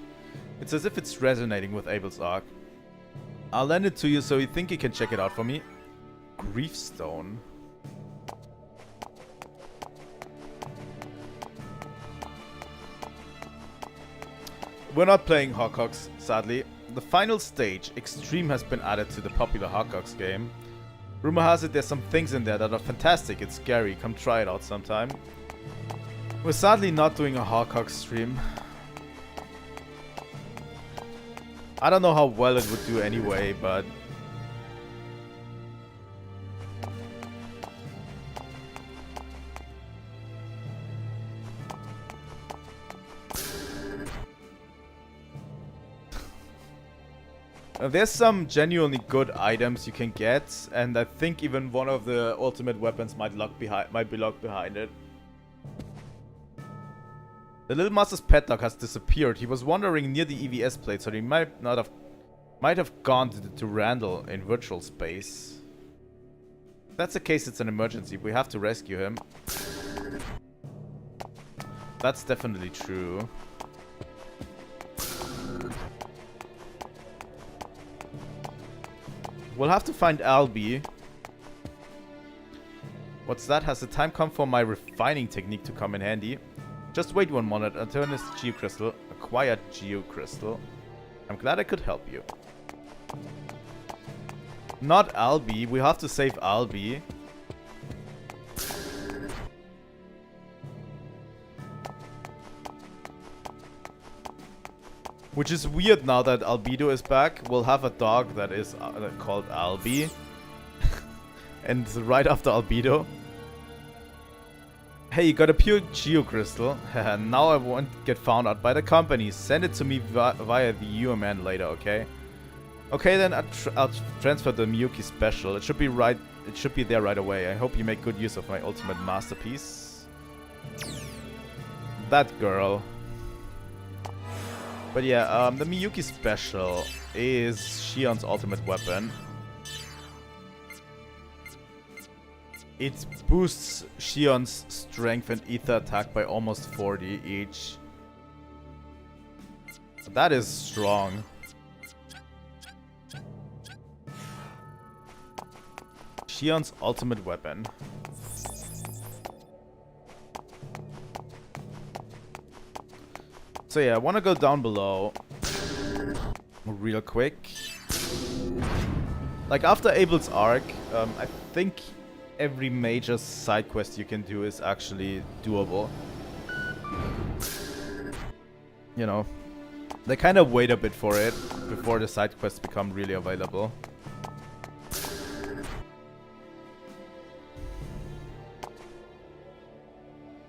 It's as if it's resonating with Abel's Ark. I'll lend it to you so you think you can check it out for me. Griefstone. We're not playing Hawkox, sadly. The final stage, Extreme, has been added to the popular Hawkox game. Rumor has it there's some things in there that are fantastic. It's scary. Come try it out sometime. We're sadly not doing a Hawkox stream. I don't know how well it would do anyway, but... There's some genuinely good items you can get, and I think even one of the ultimate weapons might be locked behind it. The little master's pet dog has disappeared. He was wandering near the EVS plate, so he might have gone to Randall in virtual space. If that's the case, it's an emergency. We have to rescue him. That's definitely true. We'll have to find Albi. What's that? Has the time come for my refining technique to come in handy? Just wait 1 minute. Return this geocrystal. Acquired geocrystal. I'm glad I could help you. Not Albi. We have to save Albi. Which is weird now that Albedo is back. We'll have a dog that is called Albi. And right after Albedo. Hey, you got a pure geocrystal. Now I won't get found out by the company. Send it to me via the UMN later, okay? Okay, then I'll transfer the Miyuki special. It should be right. It should be there right away. I hope you make good use of my ultimate masterpiece. That girl. But yeah, the Miyuki special is Shion's ultimate weapon. It boosts Shion's strength and ether attack by almost 40 each. That is strong. Shion's ultimate weapon. So yeah, I want to go down below real quick. Like after Abel's arc, I think every major side quest you can do is actually doable. You know, they kind of wait a bit for it before the side quests become really available.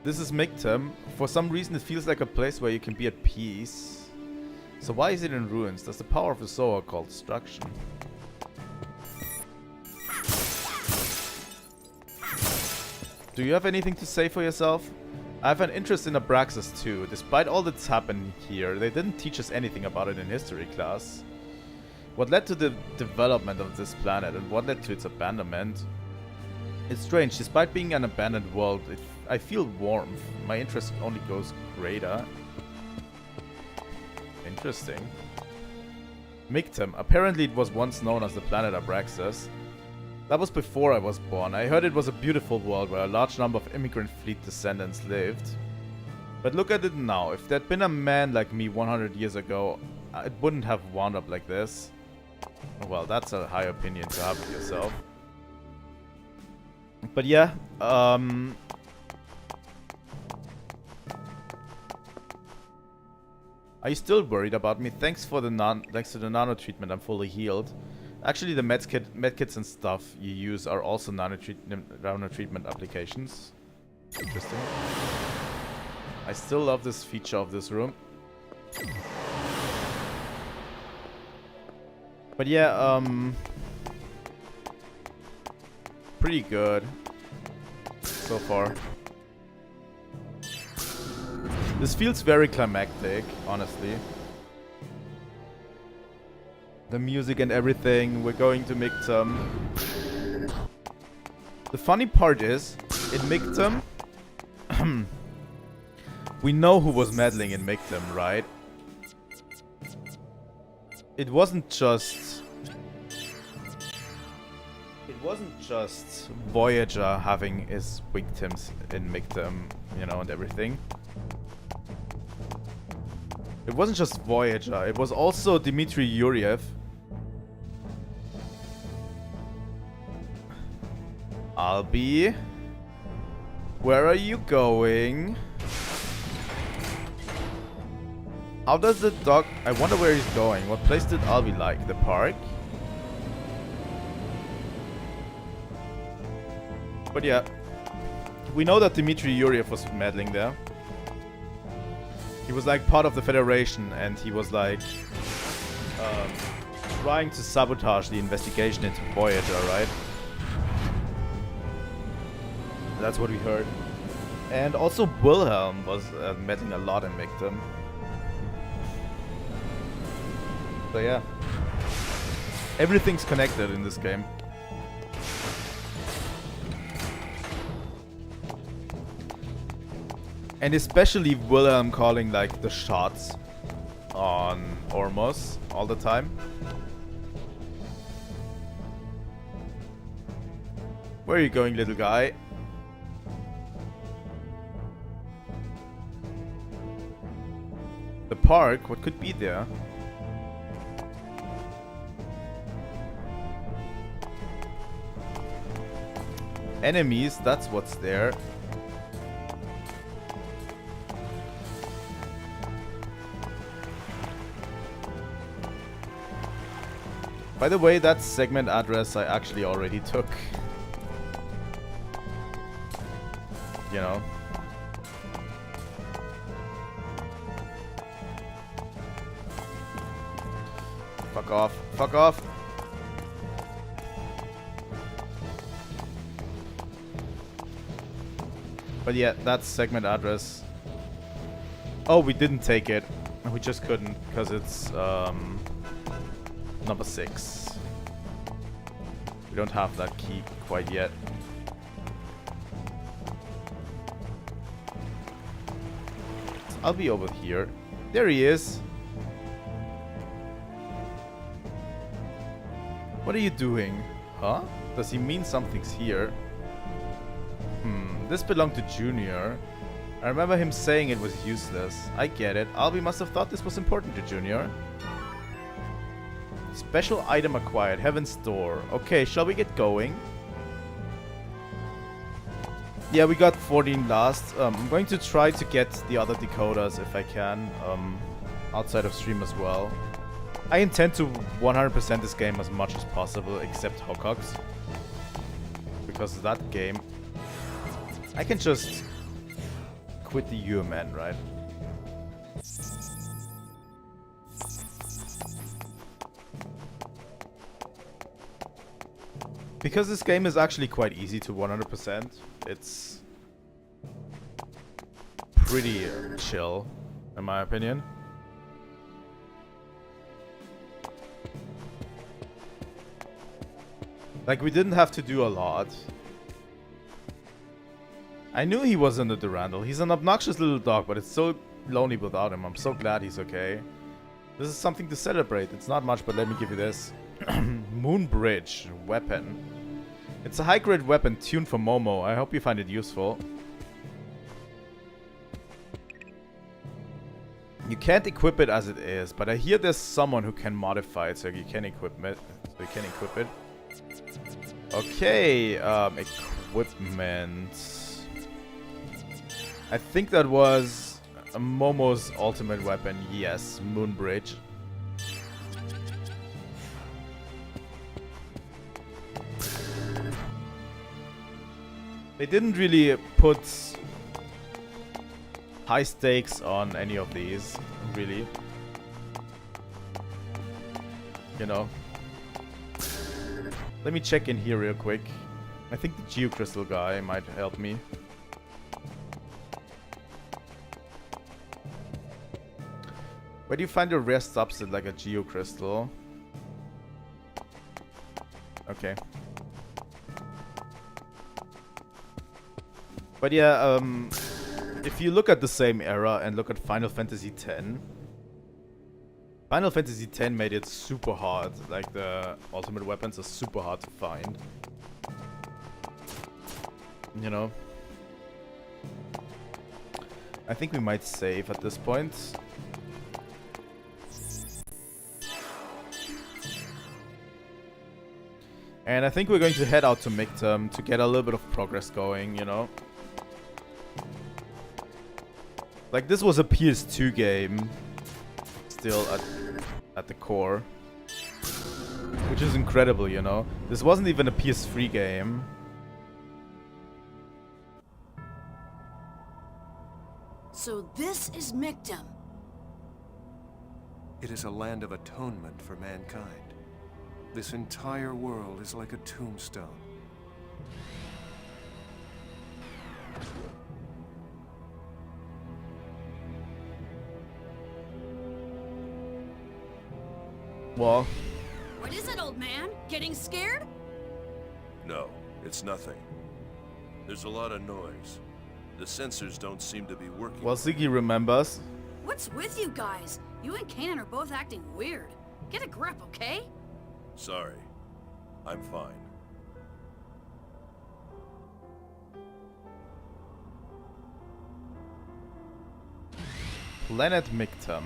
This is Mictum. For some reason it feels like a place where you can be at peace. So why is it in ruins? Does the power of the Zohar call destruction? Do you have anything to say for yourself? I have an interest in Abraxas too. Despite all that's happened here, they didn't teach us anything about it in history class. What led to the development of this planet and what led to its abandonment? It's strange, despite being an abandoned world, I feel warmth. My interest only goes greater. Interesting. Mictum. Apparently it was once known as the planet Abraxas. That was before I was born. I heard it was a beautiful world where a large number of immigrant fleet descendants lived. But look at it now. If there'd been a man like me 100 years ago, it wouldn't have wound up like this. Well, that's a high opinion to have of yourself. But yeah, are you still worried about me? Thanks to the nano treatment, I'm fully healed. Actually, the medkits and stuff you use are also nano treatment applications. Interesting. I still love this feature of this room. But yeah, pretty good so far. This feels very climactic, honestly. The music and everything, we're going to Mictum. The funny part is, in Mictum, we know who was meddling in Mictum, right? It wasn't just Voyager having his victims in Mictum, you know, and everything. It wasn't just Voyager, it was also Dmitry Yuriev. Albi, where are you going? How does the dog... I wonder where he's going. What place did Albi like? The park? But yeah, we know that Dmitry Yuriev was meddling there. He was like part of the Federation and he was like trying to sabotage the investigation into Voyager, right? That's what we heard. And also Wilhelm was meddling a lot in Mictum. So yeah, everything's connected in this game. And especially Wilhelm calling like the shots on KOS-MOS all the time. Where are you going, little guy? The park? What could be there? Enemies, that's what's there. By the way, that segment address I actually already took. You know. Fuck off. Fuck off. But yeah, that's segment address. Oh, we didn't take it. We just couldn't because it's number 6. We don't have that key quite yet. I'll be over here. There he is. What are you doing? Huh? Does he mean something's here? This belonged to Junior. I remember him saying it was useless. I get it. Albie must have thought this was important to Junior. Special item acquired. Heaven's Door. Okay, shall we get going? Yeah, we got 14 last. I'm going to try to get the other decoders if I can. Outside of stream as well. I intend to 100% this game as much as possible, except Hocox. Because of that game, I can just quit the UMN, right? Because this game is actually quite easy to 100%, it's pretty chill, in my opinion. Like, we didn't have to do a lot. I knew he wasn't a Durandal. He's an obnoxious little dog, but it's so lonely without him. I'm so glad he's okay. This is something to celebrate. It's not much, but let me give you this. Moonbridge weapon. It's a high-grade weapon tuned for Momo. I hope you find it useful. You can't equip it as it is, but I hear there's someone who can modify it so you can equip it. Okay, equipment. I think that was a Momo's ultimate weapon. Yes, Moonbridge. They didn't really put high stakes on any of these, really. You know. Let me check in here real quick. I think the Geocrystal guy might help me. Where do you find a rare subset like a Geocrystal? Okay. But yeah, if you look at the same era and look at Final Fantasy X, Final Fantasy X made it super hard. Like, the ultimate weapons are super hard to find. You know? I think we might save at this point. And I think we're going to head out to Mictum to get a little bit of progress going, you know? Like, this was a PS2 game, still at the core. Which is incredible, you know? This wasn't even a PS3 game. So this is Mictum. It is a land of atonement for mankind. This entire world is like a tombstone. Well. What is it, old man? Getting scared? No, it's nothing. There's a lot of noise. The sensors don't seem to be working. Well, Ziggy remembers. What's with you guys? You and Kanan are both acting weird. Get a grip, okay? Sorry. I'm fine. Planet Mictum.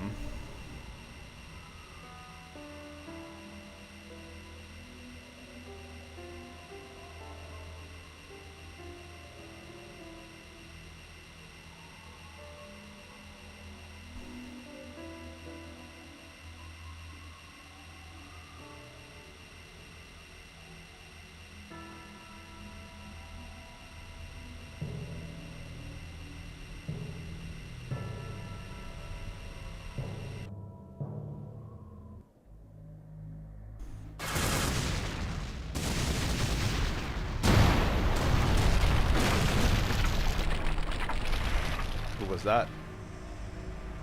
Was that?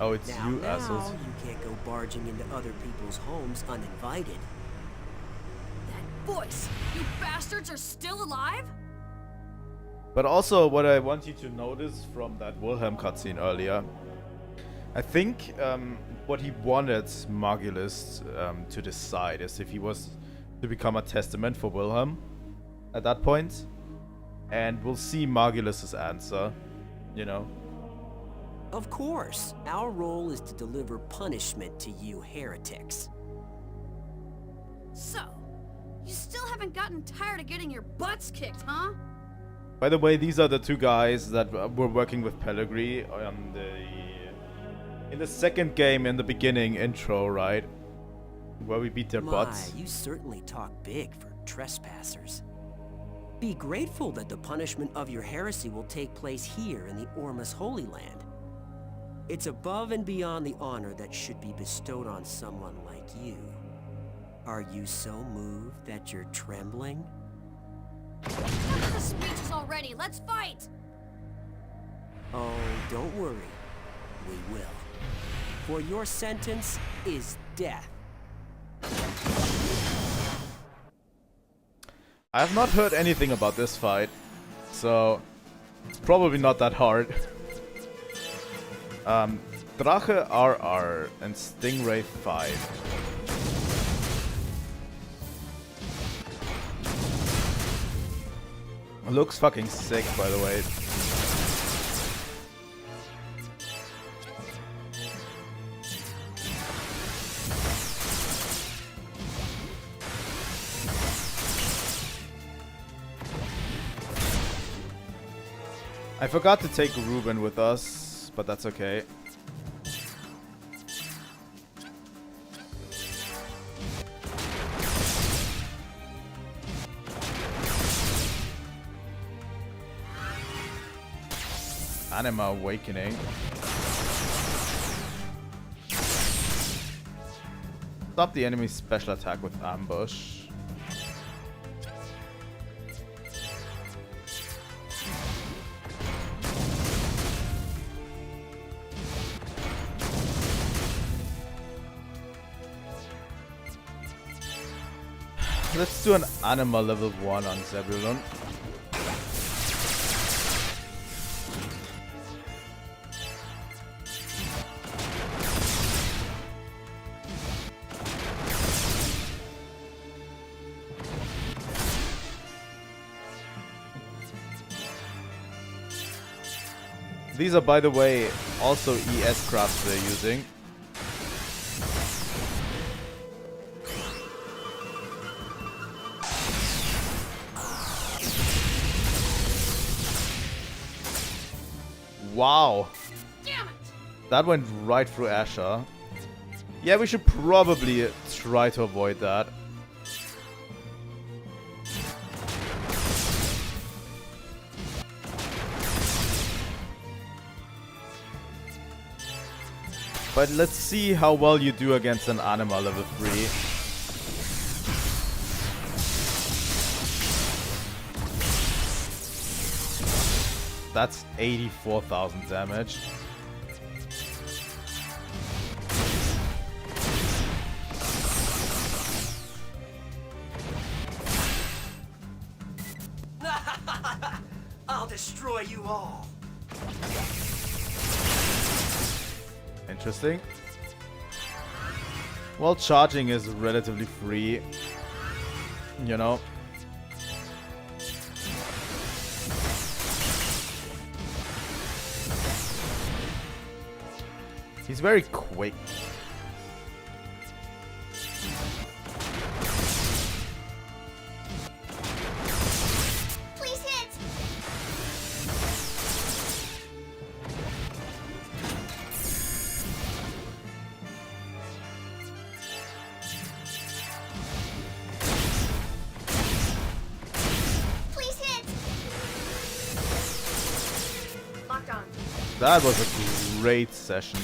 Oh, it's now, you assholes. You can't go barging into other people's homes uninvited. That voice! You bastards are still alive? But also, what I want you to notice from that Wilhelm cutscene earlier, I think what he wanted Margulis to decide is if he was to become a testament for Wilhelm at that point. And we'll see Margulis' answer, you know. Of course, our role is to deliver punishment to you heretics. So, you still haven't gotten tired of getting your butts kicked, huh? By the way, these are the two guys that were working with Pellegrini on in the second game in the beginning intro, right? Where we beat their butts. You certainly talk big for trespassers. Be grateful that the punishment of your heresy will take place here in the Ormus Holy Land. It's above and beyond the honor that should be bestowed on someone like you. Are you so moved that you're trembling? Enough of the speeches already. Let's fight! Oh, don't worry. We will. For your sentence is death. I have not heard anything about this fight, so it's probably not that hard. Drache RR and Stingray 5. Looks fucking sick, by the way. I forgot to take Ruben with us, but that's okay. Anima Awakening. Stop the enemy's special attack with ambush. Let's do an Anima level 1 on Zebulon. These are, by the way, also ES crafts they're using. Wow. Damn it. That went right through Asher. Yeah, we should probably try to avoid that. But let's see how well you do against an Anima level 3. That's 84,000 damage. I'll destroy you all. Interesting. Well, charging is relatively free, you know. He's very quick. Please hit! Please hit! Locked on. That was a great session.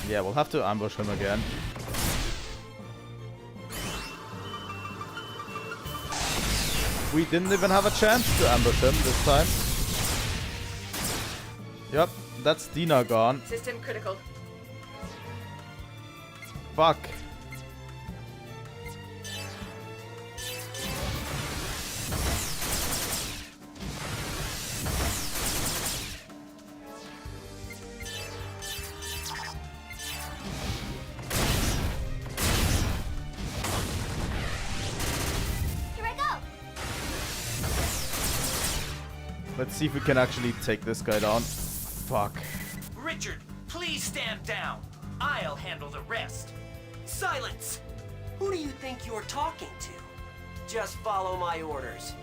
Yeah, we'll have to ambush him again. We didn't even have a chance to ambush him this time. Yep, that's Dina gone. System critical. Fuck. Here I go! Let's see if we can actually take this guy down. Fuck. Richard, please stand down. I'll handle the rest. Silence! Who do you think you're talking to? Just follow my orders.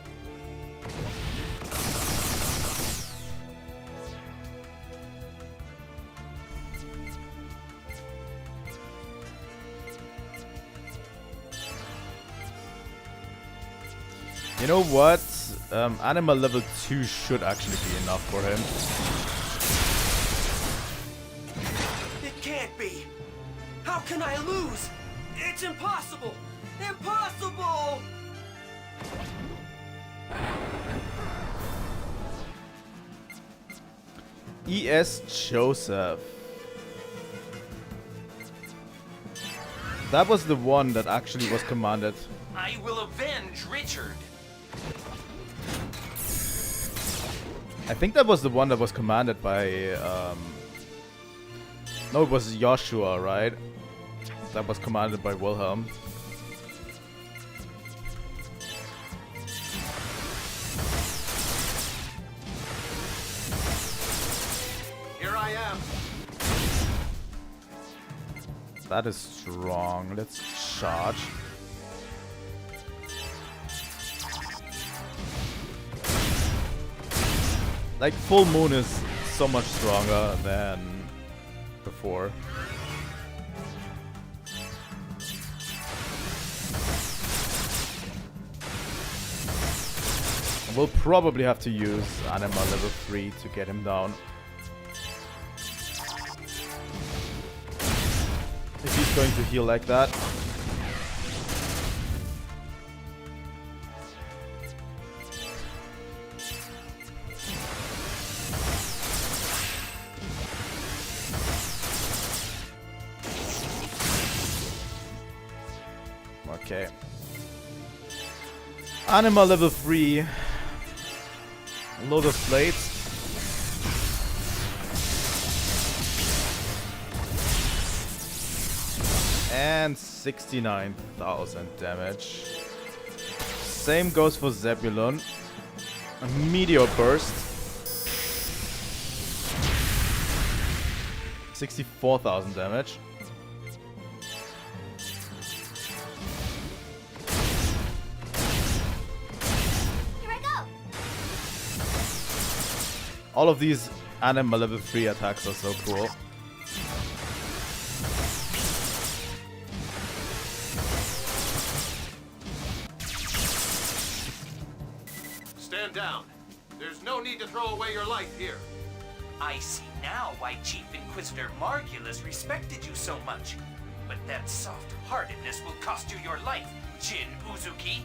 You know what? Animal level 2 should actually be enough for him. It can't be. How can I lose? It's impossible! Impossible! E.S. Joseph. That was the one that actually was commanded. I will avenge Richard. I think that was the one that was commanded by, no, it was Joshua, right? That was commanded by Wilhelm. Here I am. That is strong. Let's charge. Like, Full Moon is so much stronger than before. We'll probably have to use Anima level 3 to get him down. If he's going to heal like that. Okay. Anima level 3. Load of plates. And 69,000 damage. Same goes for Zebulon. A meteor burst. 64,000 damage. All of these Anima level 3 attacks are so cool. Stand down. There's no need to throw away your life here. I see now why Chief Inquisitor Margulis respected you so much. But that soft-heartedness will cost you your life, Jin Uzuki.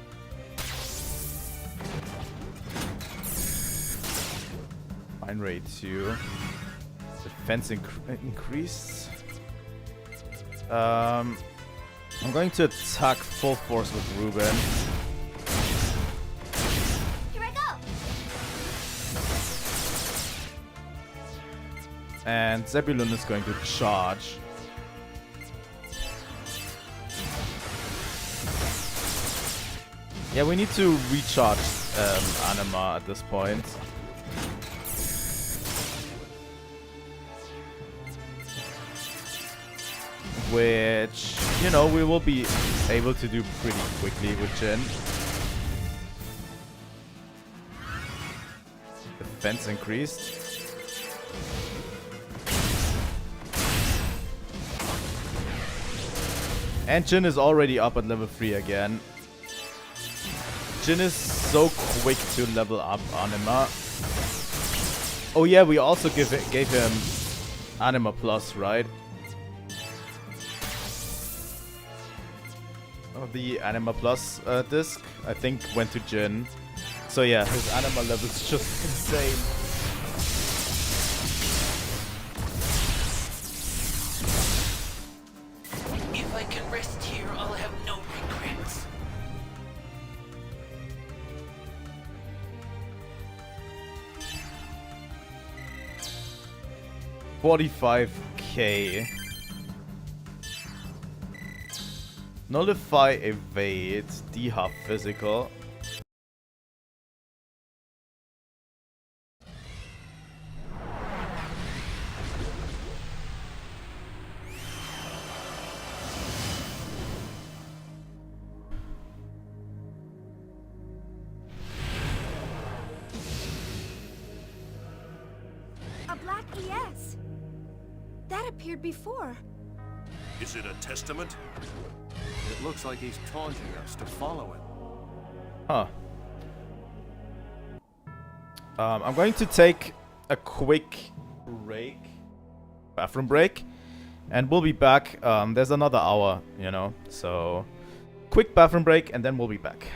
Fine rate 2. Defense increased. I'm going to attack full force with Ruben. Here I go. And Zebulon is going to charge. Yeah, we need to recharge Anima at this point. which, you know, we will be able to do pretty quickly with Jin. Defense increased. And Jin is already up at level 3 again. Jin is so quick to level up Anima. Oh yeah, we also gave him Anima Plus, right? Oh, the Anima Plus disc, I think, went to Jin. So yeah, his Anima level is just insane. If I can rest here, I'll have no regrets. $45K. Nullify evade, dehuff physical. A black ES. That appeared before. Is it a testament? It looks like he's taunting us to follow him. Huh. I'm going to take a quick break. Bathroom break. And we'll be back. There's another hour, you know. So, quick bathroom break and then we'll be back.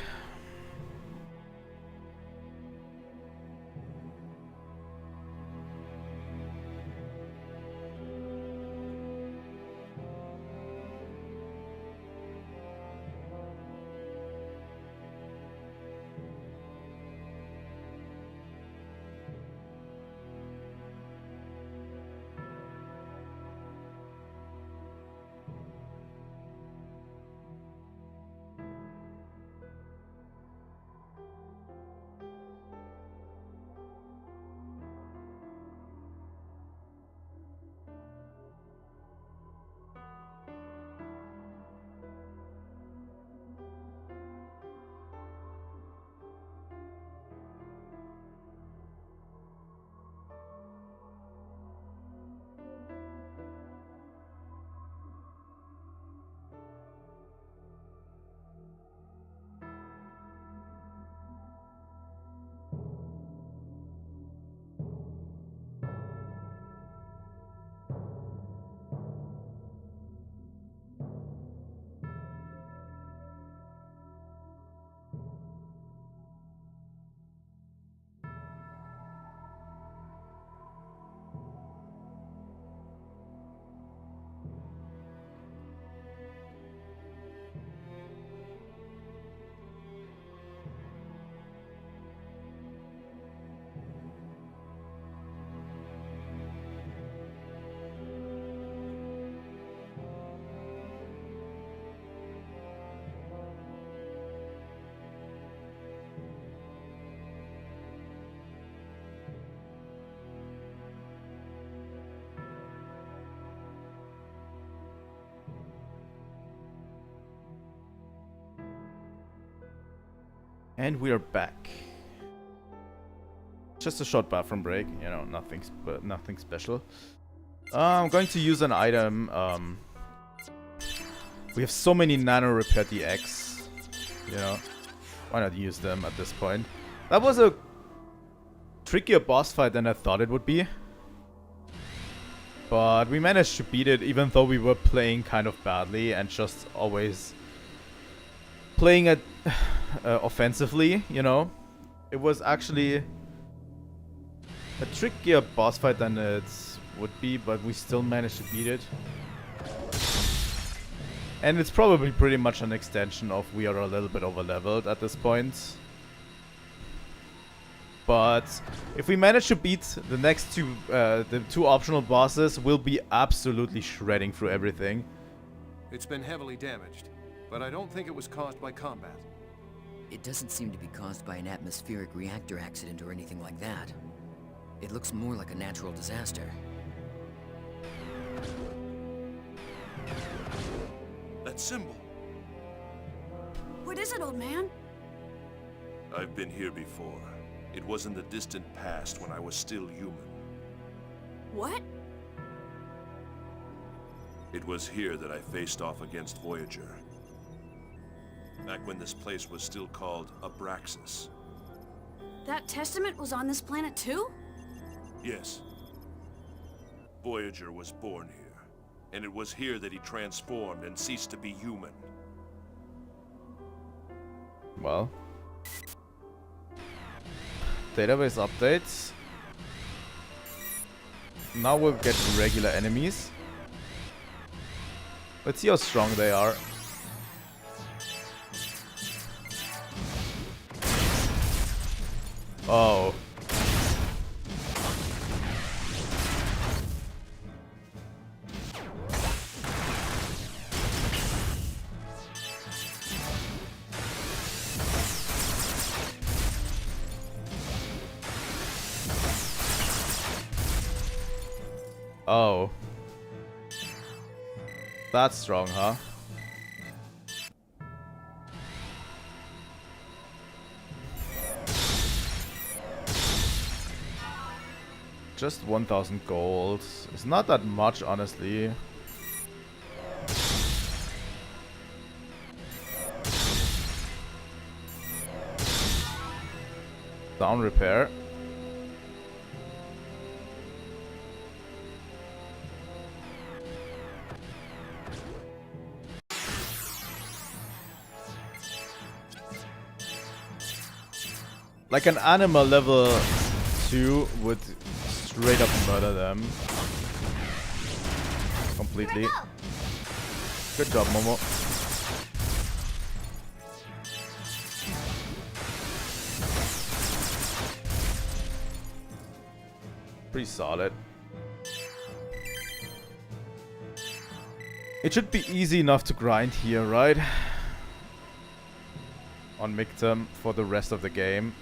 And we are back. Just a short bathroom break, you know, nothing special. I'm going to use an item. We have so many nano repair DX, you know. Why not use them at this point? That was a trickier boss fight than I thought it would be. But we managed to beat it even though we were playing kind of badly and just always playing it offensively, you know. It was actually a trickier boss fight than it would be, but we still managed to beat it. And it's probably pretty much an extension of we are a little bit over leveled at this point. But if we manage to beat the next two, the two optional bosses, we'll be absolutely shredding through everything. It's been heavily damaged, but I don't think it was caused by combat. It doesn't seem to be caused by an atmospheric reactor accident or anything like that. It looks more like a natural disaster. that symbol. What is it, old man? I've been here before. It was in the distant past when I was still human. What? It was here that I faced off against Voyager. Back when this place was still called Abraxas. That testament was on this planet too? Yes. Voyager was born here, and it was here that he transformed and ceased to be human. Well. Database updates. Now we'll get regular enemies. Let's see how strong they are. Oh. Oh. That's strong, huh? Just 1,000 gold. It's not that much, honestly. Down repair. Like an animal level 2 would straight up murder them. Completely. Good job, Momo. Pretty solid. It should be easy enough to grind here, right? On Mictum for the rest of the game.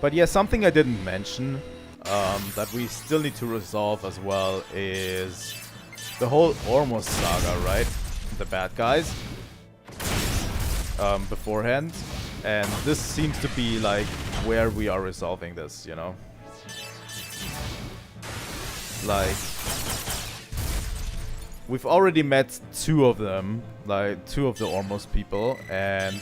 But yeah, something I didn't mention that we still need to resolve as well is the whole KOS-MOS saga, right? The bad guys beforehand. And this seems to be like where we are resolving this, you know? Like, we've already met 2 of them, like 2 of the KOS-MOS people, and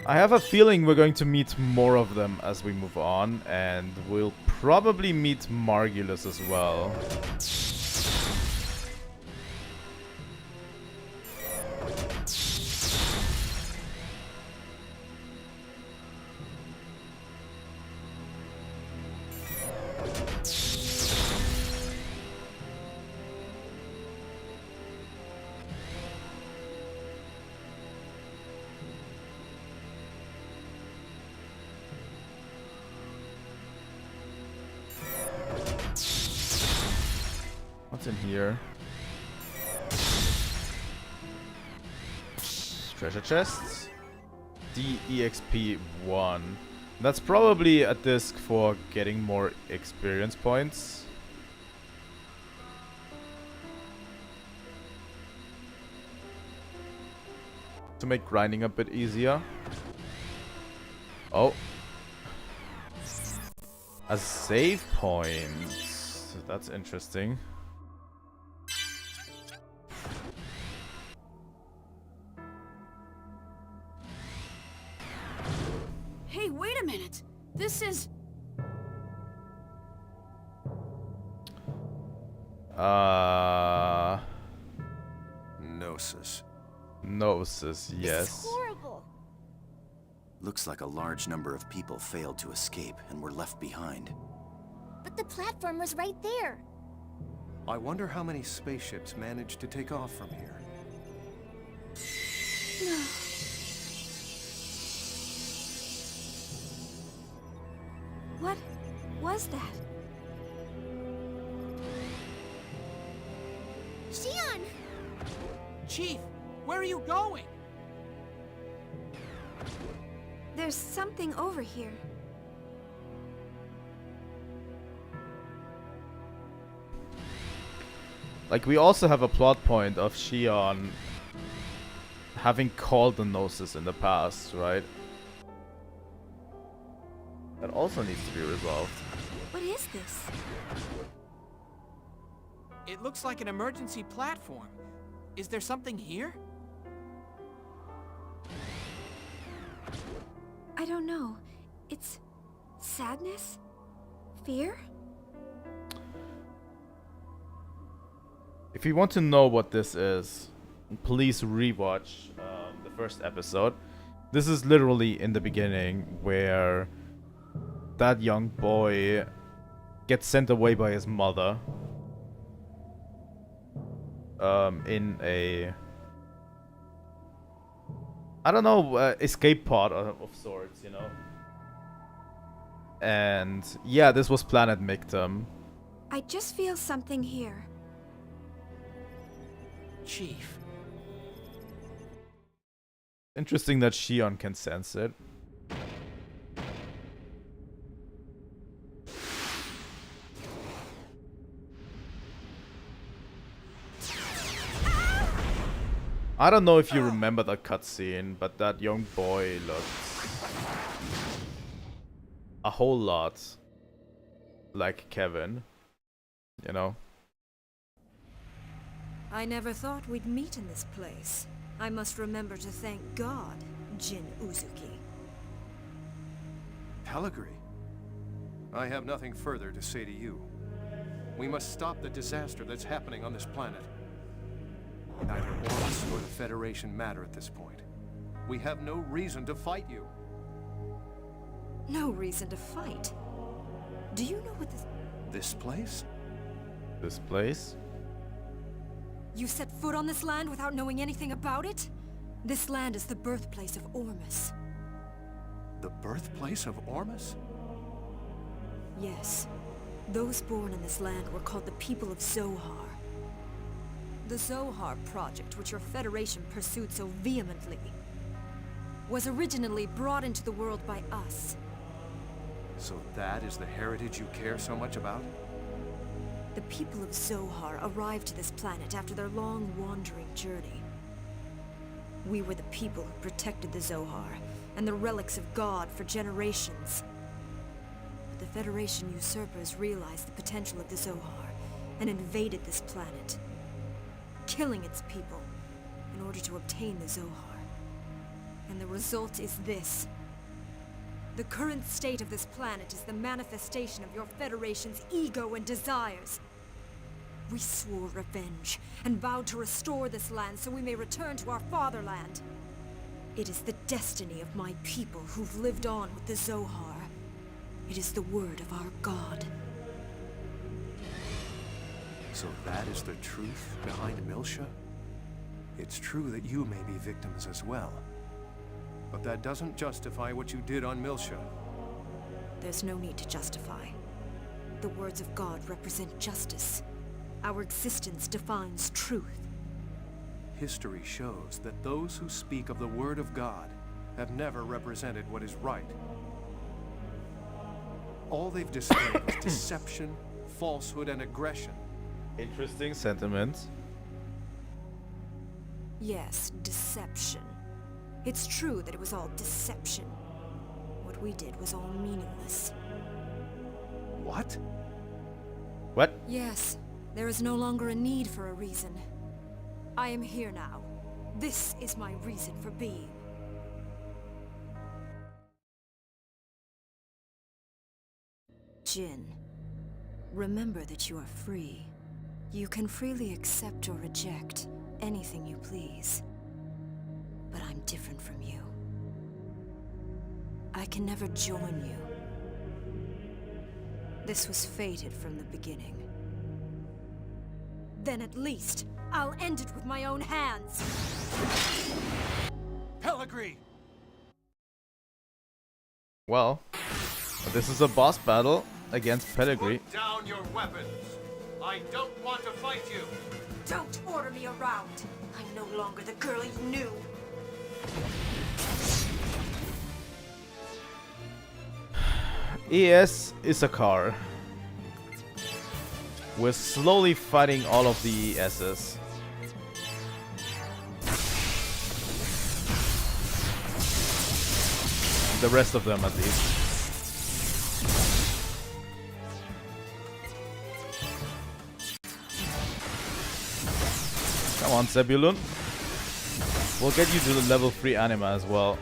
I have a feeling we're going to meet more of them as we move on, and we'll probably meet Margulis as well. What's in here? Treasure chests? DEXP1. That's probably a disc for getting more experience points. To make grinding a bit easier. Oh. A save point. That's interesting. Hey, wait a minute. This is... Gnosis. Gnosis, yes. This is horrible. Looks like a large number of people failed to escape and were left behind. But the platform was right there. I wonder how many spaceships managed to take off from here. What was that? Chief, where are you going? There's something over here. Like, we also have a plot point of Shion having called the Gnosis in the past, right? That also needs to be resolved. What is this? It looks like an emergency platform. Is there something here? I don't know. It's sadness? Fear? If you want to know what this is, please rewatch the first episode. This is literally in the beginning where that young boy gets sent away by his mother in a, I don't know, escape pod of sorts, you know. And yeah, this was Planet Mictum. I just feel something here. Chief. Interesting that Shion can sense it. I don't know if you remember that cutscene, but that young boy looked a whole lot like Kevin, you know? I never thought we'd meet in this place. I must remember to thank God, Jin Uzuki. Pellegrini, I have nothing further to say to you. We must stop the disaster that's happening on this planet. Neither Ormus nor the Federation matter at this point. We have no reason to fight you. No reason to fight. Do you know what this... This place? This place? You set foot on this land without knowing anything about it? This land is the birthplace of Ormus. The birthplace of Ormus? Yes. Those born in this land were called the people of Zohar. The Zohar Project, which your Federation pursued so vehemently, was originally brought into the world by us. So that is the heritage you care so much about? The people of Zohar arrived to this planet after their long wandering journey. We were the people who protected the Zohar and the relics of God for generations. But the Federation usurpers realized the potential of the Zohar and invaded this planet, killing its people in order to obtain the Zohar. And the result is this. The current state of this planet is the manifestation of your Federation's ego and desires. We swore revenge and vowed to restore this land so we may return to our fatherland. It is the destiny of my people who've lived on with the Zohar. It is the word of our God. So that is the truth behind Miltia? It's true that you may be victims as well. But that doesn't justify what you did on Miltia. There's no need to justify. The words of God represent justice. Our existence defines truth. History shows that those who speak of the word of God have never represented what is right. All they've displayed is deception, falsehood, and aggression. Interesting sentiment. Yes, deception. It's true that it was all deception. What we did was all meaningless. What? What? Yes, there is no longer a need for a reason. I am here now. This is my reason for being. Jin, remember that you are free. You can freely accept or reject anything you please. But I'm different from you. I can never join you. This was fated from the beginning. Then at least, I'll end it with my own hands! Pellegrini! Well, this is a boss battle against Pellegrini. Put down your weapons! I don't want to fight you! Don't order me around! I'm no longer the girl you knew. ES is a car. We're slowly fighting all of the ESs. The rest of them, at least. Come on, Zebulon. We'll get you to the level 3 anima as well.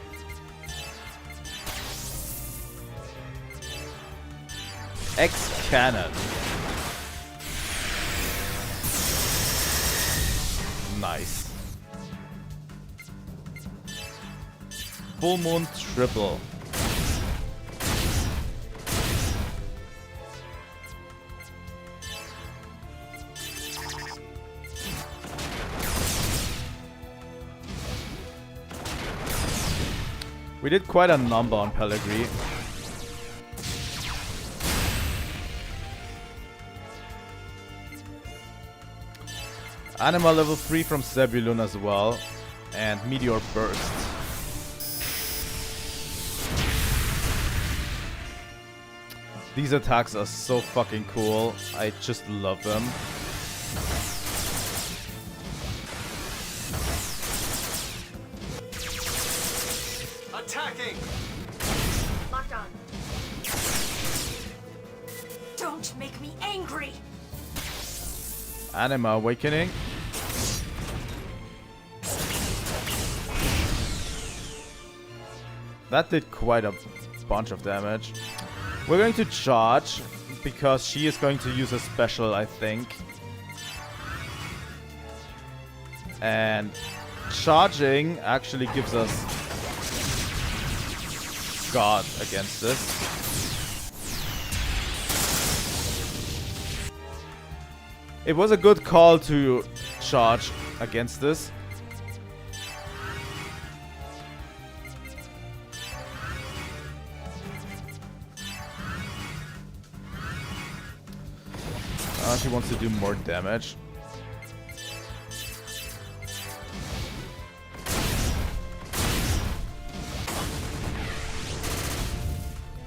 X-Cannon. Nice. Full Moon Triple. We did quite a number on Pellegrini. Anima level 3 from Zebulon as well. And Meteor Burst. These attacks are so fucking cool. I just love them. Attacking! Locked on. Don't make me angry! Anima Awakening. That did quite a bunch of damage. We're going to charge because she is going to use a special, I think. And charging actually gives us guard against this. It was a good call to charge against this. She wants to do more damage.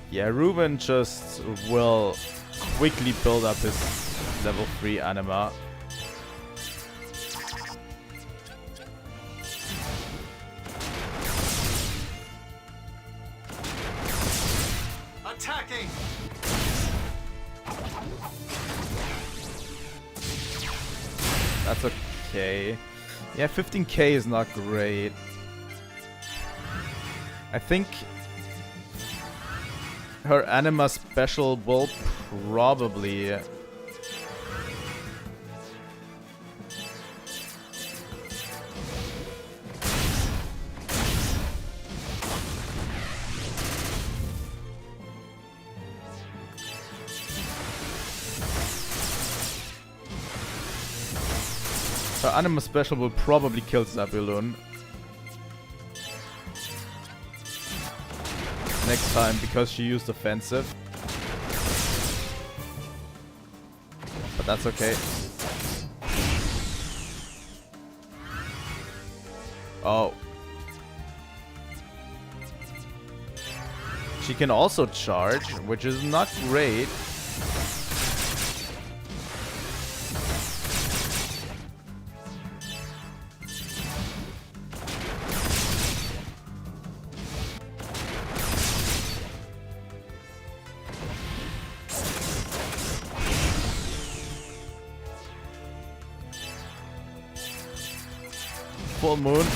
Yeah, Ruben just will quickly build up his level 3 anima. Attacking! That's okay. Yeah, 15k is not great. I think her anima special will probably her anima special will probably kill Zebulon next time because she used offensive. But that's okay. Oh. She can also charge, which is not great. Full moon.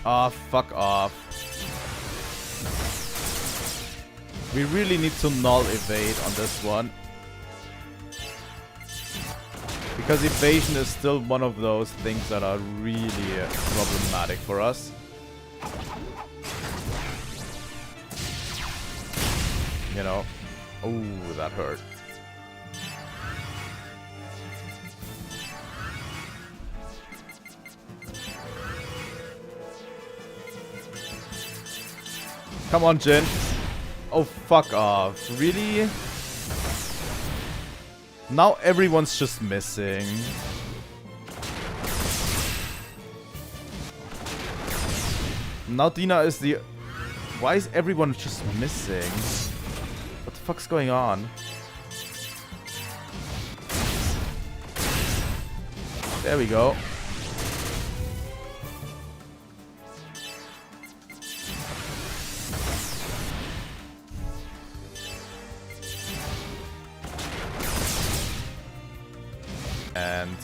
Ah, fuck off. We really need to null evade on this one. Because evasion is still one of those things that are really problematic for us. You know. Oh, that hurt. Come on, Jin. Oh, fuck off. Really? Now everyone's just missing. Now Dina is the... Why is everyone just missing? What the fuck's going on? There we go. And...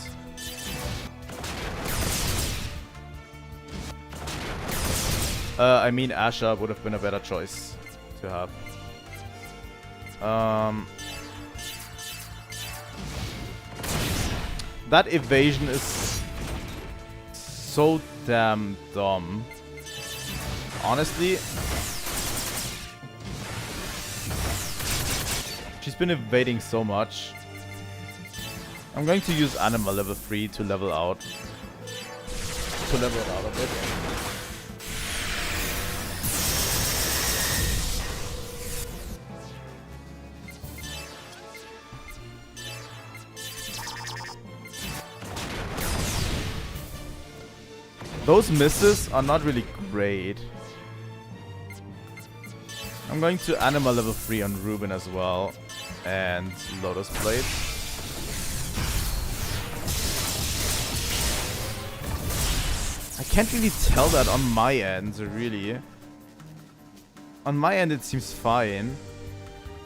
I mean Asha would have been a better choice to have. That evasion is so damn dumb. Honestly. She's been evading so much. I'm going to use Anima level 3 to level out. To level it out a bit. Those misses are not really great. I'm going to Anima level 3 on Ruben as well. And Lotus Blade. I can't really tell that on my end, really. On my end it seems fine.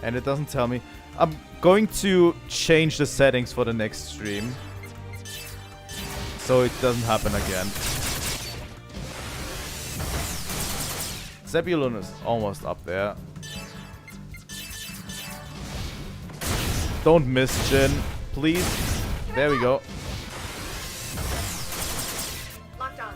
And it doesn't tell me. I'm going to change the settings for the next stream. So it doesn't happen again. Zebulon is almost up there. Don't miss, Jin. Please. There we go. Locked on.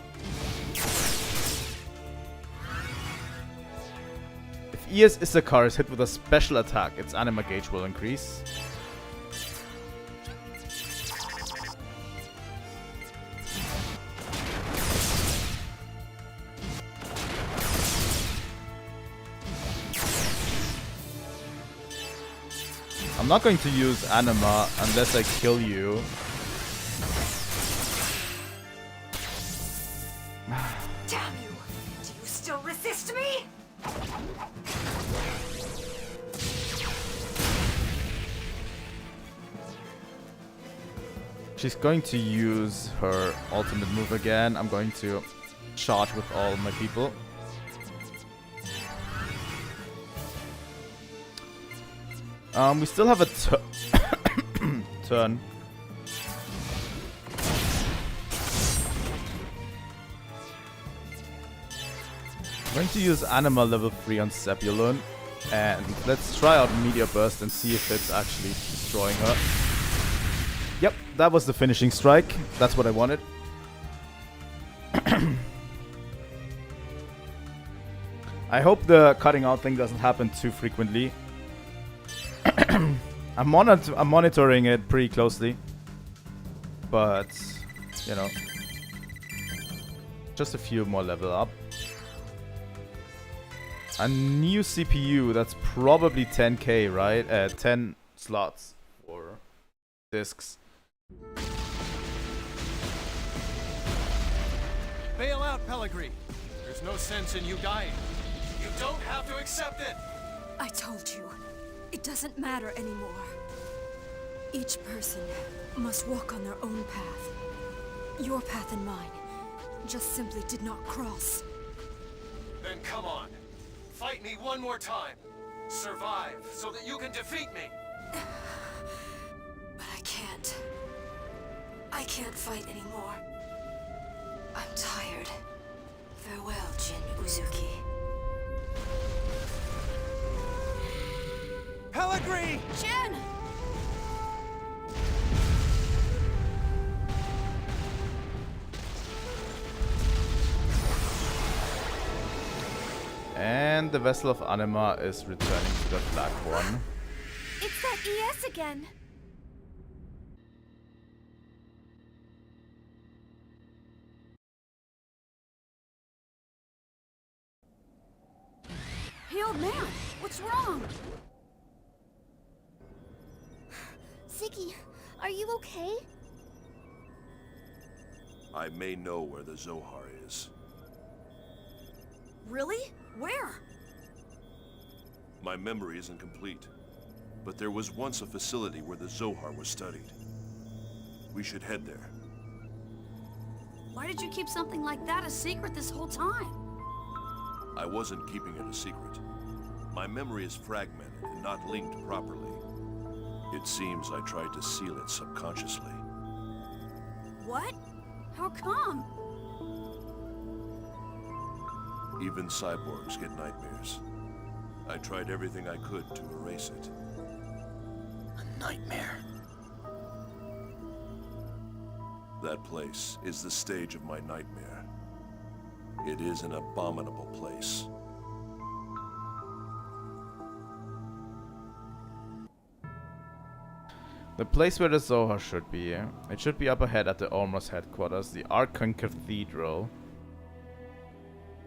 If ES Issachar is hit with a special attack, its anima gauge will increase. I'm not going to use Anima unless I kill you. Damn you! Do you still resist me? She's going to use her ultimate move again. I'm going to charge with all my people. We still have a turn. I'm going to use Anima level 3 on Zebulon. And let's try out Meteor Burst and see if it's actually destroying her. Yep, that was the finishing strike. That's what I wanted. I hope the cutting out thing doesn't happen too frequently. I'm monitoring it pretty closely. But, you know. Just a few more level up. A new CPU, that's probably 10k, right? 10 slots for discs. Bail out, Pellegrini. There's no sense in you dying. You don't have to accept it. I told you, it doesn't matter anymore. Each person must walk on their own path. Your path and mine just simply did not cross. Then come on. Fight me one more time. Survive so that you can defeat me. But I can't. I can't fight anymore. I'm tired. Farewell, Jin Uzuki. Pellegrini! Jin! And the Vessel of Anima is returning to the black one. It's that ES again. Hey, old man, what's wrong? Ziggy, are you okay? I may know where the Zohar is. Really? Where? My memory isn't complete, but there was once a facility where the Zohar was studied. We should head there. Why did you keep something like that a secret this whole time? I wasn't keeping it a secret. My memory is fragmented and not linked properly. It seems I tried to seal it subconsciously. What? How come? Even cyborgs get nightmares. I tried everything I could to erase it. A nightmare. That place is the stage of my nightmare. It is an abominable place. The place where the Zohar should be. It should be up ahead at the KOS-MOS headquarters, the Archon Cathedral.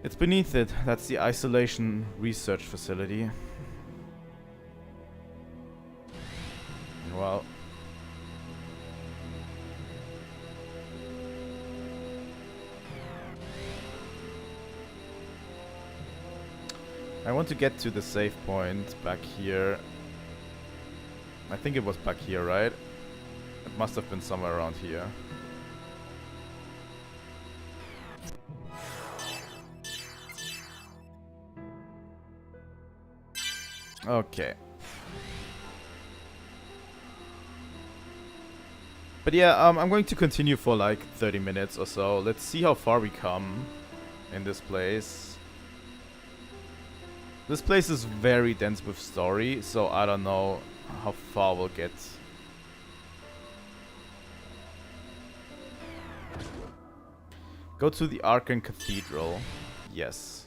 It's beneath it. That's the isolation research facility. Well. I want to get to the save point back here. I think it was back here, right? It must have been somewhere around here. Okay. But yeah, I'm going to continue for like 30 minutes or so. Let's see how far we come in this place. This place is very dense with story, so I don't know how far we'll get. Go to the Archon Cathedral. Yes.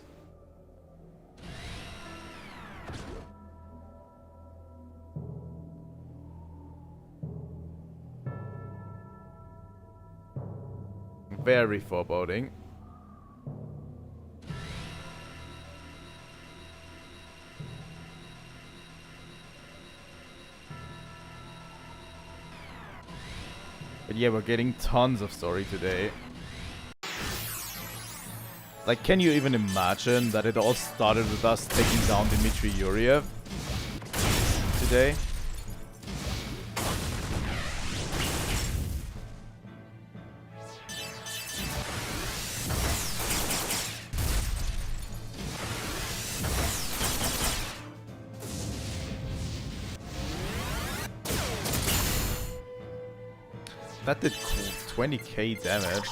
Very foreboding. But yeah, we're getting tons of story today. Like, can you even imagine that it all started with us taking down Dmitry Yuriev today? That did 20k damage.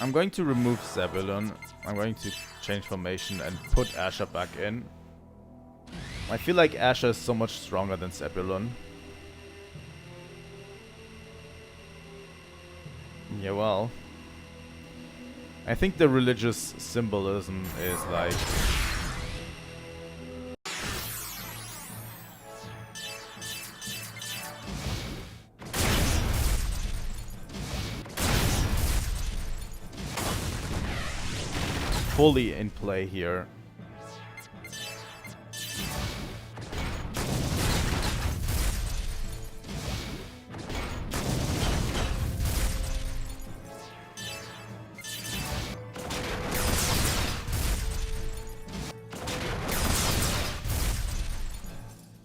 I'm going to remove Zebulon. I'm going to change formation and put Asher back in. I feel like Asher is so much stronger than Zebulon. Yeah, well. I think the religious symbolism is like... fully in play here.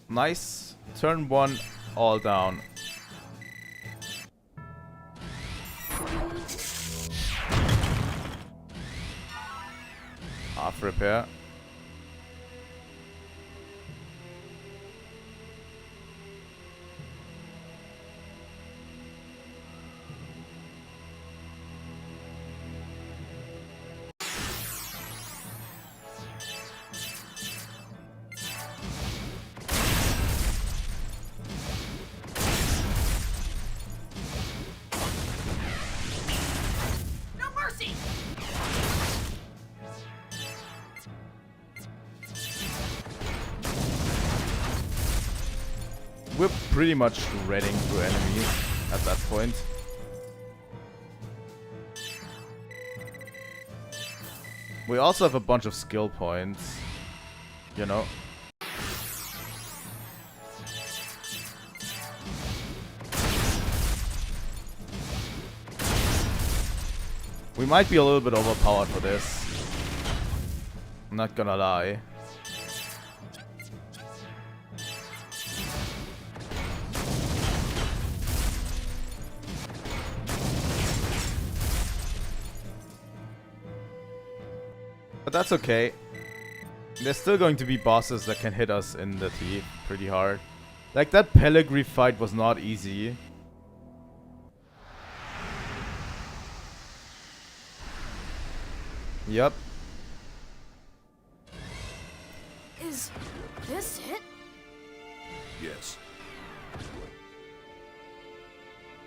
Nice. Turn 1, all down. Half repair. No mercy! We're pretty much shredding through enemies at that point. We also have a bunch of skill points, you know. We might be a little bit overpowered for this. I'm not gonna lie. But that's okay. There's still going to be bosses that can hit us in the teeth pretty hard. Like that Pellegrini fight was not easy. Yep. Is this it? Yes.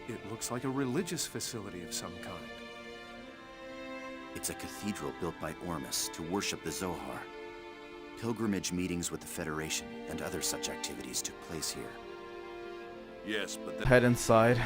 It looks like a religious facility of some kind. It's a cathedral built by Ormus to worship the Zohar. Pilgrimage meetings with the Federation and other such activities took place here. Yes, but Head inside.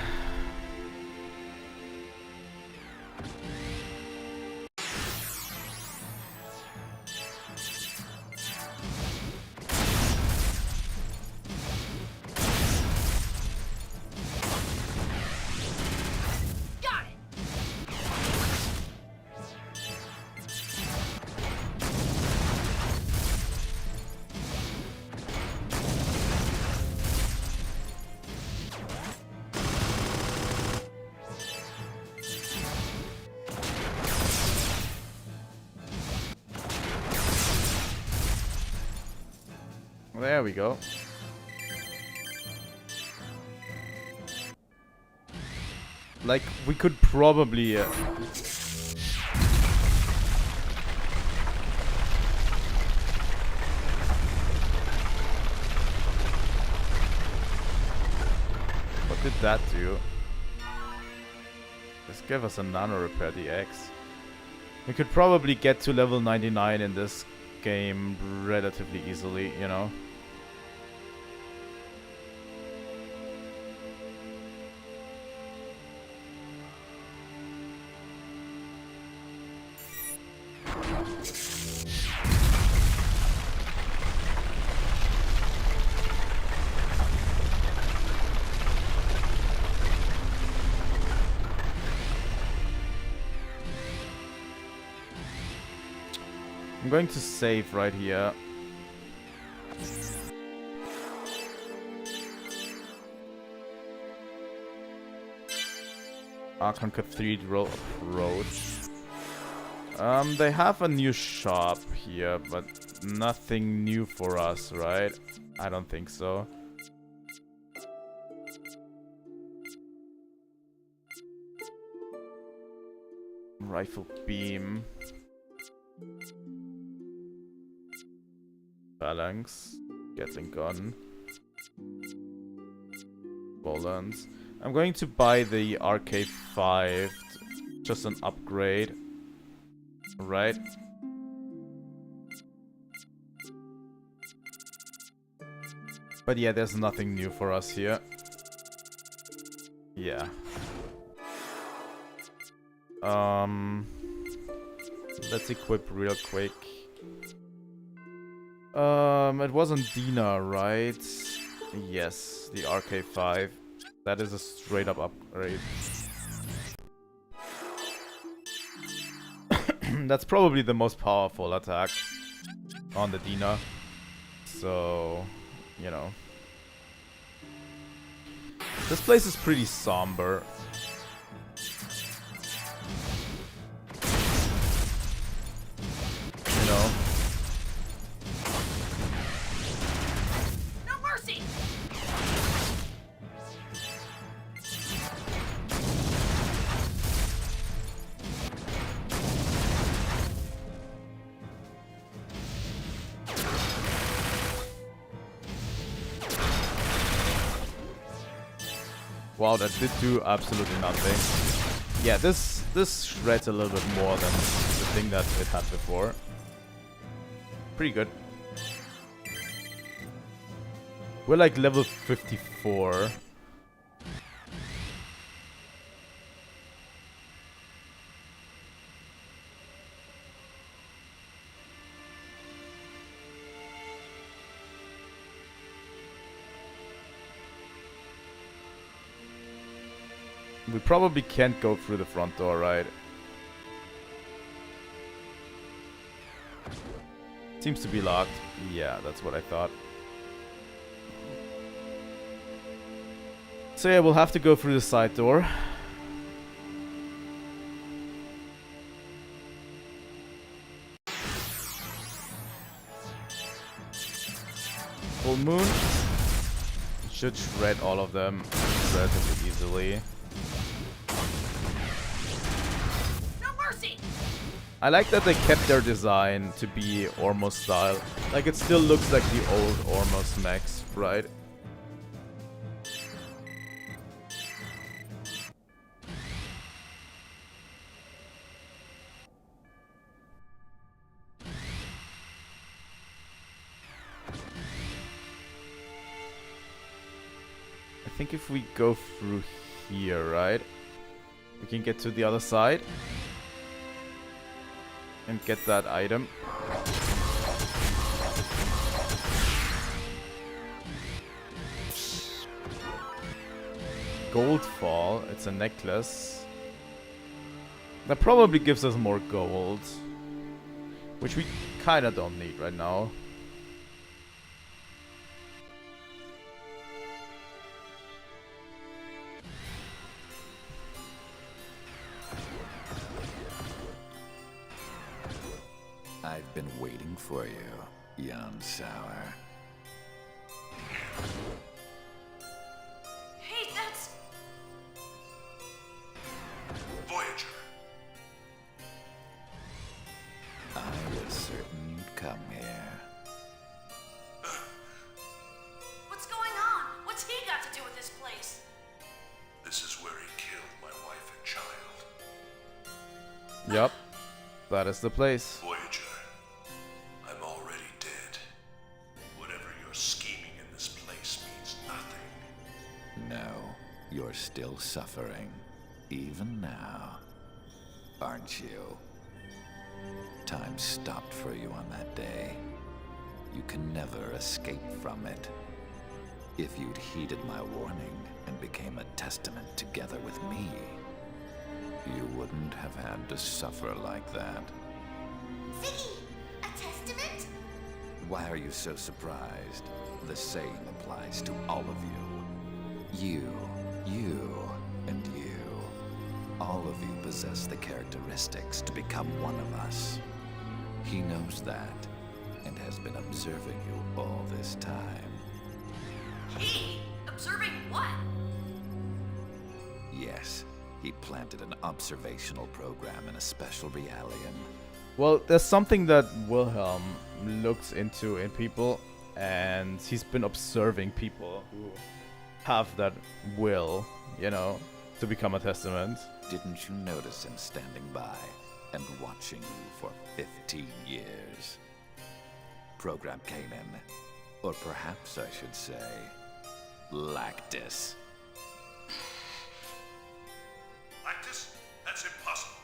There we go. Like, we could probably... What did that do? Let's give us a nano repair DX. We could probably get to level 99 in this game relatively easily, you know? I'm going to save right here. Archon Cathedral approach. They have a new shop here, but nothing new for us, right? I don't think so. Rifle beam. Phalanx. Gatling gun. Bolans. I'm going to buy the RK5. Just an upgrade. Right. But yeah, there's nothing new for us here. Yeah. Let's equip real quick. It wasn't Dina, right? Yes, the RK5. That is a straight up upgrade. That's probably the most powerful attack on the Dina. So, you know. This place is pretty somber. You know. No mercy! Wow, that did do absolutely nothing. Yeah, this shreds a little bit more than the thing that it had before. Pretty good. We're like level 54. We probably can't go through the front door, right? Seems to be locked. Yeah, that's what I thought. So yeah, we'll have to go through the side door. Full moon. Should shred all of them relatively easily. No mercy! I like that they kept their design to be Ormos style. Like, it still looks like the old Ormos mechs, right? I think if we go through here, right? We can get to the other side. And get that item. Gold fall. It's a necklace. That probably gives us more gold. Which we kinda don't need right now. I've been waiting for you, young sour. Hey, that's... Voyager. I was certain you'd come here. What's going on? What's he got to do with this place? This is where he killed my wife and child. Yup. That is the place. Voyager, I'm already dead. Whatever you're scheming in this place means nothing. No, you're still suffering. Even now. Aren't you? Time stopped for you on that day. You can never escape from it. If you'd heeded my warning and became a testament together with me, you wouldn't have had to suffer like that. Ziggy, a testament? Why are you so surprised? The same applies to all of you. You, and you. All of you possess the characteristics to become one of us. He knows that, and has been observing you all this time. He? Observing what? Yes, he planted an observational program in a special realian. Well, there's something that Wilhelm looks into in people, and he's been observing people who have that will, you know, to become a testament. Didn't you notice him standing by and watching you for 15 years? Program Kanan, or perhaps I should say, Lactus. Lactus? That's impossible.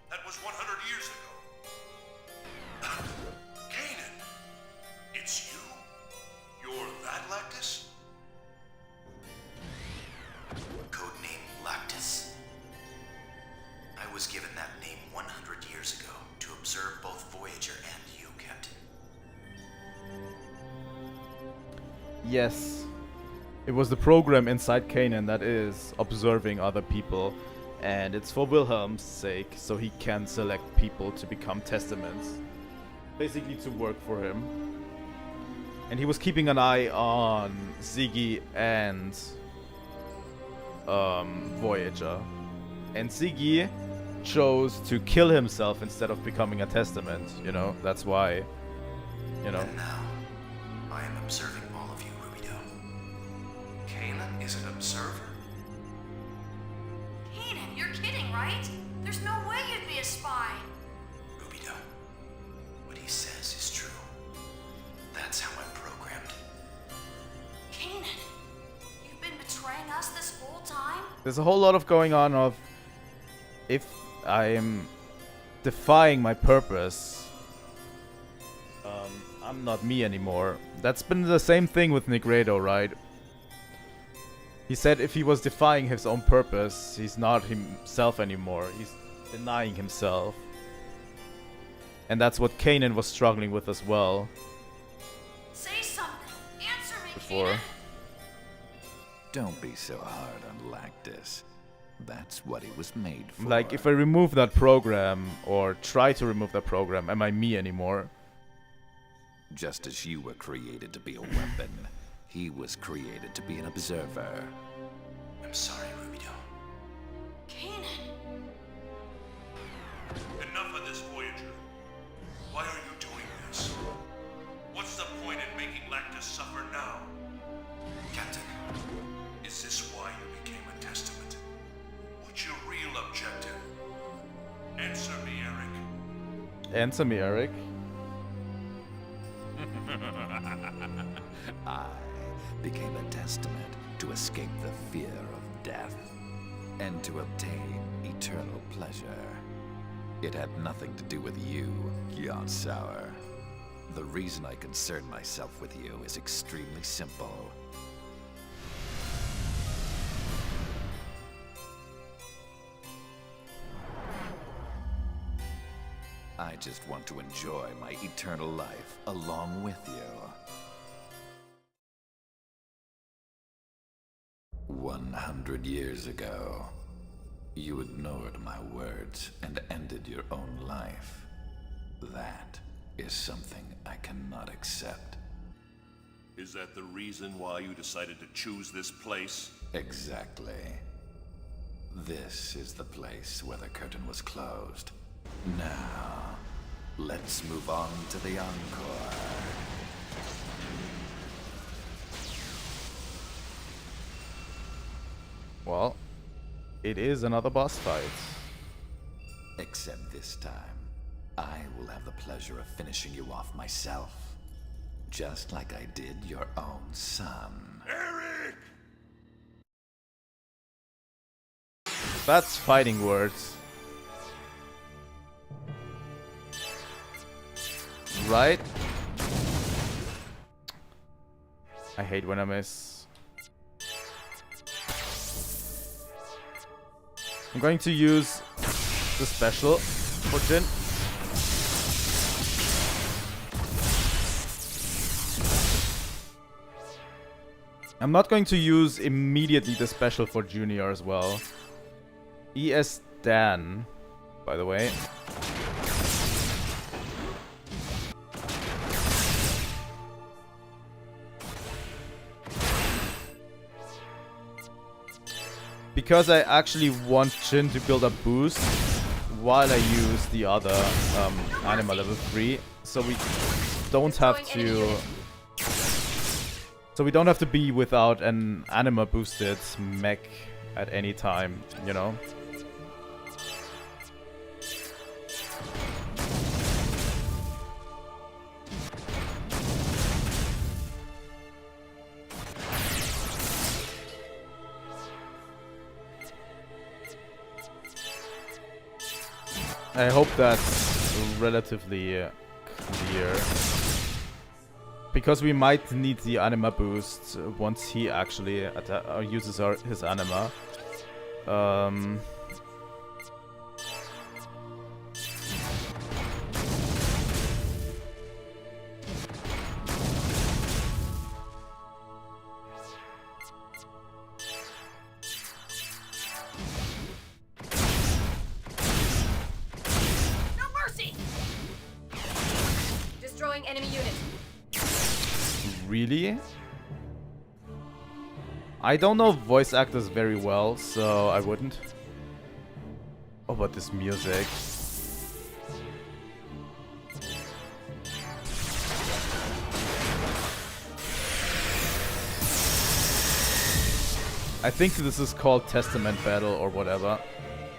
That was 100 years ago. Kanan! It's you? You're that Lactus? Codename Lactus. I was given that name 100 years ago to observe both Voyager and you, Captain. Yes. It was the program inside Kanan that is observing other people, and it's for Wilhelm's sake, so he can select people to become testaments. Basically to work for him. And he was keeping an eye on Ziggy and Voyager. And Ziggy chose to kill himself instead of becoming a testament, you know? That's why, you know. And now, I am observing all of you, Rubido. Kanan is an observer? Kanan, you're kidding, right? There's no way you'd be a spy. Rubido, what he says is true. That's how I'm programmed. Kanan, you've been betraying us this whole time? There's a whole lot of going on of if I'm defying my purpose, I'm not me anymore. That's been the same thing with Negredo, right? He said if he was defying his own purpose, he's not himself anymore. He's denying himself. And that's what Kanan was struggling with as well. Say something. Answer me, Before. Kanan. Don't be so hard on Lactus. That's what he was made for. Like, if I remove that program, or try to remove that program, am I me anymore? Just as you were created to be a weapon, he was created to be an observer. I'm sorry, Rubido. Kanan. Enough of this, Voyager. Why are you doing this? What's the point in making Lactus suffer now? Captain. Is this why you became a testament? What's your real objective? Answer me, Eric. Answer me, Eric. I became a testament to escape the fear of death and to obtain eternal pleasure. It had nothing to do with you, Yonsour. The reason I concern myself with you is extremely simple. I just want to enjoy my eternal life along with you. 100 years ago, you ignored my words and ended your own life. That is something I cannot accept. Is that the reason why you decided to choose this place? Exactly. This is the place where the curtain was closed. Now, let's move on to the encore. Well, it is another boss fight. Except this time, I will have the pleasure of finishing you off myself. Just like I did your own son. Eric! That's fighting words. Right? I hate when I miss. I'm going to use the special for Jin. I'm not going to use immediately the special for Junior as well. ES Dan, by the way. Because I actually want Jin to build up boost while I use the other anima level 3, so we don't have to. So we don't have to be without an anima boosted mech at any time, you know? I hope that's relatively clear. Because we might need the anima boost once he actually uses his anima. No mercy! Destroying enemy unit. Really? I don't know voice actors very well, so I wouldn't. Oh, but this music. I think this is called Testament Battle or whatever.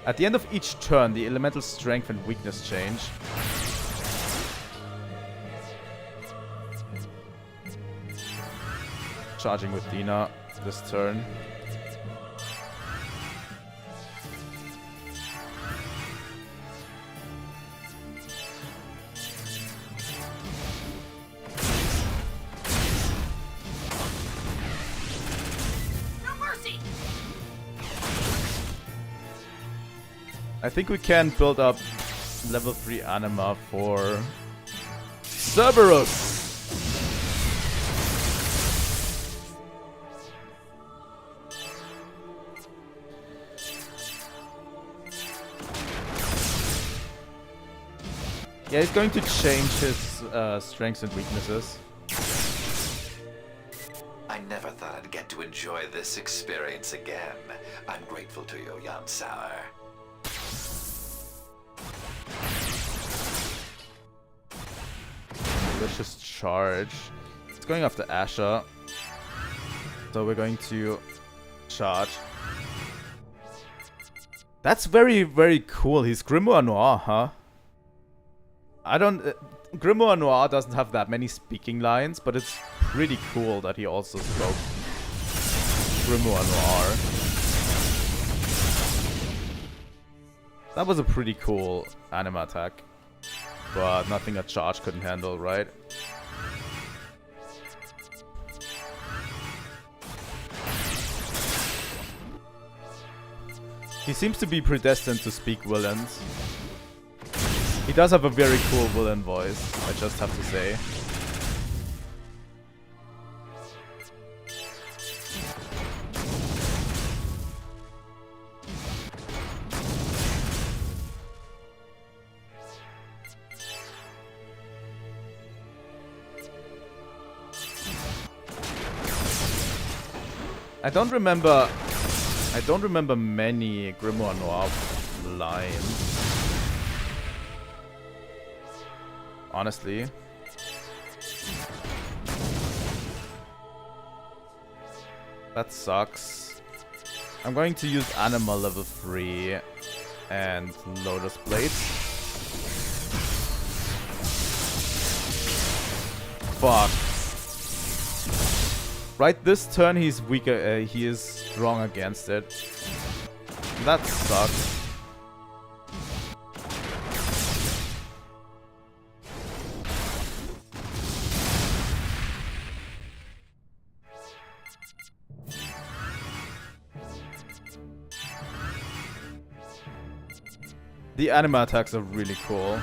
At the end of each turn, the elemental strength and weakness change. Charging with Dina this turn. No mercy! I think we can build up level 3 anima for Cerberus. Yeah, he's going to change his strengths and weaknesses. I never thought I'd get to enjoy this experience again. I'm grateful to you, Jan Sauer. Vicious charge. It's going after Asher. So we're going to charge. That's very, very cool. He's Grimoire Noir, huh? I don't... Grimoire Noir doesn't have that many speaking lines, but it's pretty cool that he also spoke Grimoire Noir. That was a pretty cool anima attack. But nothing a charge couldn't handle, right? He seems to be predestined to speak villains. He does have a very cool villain voice, I just have to say. I don't remember many Grimoire Noir lines. Honestly. That sucks. I'm going to use Anima level 3 and Lotus Blade. Fuck. Right, this turn he's weaker, he is strong against it. That sucks. The anima attacks are really cool.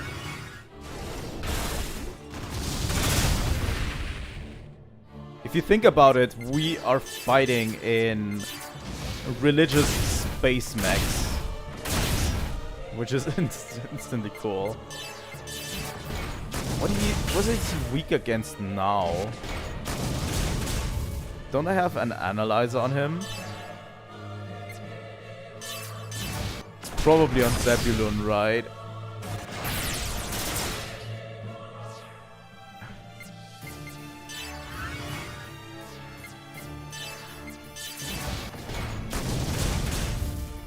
If you think about it, we are fighting in religious space mechs, which is instantly cool. What was it weak against now? Don't I have an analyzer on him? It's probably on Zebulon, right?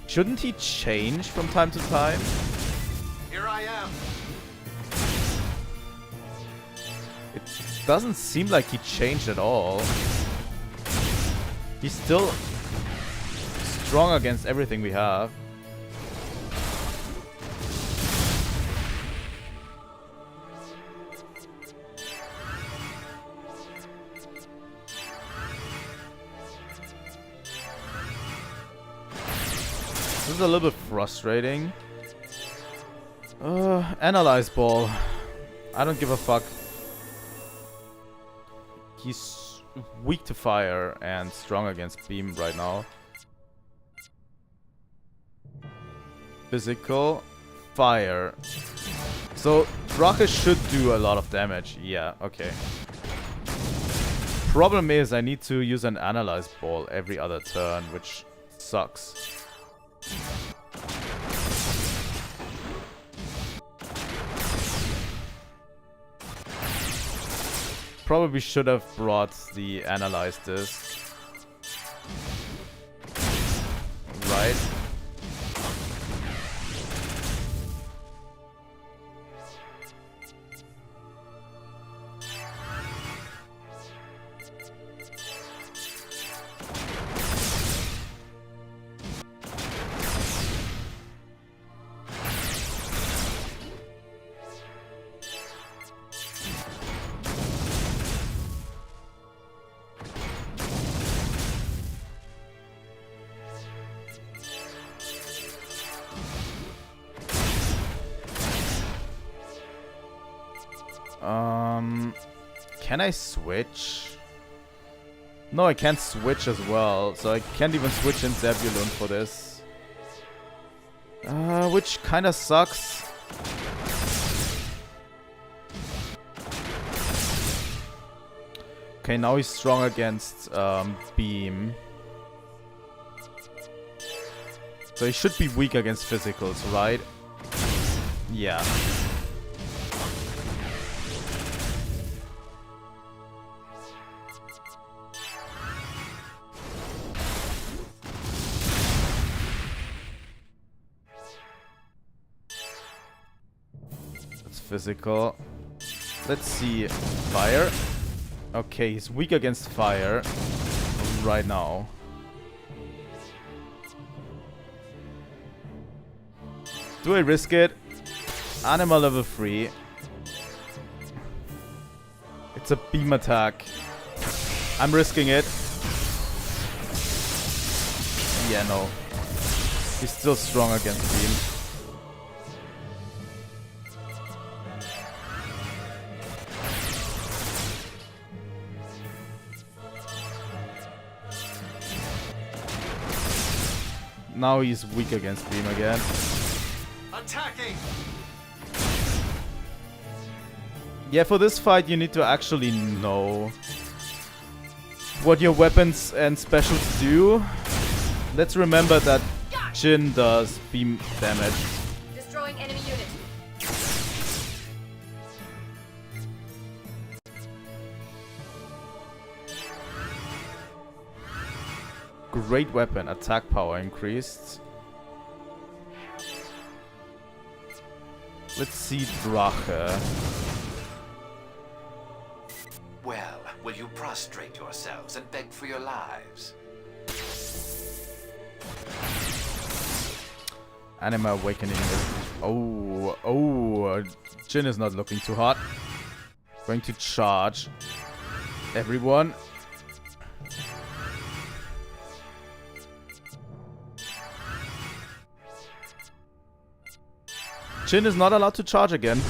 Shouldn't he change from time to time? Here I am. It doesn't seem like he changed at all. He's still strong against everything we have. This is a little bit frustrating. Analyze Ball. I don't give a fuck. He's weak to fire and strong against beam right now. Physical. Fire. So, Drache should do a lot of damage. Yeah, okay. Problem is, I need to use an Analyze Ball every other turn, which sucks. Probably should have brought the Analyze Disc. Right? Can I switch? No, I can't switch as well, so I can't even switch in Zebulon for this. Which kinda sucks. Okay, now he's strong against Beam. So he should be weak against physicals, right? Yeah. That's physical. Let's see. Fire. Okay, he's weak against fire right now. Do I risk it? Anima level 3. It's a beam attack. I'm risking it. Yeah, no. He's still strong against beam. Now he's weak against beam again. Attacking! Yeah, for this fight you need to actually know what your weapons and specials do. Let's remember that Jin does beam damage. Destroying enemy unit. Great weapon, attack power increased. Let's see Drache. Well, will you prostrate yourselves and beg for your lives? Anima Awakening is... Oh, Jin is not looking too hot. Going to charge everyone. Jin is not allowed to charge again.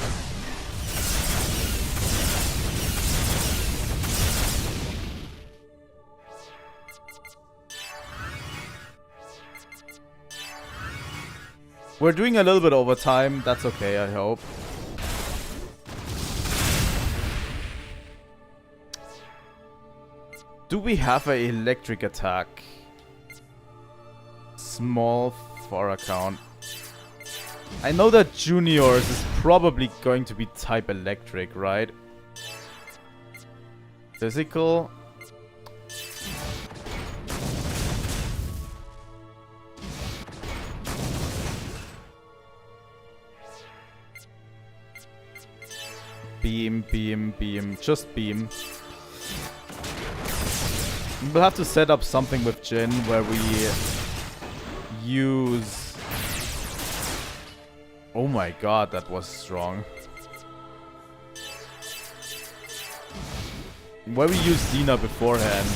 We're doing a little bit over time. That's okay, I hope. Do we have an electric attack? Small for account. I know that Junior's is probably going to be type electric, right? Physical. Beam, beam, beam. Just beam. We'll have to set up something with Jin where we use... Oh my god, that was strong. Where we use Dina beforehand.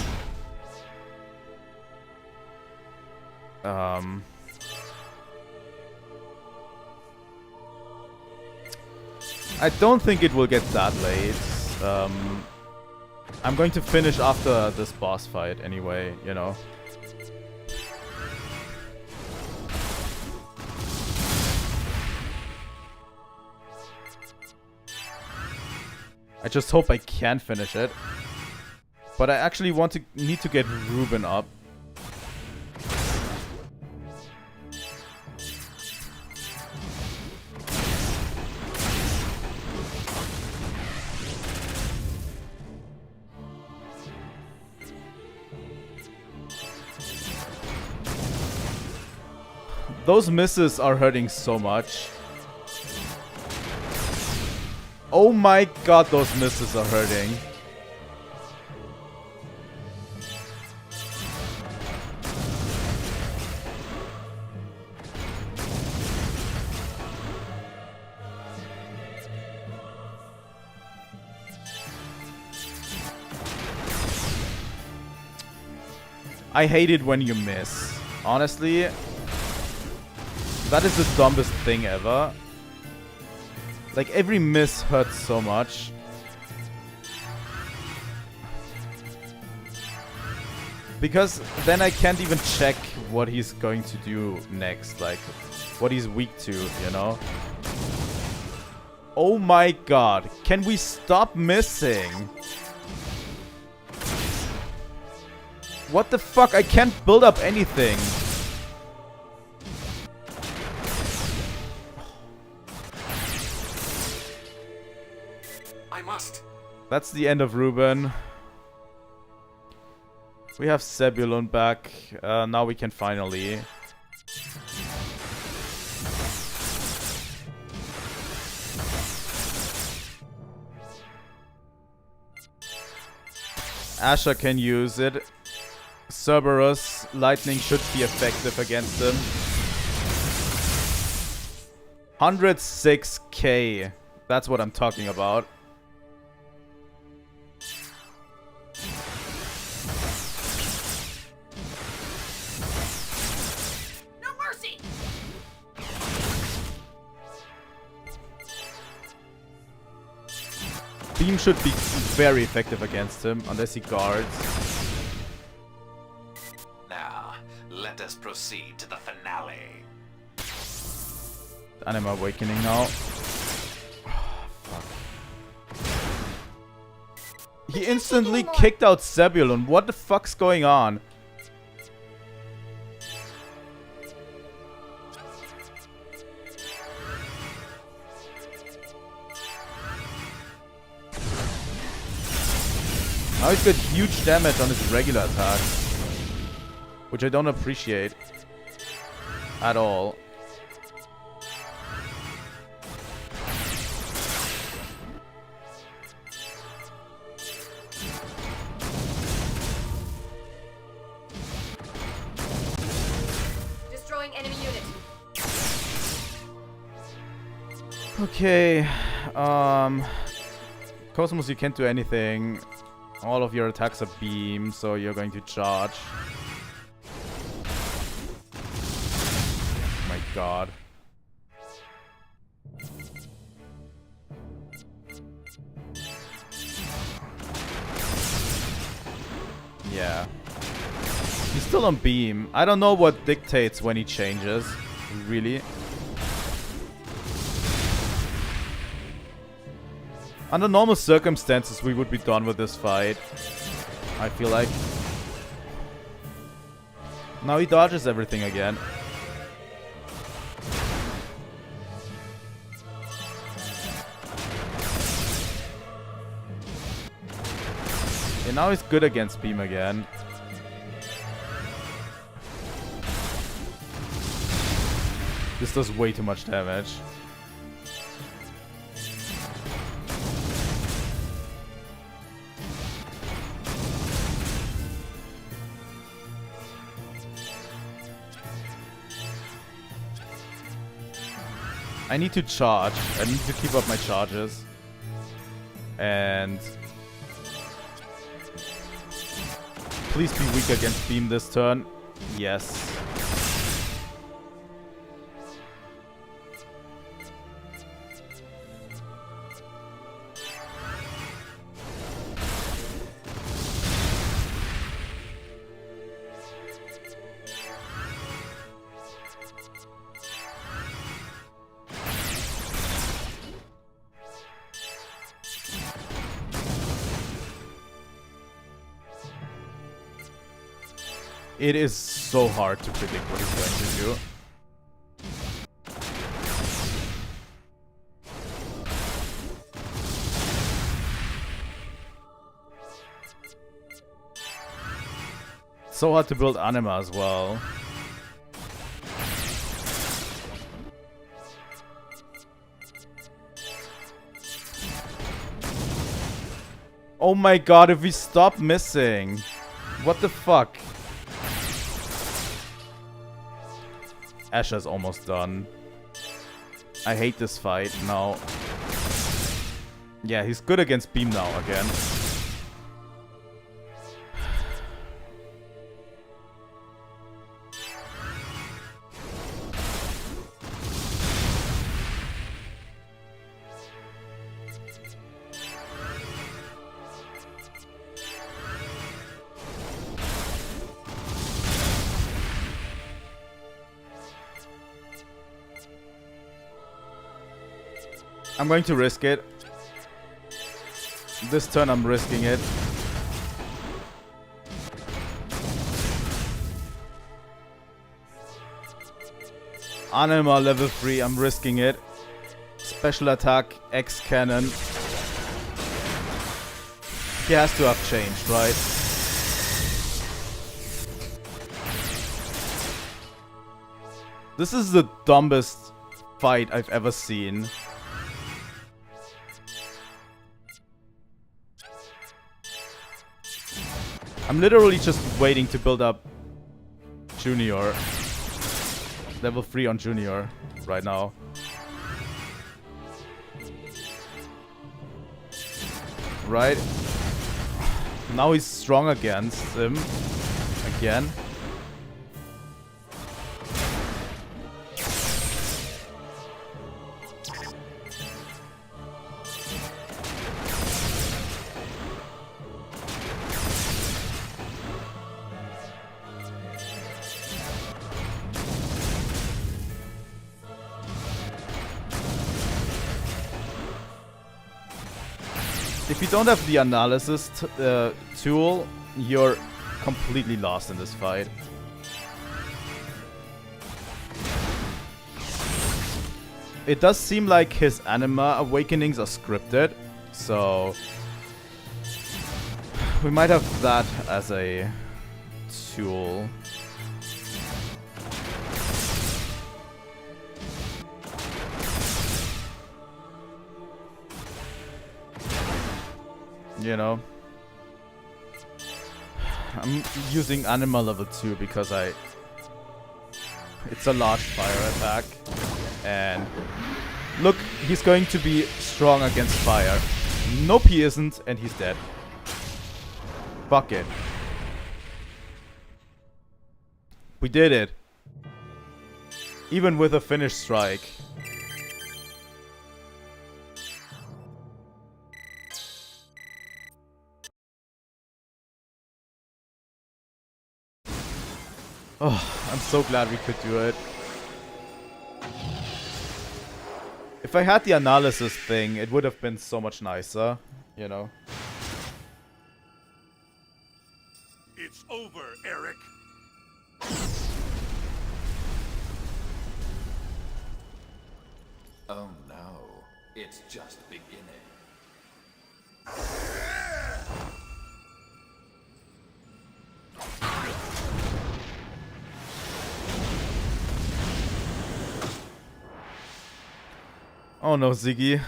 I don't think it will get that late. I'm going to finish after this boss fight anyway, you know. I just hope I can finish it. But I actually need to get Ruben up. Those misses are hurting so much. Oh my god, those misses are hurting. I hate it when you miss. Honestly, that is the dumbest thing ever. Like, every miss hurts so much. Because then I can't even check what he's going to do next, like what he's weak to, you know? Oh my god, can we stop missing? What the fuck, I can't build up anything. I must. That's the end of Ruben. We have Zebulon back. Now we can finally... Asher can use it. Cerberus Lightning should be effective against him. 106k. That's what I'm talking about. No mercy! Beam should be very effective against him, unless he guards. Now, let us proceed to the finale. Anima Awakening now. He instantly kicked out Zebulon. What the fuck's going on? Now he's got huge damage on his regular attack, which I don't appreciate at all. Destroying enemy unit. Okay, KOS-MOS, you can't do anything. All of your attacks are beam, so you're going to charge. Oh my god. Yeah. He's still on beam. I don't know what dictates when he changes. Really. Under normal circumstances, we would be done with this fight. I feel like. Now he dodges everything again. And now he's good against beam again. This does way too much damage. I need to charge. I need to keep up my charges. And... please be weak against beam this turn. Yes. It is so hard to predict what he's going to do. So hard to build anima as well. Oh my god, if we stop missing. What the fuck? Asher's almost done. I hate this fight now. Yeah, he's good against beam now again. I'm going to risk it. This turn I'm risking it. Anima level 3, I'm risking it. Special attack, X cannon. He has to have changed, right? This is the dumbest fight I've ever seen. I'm literally just waiting to build up Junior. Level 3 on Junior right now. Right? Now he's strong against him. Again. If you don't have the analysis tool, you're completely lost in this fight. It does seem like his anima awakenings are scripted, so we might have that as a tool. You know, I'm using Anima level 2 because it's a large fire attack. And look, he's going to be strong against fire. Nope, he isn't, and he's dead. Fuck it. We did it. Even with a finished strike. Oh, I'm so glad we could do it. If I had the analysis thing, it would have been so much nicer, you know. It's over, Eric. Oh no, it's just beginning. Oh no, Ziggy.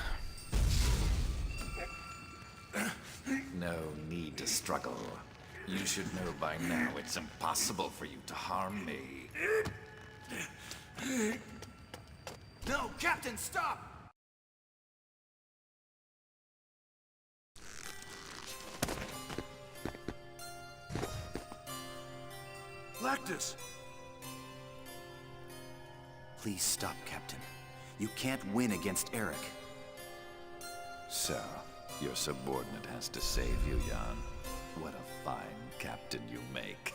No need to struggle. You should know by now it's impossible for you to harm me. No, Captain, stop! Lactus! Please stop, Captain. You can't win against Eric. So, your subordinate has to save you, Jan. What a fine captain you make.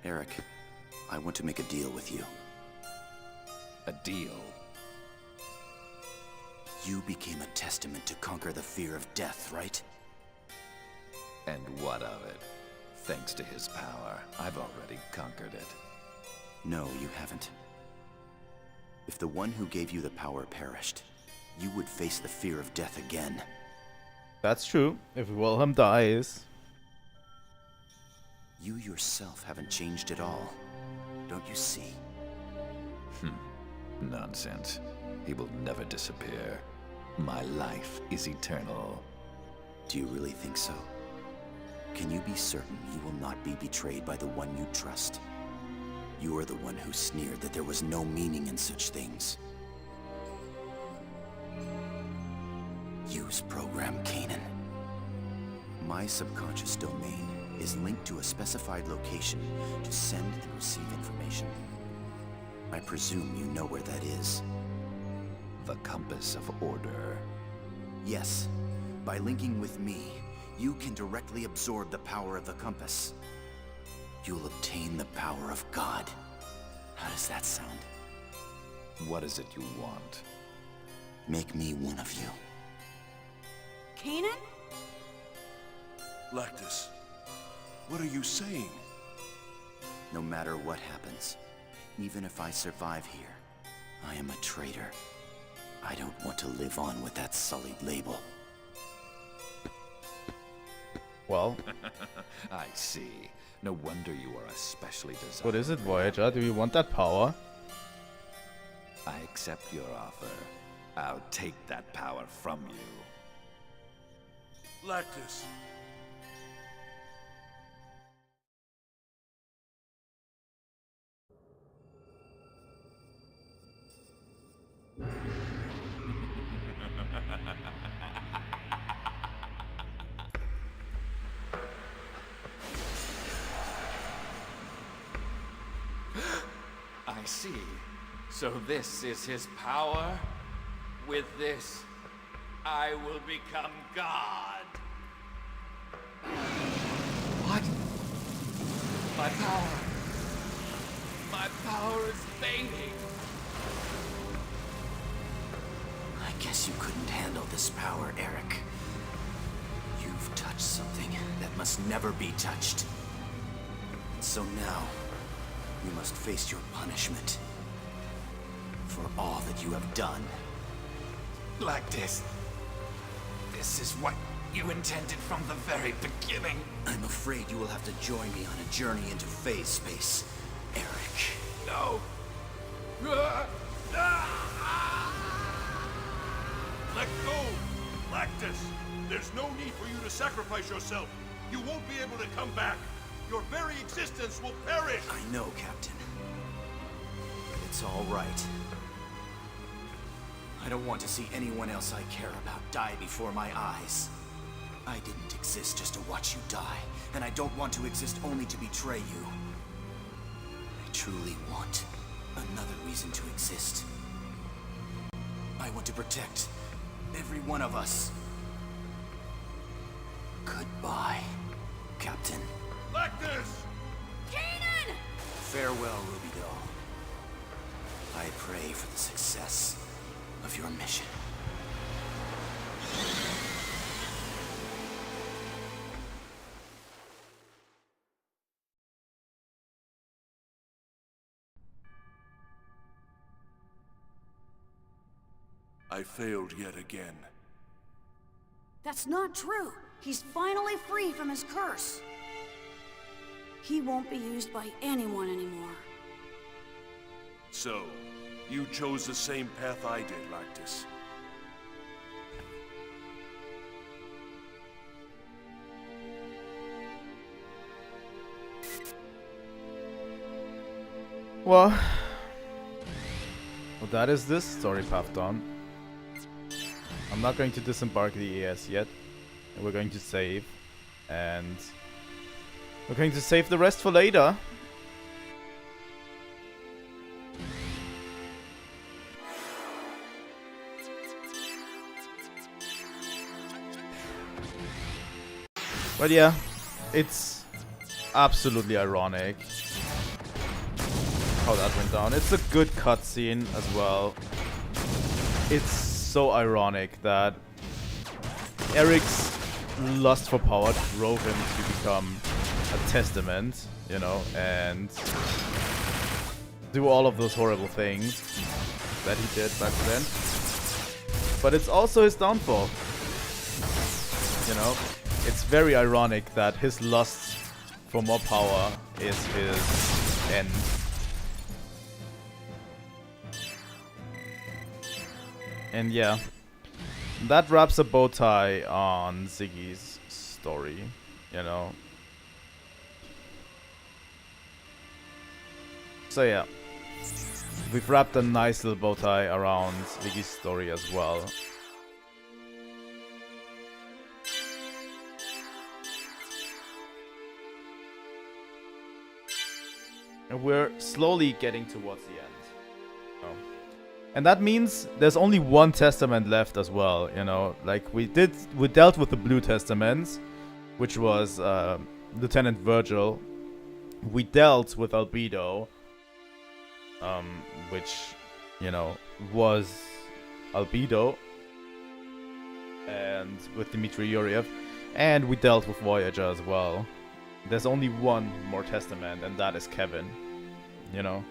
Eric, I want to make a deal with you. A deal? You became a testament to conquer the fear of death, right? And what of it? Thanks to his power, I've already conquered it. No, you haven't. If the one who gave you the power perished, you would face the fear of death again. That's true. If Wilhelm dies. You yourself haven't changed at all. Don't you see? Nonsense. He will never disappear. My life is eternal. Do you really think so? Can you be certain you will not be betrayed by the one you trust? You are the one who sneered that there was no meaning in such things. Use program Kanan. My subconscious domain is linked to a specified location to send and receive information. I presume you know where that is. The compass of order. Yes. By linking with me, you can directly absorb the power of the compass. You'll obtain the power of God. How does that sound? What is it you want? Make me one of you. Kanan? Lactus, what are you saying? No matter what happens, even if I survive here, I am a traitor. I don't want to live on with that sullied label. Well. I see. No wonder you are especially desired. What is it, Voyager? Do you want that power? I accept your offer. I'll take that power from you. Lactus. I see. So this is his power? With this, I will become God. What? My power. My power is fading. I guess you couldn't handle this power, Eric. You've touched something that must never be touched. And so now, you must face your punishment for all that you have done. Lactus, this is what you intended from the very beginning. I'm afraid you will have to join me on a journey into phase space, Eric. No. Let go! Lactus! There's no need for you to sacrifice yourself. You won't be able to come back. Your very existence will perish! I know, Captain. But it's all right. I don't want to see anyone else I care about die before my eyes. I didn't exist just to watch you die, and I don't want to exist only to betray you. I truly want another reason to exist. I want to protect every one of us. Goodbye, Captain. Lactus! Kanan! Farewell, Ruby Doll. I pray for the success of your mission. I failed yet again. That's not true. He's finally free from his curse. He won't be used by anyone anymore. So, you chose the same path I did, Lactus. Well, that is this story path done. I'm not going to disembark the ES yet. We're going to save, and we're going to save the rest for later. But yeah, it's absolutely ironic how that went down. It's a good cutscene as well. It's so ironic that Eric's lust for power drove him to become a testament, you know, and do all of those horrible things that he did back then. But it's also his downfall, you know. It's very ironic that his lust for more power is his end. And yeah, that wraps a bow tie on Ziggy's story, you know. So yeah, we've wrapped a nice little bow tie around Ziggy's story as well. And we're slowly getting towards the end. Oh. And that means there's only one testament left as well, you know. Like we dealt with the Blue Testaments, which was Lieutenant Virgil. We dealt with Albedo, which, you know, was Albedo and with Dmitry Yuriev, and we dealt with Voyager as well. There's only one more testament, and that is Kevin, you know.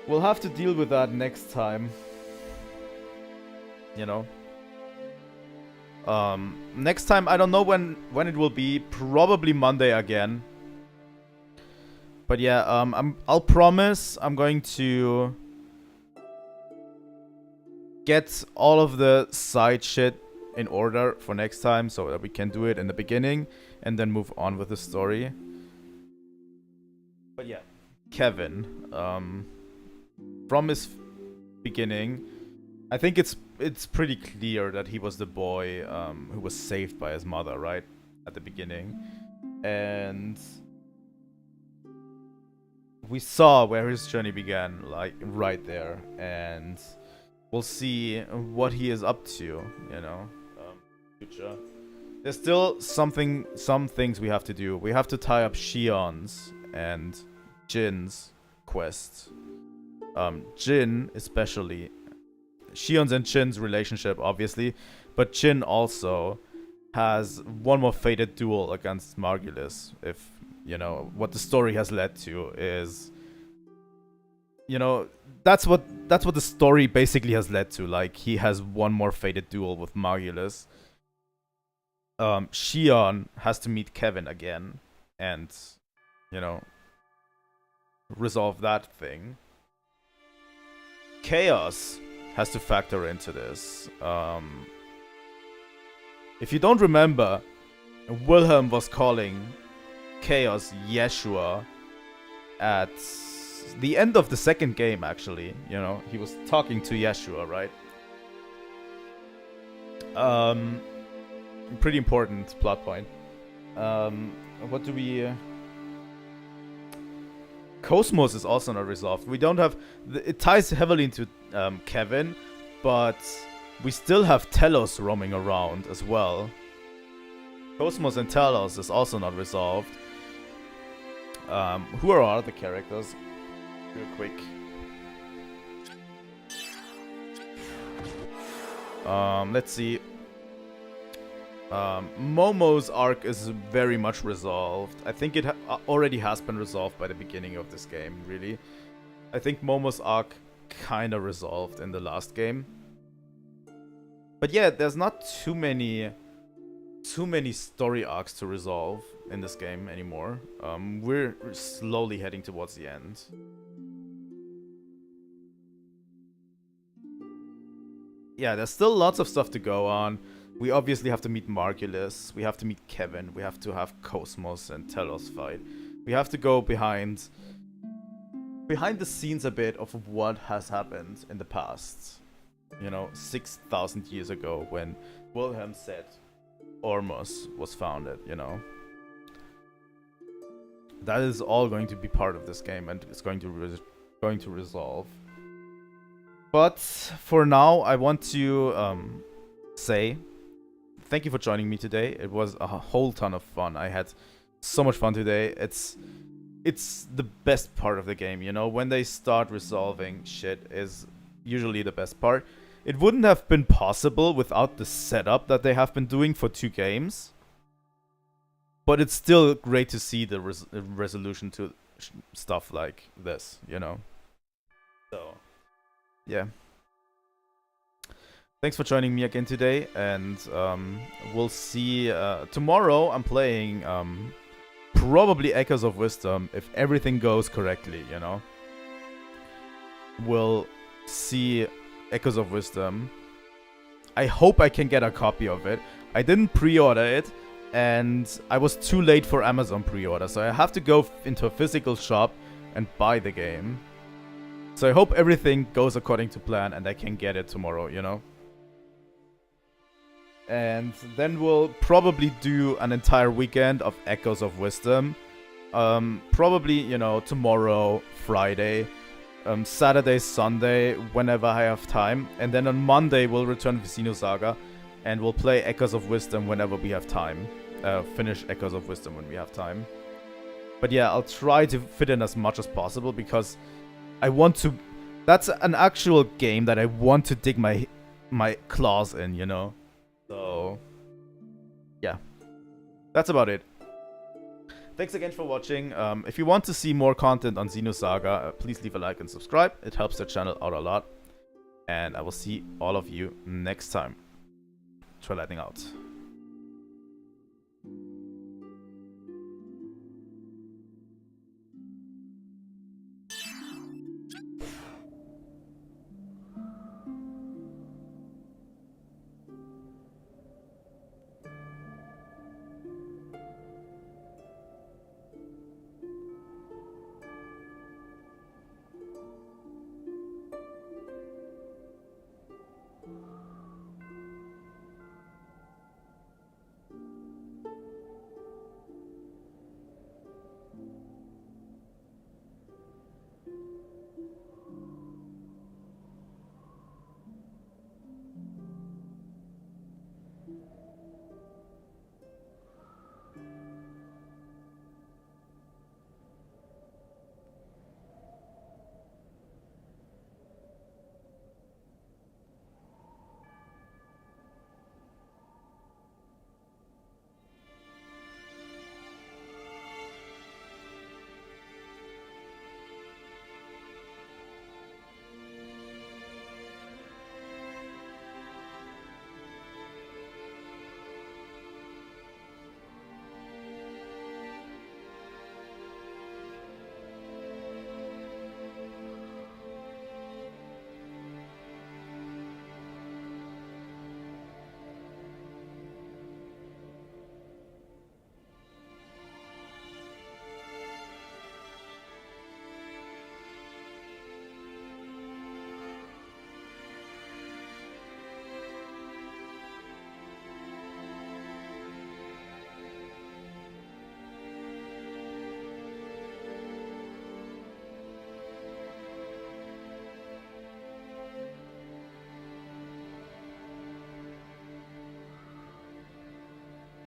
We'll have to deal with that next time, you know. Next time, I don't know when it will be, probably Monday again. But yeah, I'll promise I'm going to get all of the side shit in order for next time so that we can do it in the beginning and then move on with the story. But yeah, Kevin, from his beginning, I think it's pretty clear that he was the boy who was saved by his mother, right? At the beginning. And we saw where his journey began, like, right there. And we'll see what he is up to, you know, future. There's still some things we have to do. We have to tie up Shion's and Jin's quest. Jin, especially. Shion's and Jin's relationship, obviously. But Jin also has one more fated duel against Margulis. If, you know, what the story has led to is... You know, that's what the story basically has led to. Like, he has one more fated duel with Margulis. Shion has to meet Kevin again and, you know, resolve that thing. Chaos has to factor into this. If you don't remember, Wilhelm was calling Chaos Yeshua at the end of the second game, actually. You know, he was talking to Yeshua, right? Pretty important plot point. What do we... KOS-MOS is also not resolved. We don't have... It ties heavily into Kevin, but we still have Telos roaming around as well. KOS-MOS and Telos is also not resolved. Who are our other characters? Real quick. Let's see. Momo's arc is very much resolved. I think it already has been resolved by the beginning of this game, really. I think Momo's arc kind of resolved in the last game. But yeah, there's not too many story arcs to resolve in this game anymore. We're slowly heading towards the end. Yeah, there's still lots of stuff to go on. We obviously have to meet Margulis, we have to meet Kevin, we have to have KOS-MOS and Telos fight. We have to go behind the scenes a bit of what has happened in the past. You know, 6,000 years ago when Wilhelm said KOS-MOS was founded, you know. That is all going to be part of this game and it's going to resolve. But for now, I want to say thank you for joining me today. It was a whole ton of fun. I had so much fun today. It's the best part of the game, you know? When they start resolving shit is usually the best part. It wouldn't have been possible without the setup that they have been doing for 2 games. But it's still great to see the resolution to stuff like this, you know? So, yeah. Thanks for joining me again today, and we'll see. Tomorrow I'm playing probably Echoes of Wisdom, if everything goes correctly, you know. We'll see Echoes of Wisdom. I hope I can get a copy of it. I didn't pre-order it, and I was too late for Amazon pre-order, so I have to go into a physical shop and buy the game. So I hope everything goes according to plan and I can get it tomorrow, you know. And then we'll probably do an entire weekend of Echoes of Wisdom. Probably, you know, tomorrow, Friday, Saturday, Sunday, whenever I have time. And then on Monday we'll return to Xenosaga and we'll play Echoes of Wisdom whenever we have time. Finish Echoes of Wisdom when we have time. But yeah, I'll try to fit in as much as possible because I want to That's an actual game that I want to dig my claws in, you know? So, yeah. That's about it. Thanks again for watching. If you want to see more content on Xenosaga, please leave a like and subscribe. It helps the channel out a lot. And I will see all of you next time. Trilightning out.